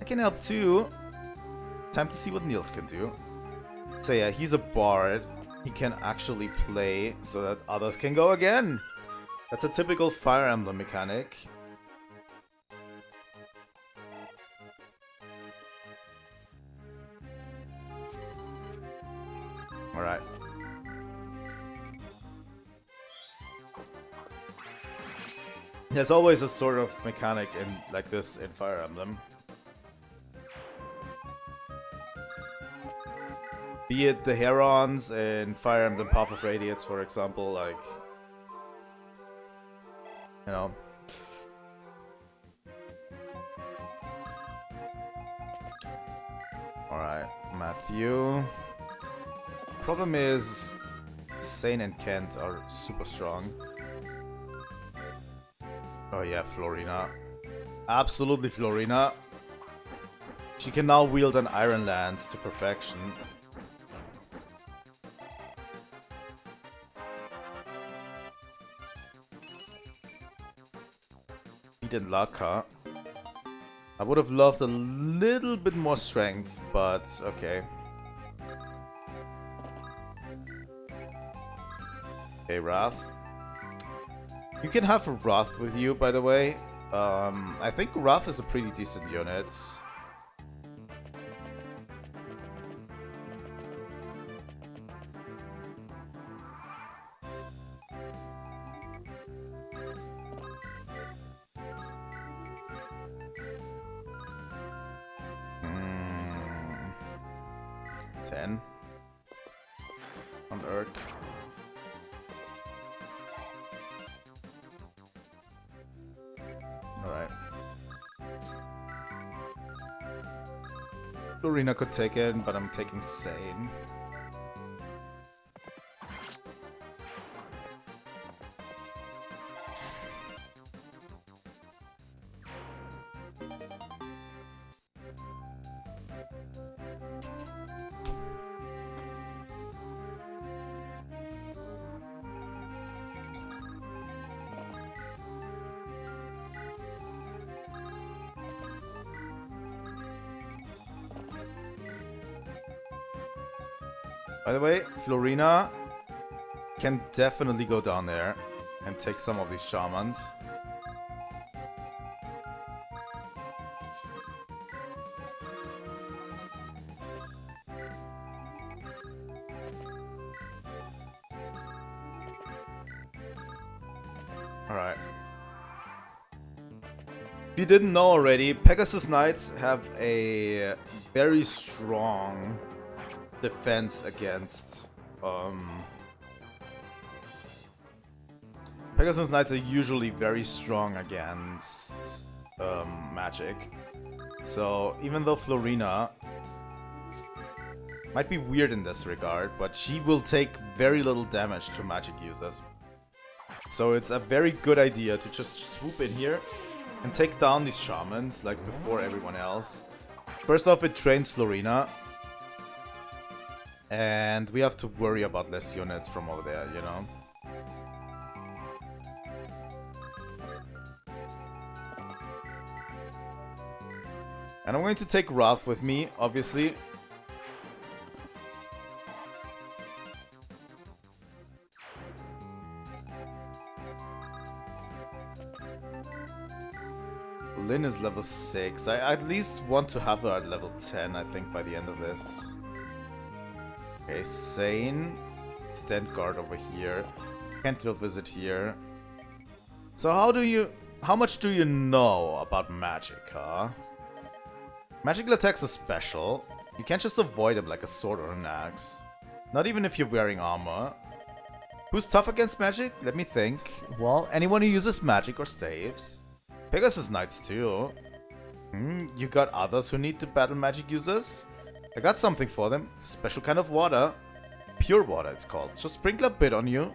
I can help too. Time to see what Niels can do. So yeah, he's a bard. He can actually play so that others can go again. That's a typical Fire Emblem mechanic. Alright. There's always a sort of mechanic in like this in Fire Emblem. Be it the Herons in Fire Emblem Path of Radiance, for example, like... You know. Alright, Matthew. Problem is, Sane and Kent are super strong. Oh yeah, Florina. Absolutely Florina. She can now wield an Iron Lance to perfection. In luck, huh? I would have loved a little bit more strength, but okay. Okay, Wrath. You can have Wrath with you, by the way. I think Wrath is a pretty decent unit. On Urk. Alright. Florina could take it, but I'm taking Sane. By the way, Florina can definitely go down there and take some of these shamans. Alright. If you didn't know already, Pegasus Knights have a very strong defense against Pegasus Knights are usually very strong against magic. So even though Florina might be weird in this regard, but she will take very little damage to magic users. So it's a very good idea to just swoop in here and take down these shamans like before everyone else. First off, it trains Florina. And we have to worry about less units from over there, you know? And I'm going to take Wrath with me, obviously. Lynn is level 6. I at least want to have her at level 10, I think, by the end of this. Okay, Sane. Stand guard over here. Kent will visit here. So how much do you know about magic, huh? Magical attacks are special. You can't just avoid them like a sword or an axe. Not even if you're wearing armor. Who's tough against magic? Let me think. Well, anyone who uses magic or staves. Pegasus Knights too. You got others who need to battle magic users? I got something for them. It's a special kind of water. Pure water it's called. Just sprinkle a bit on you.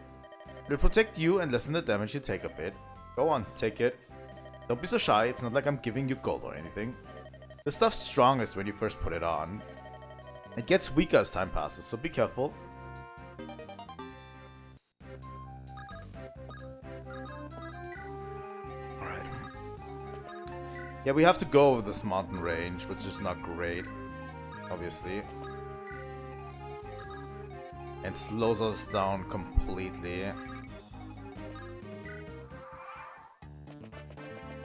It'll protect you and lessen the damage you take a bit. Go on, take it. Don't be so shy, it's not like I'm giving you gold or anything. This stuff's strongest when you first put it on. It gets weaker as time passes, so be careful. Alright. Yeah, we have to go over this mountain range, which is not great, obviously. And slows us down completely.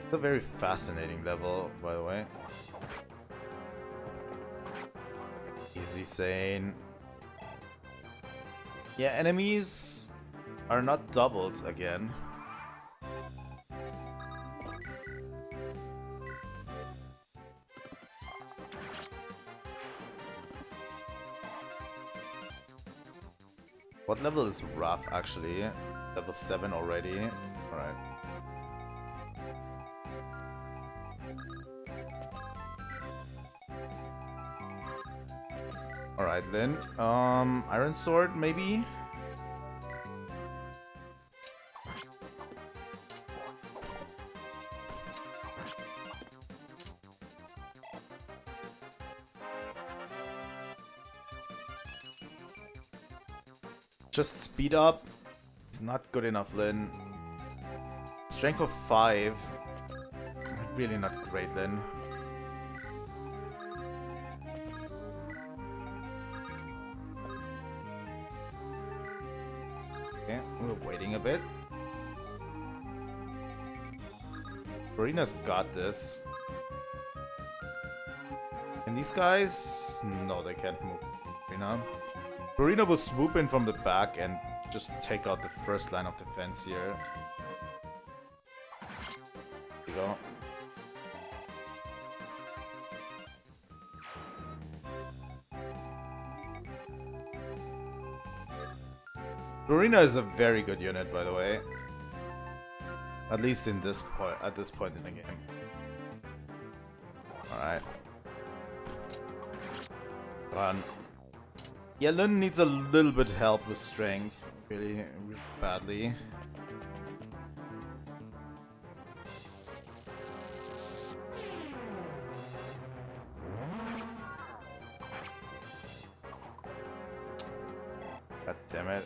It's a very fascinating level, by the way. Easy sane. Yeah, enemies are not doubled again. What level is Wrath actually? Level 7 already. Alright. Alright, Lynn. Iron Sword, maybe? Just speed up. It's not good enough, Lynn. Strength of 5. Really not great, Lynn. Okay, we're waiting a bit. Marina's got this. And these guys? No, they can't move. Marina. Marina will swoop in from the back and just take out the first line of defense here. There you go. Marina is a very good unit, by the way. At least in this point, at this point in the game. Alright. Run. Yeah, Lynn needs a little bit help with strength. Really, really badly. God damn it.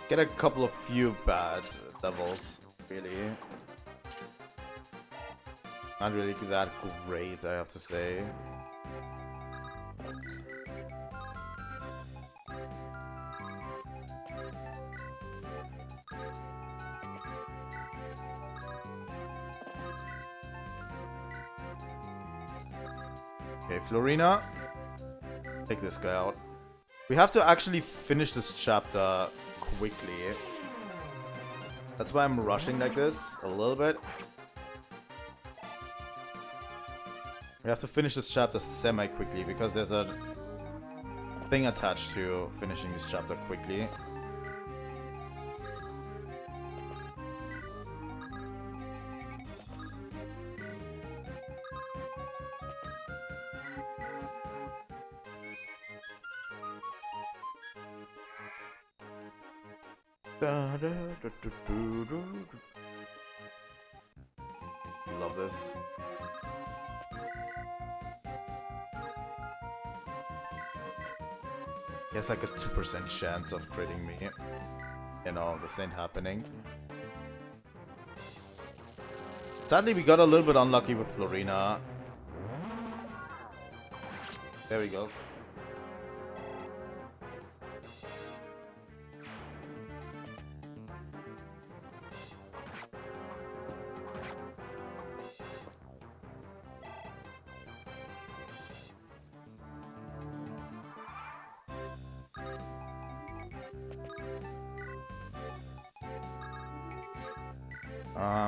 Get a couple of few bad levels, really. Not really that great, I have to say. Okay, Florina. Take this guy out. We have to actually finish this chapter quickly. That's why I'm rushing like this a little bit. We have to finish this chapter semi-quickly because there's a thing attached to finishing this chapter quickly. Love this. He has like a 2% chance of critting me. You know, this ain't happening. Sadly, we got a little bit unlucky with Florina. There we go.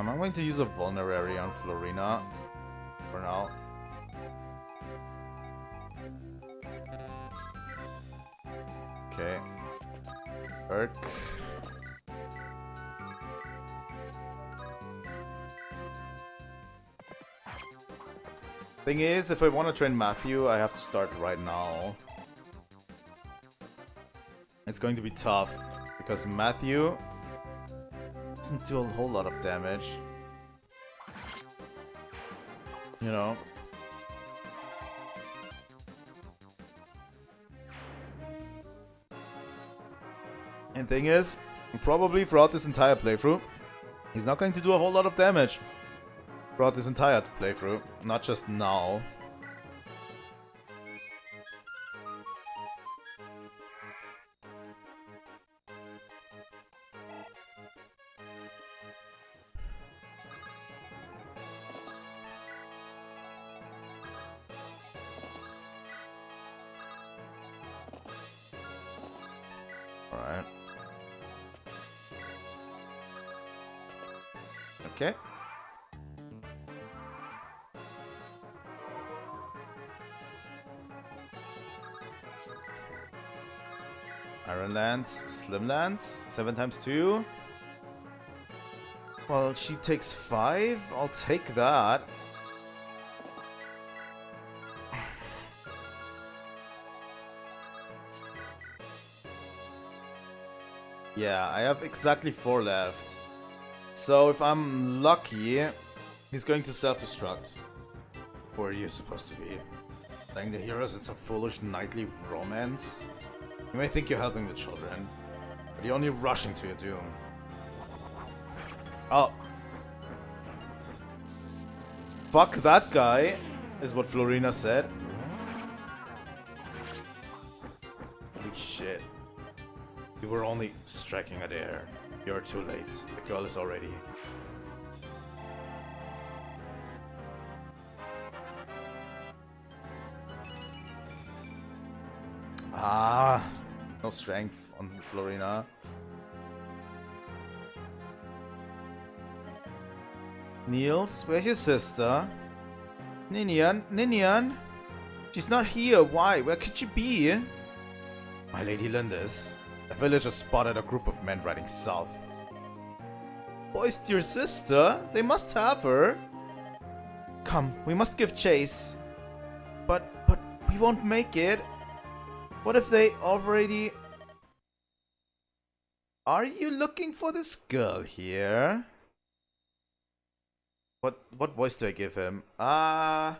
I'm going to use a vulnerary on Florina for now. Okay. Perk. Thing is, if I want to train Matthew, I have to start right now. It's going to be tough, because Matthew doesn't do a whole lot of damage. You know. And thing is, probably throughout this entire playthrough, he's not going to do a whole lot of damage. Throughout this entire playthrough, not just now. Alright. Okay. Iron Lance, Slim Lance, 7 times 2. Well, she takes 5. I'll take that. Yeah, I have exactly 4 left. So if I'm lucky, he's going to self-destruct. Where are you supposed to be? Playing the heroes in some foolish knightly romance? You may think you're helping the children, but you're only rushing to your doom. Oh. Fuck that guy, is what Florina said. Holy shit. You were only striking at air. You're too late. The girl is already... Ah, no strength on Florina. Niels, where's your sister? Ninian, Ninian? She's not here. Why? Where could she be? My Lady Lindis. The villagers spotted a group of men riding south. Boy's dear sister? They must have her. Come, we must give chase. But we won't make it. What if they already... Are you looking for this girl here? What voice do I give him? Are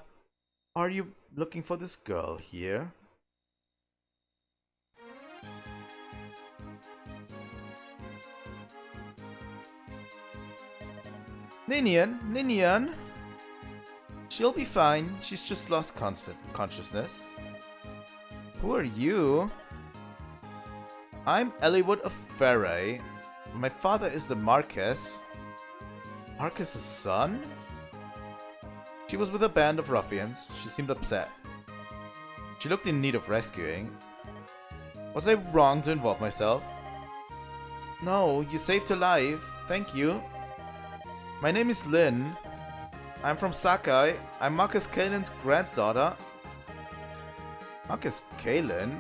you looking for this girl here? Ninian, Ninian. She'll be fine. She's just lost consciousness. Who are you? I'm Eliwood of Ferray. My father is the Marquess. Marcus's son? She was with a band of ruffians. She seemed upset. She looked in need of rescuing. Was I wrong to involve myself? No, you saved her life. Thank you. My name is Lynn. I'm from Sakai. I'm Marcus Kalin's granddaughter. Marcus Kalin?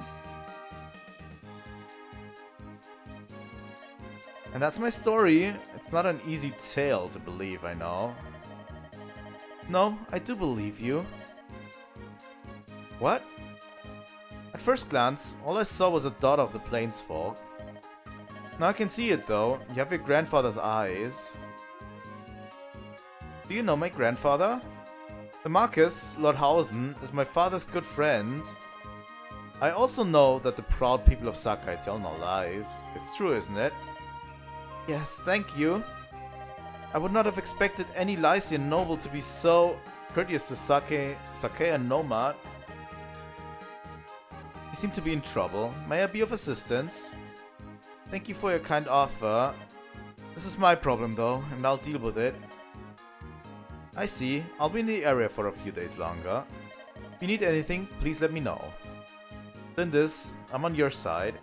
And that's my story. It's not an easy tale to believe, I know. No, I do believe you. What? At first glance, all I saw was a daughter of the plains folk. Now I can see it though. You have your grandfather's eyes. Do you know my grandfather? The Marquis, Lord Hausen, is my father's good friend. I also know that the proud people of Sakai tell no lies. It's true, isn't it? Yes, thank you. I would not have expected any Lycian noble to be so courteous to Sakean nomad. You seem to be in trouble. May I be of assistance? Thank you for your kind offer. This is my problem though, and I'll deal with it. I see. I'll be in the area for a few days longer. If you need anything, please let me know. Lindis, I'm on your side.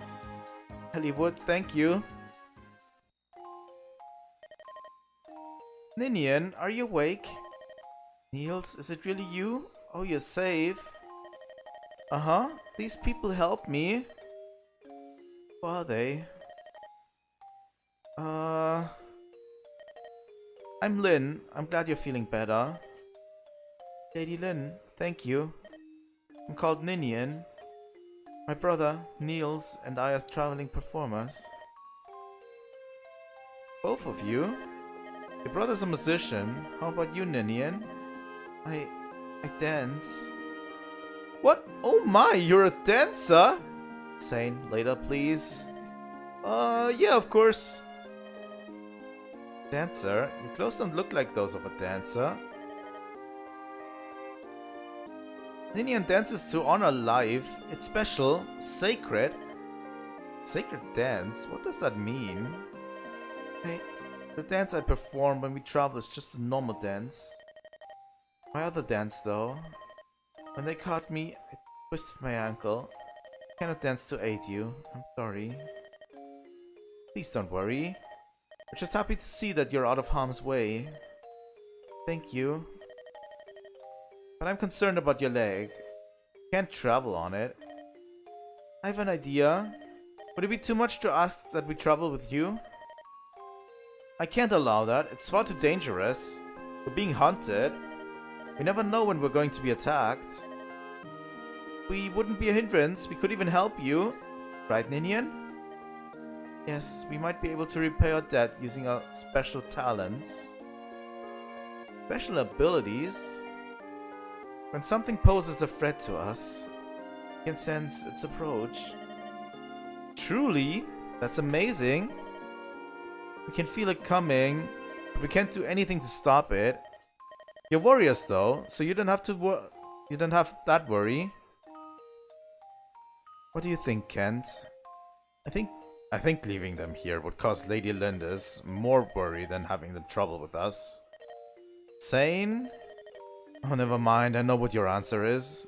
Eliwood, thank you. Ninian, are you awake? Niels, is it really you? Oh, you're safe. Uh-huh. These people helped me. Who are they? I'm Lynn. I'm glad you're feeling better. Lady Lynn, thank you. I'm called Ninian. My brother, Niels, and I are traveling performers. Both of you? Your brother's a musician. How about you, Ninian? I dance. What? Oh my, you're a dancer? Sane, later, please. Yeah, of course. Dancer? Your clothes don't look like those of a dancer. Ninian dances to honor life. It's special, sacred. Sacred dance? What does that mean? Hey, the dance I perform when we travel is just a normal dance. My other dance, though. When they caught me, I twisted my ankle. I cannot dance to aid you. I'm sorry. Please don't worry. We're just happy to see that you're out of harm's way. Thank you. But I'm concerned about your leg. You can't travel on it. I have an idea. Would it be too much to ask that we travel with you? I can't allow that. It's far too dangerous. We're being hunted. We never know when we're going to be attacked. We wouldn't be a hindrance. We could even help you. Right, Ninian? Yes, we might be able to repay our debt using our special talents. Special abilities? When something poses a threat to us, we can sense its approach. Truly? That's amazing. We can feel it coming, but we can't do anything to stop it. You're warriors though, so you don't have to you don't have that worry. What do you think, Kent? I think leaving them here would cause Lady Linda's more worry than having them trouble with us. Sane? Oh, never mind. I know what your answer is.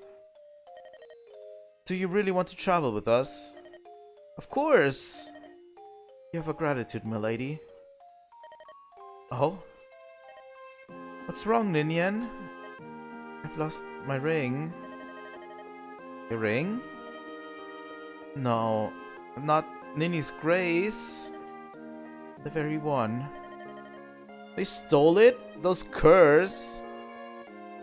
Do you really want to travel with us? Of course! You have a gratitude, milady. Oh? What's wrong, Ninian? I've lost my ring. Your ring? No, not Nini's Grace. The very one. They stole it? Those curs?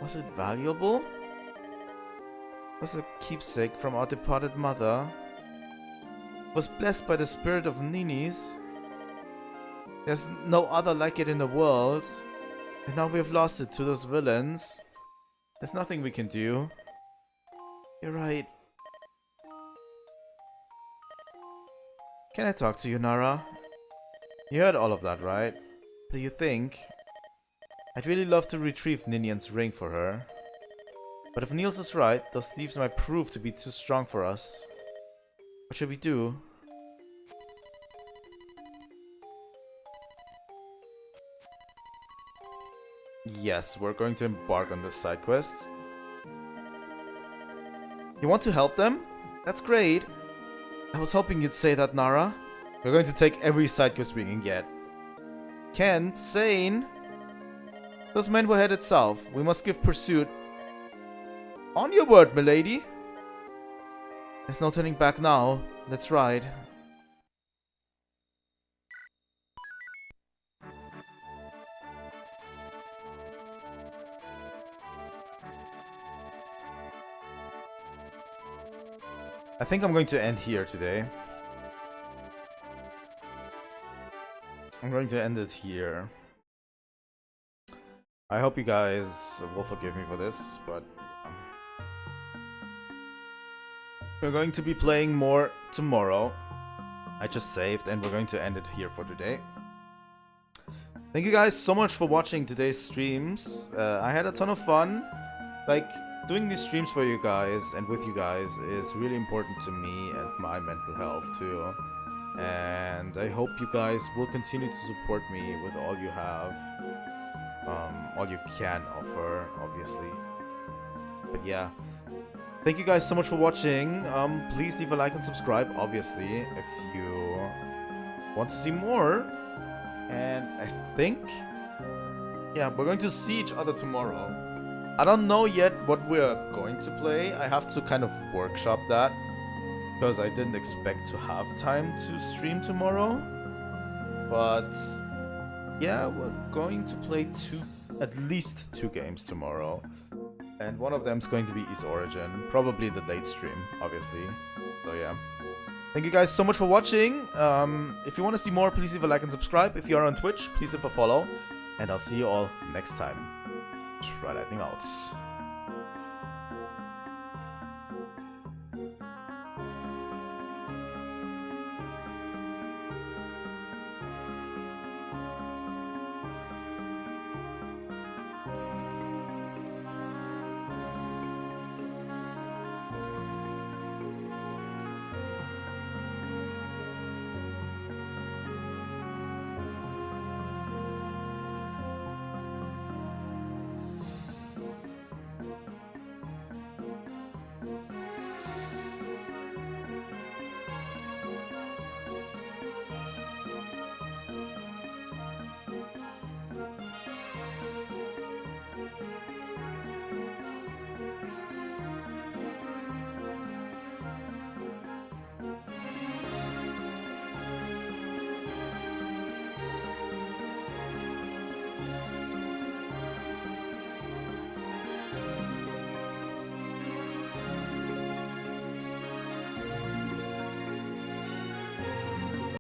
Was it valuable? It was a keepsake from our departed mother. It was blessed by the spirit of Nini's. There's no other like it in the world. And now we have lost it to those villains. There's nothing we can do. You're right. Can I talk to you, Nara? You heard all of that, right? Do you think? I'd really love to retrieve Ninian's ring for her. But if Niels is right, those thieves might prove to be too strong for us. What should we do? Yes, we're going to embark on this side quest. You want to help them? That's great. I was hoping you'd say that, Nara. We're going to take every side quest we can get. Kent, Sane. Those men were headed south. We must give pursuit. On your word, milady. There's no turning back now. Let's ride. I think I'm going to end here today. I'm going to end it here. I hope you guys will forgive me for this, but we're going to be playing more tomorrow. I just saved and we're going to end it here for today. Thank you guys so much for watching today's streams. I had a ton of fun. Like, doing these streams for you guys and with you guys is really important to me and my mental health too. And I hope you guys will continue to support me with all you have. All you can offer, obviously. But yeah. Thank you guys so much for watching. Please leave a like and subscribe, obviously, if you want to see more. And I think, yeah, we're going to see each other tomorrow. I don't know yet what we're going to play. I have to kind of workshop that. because I didn't expect to have time to stream tomorrow. But yeah, we're going to play at least two games tomorrow. And one of them is going to be East Origin. Probably the late stream, obviously. So yeah. Thank you guys so much for watching. If you want to see more, please leave a like and subscribe. If you are on Twitch, please leave a follow. And I'll see you all next time. Trilightning out.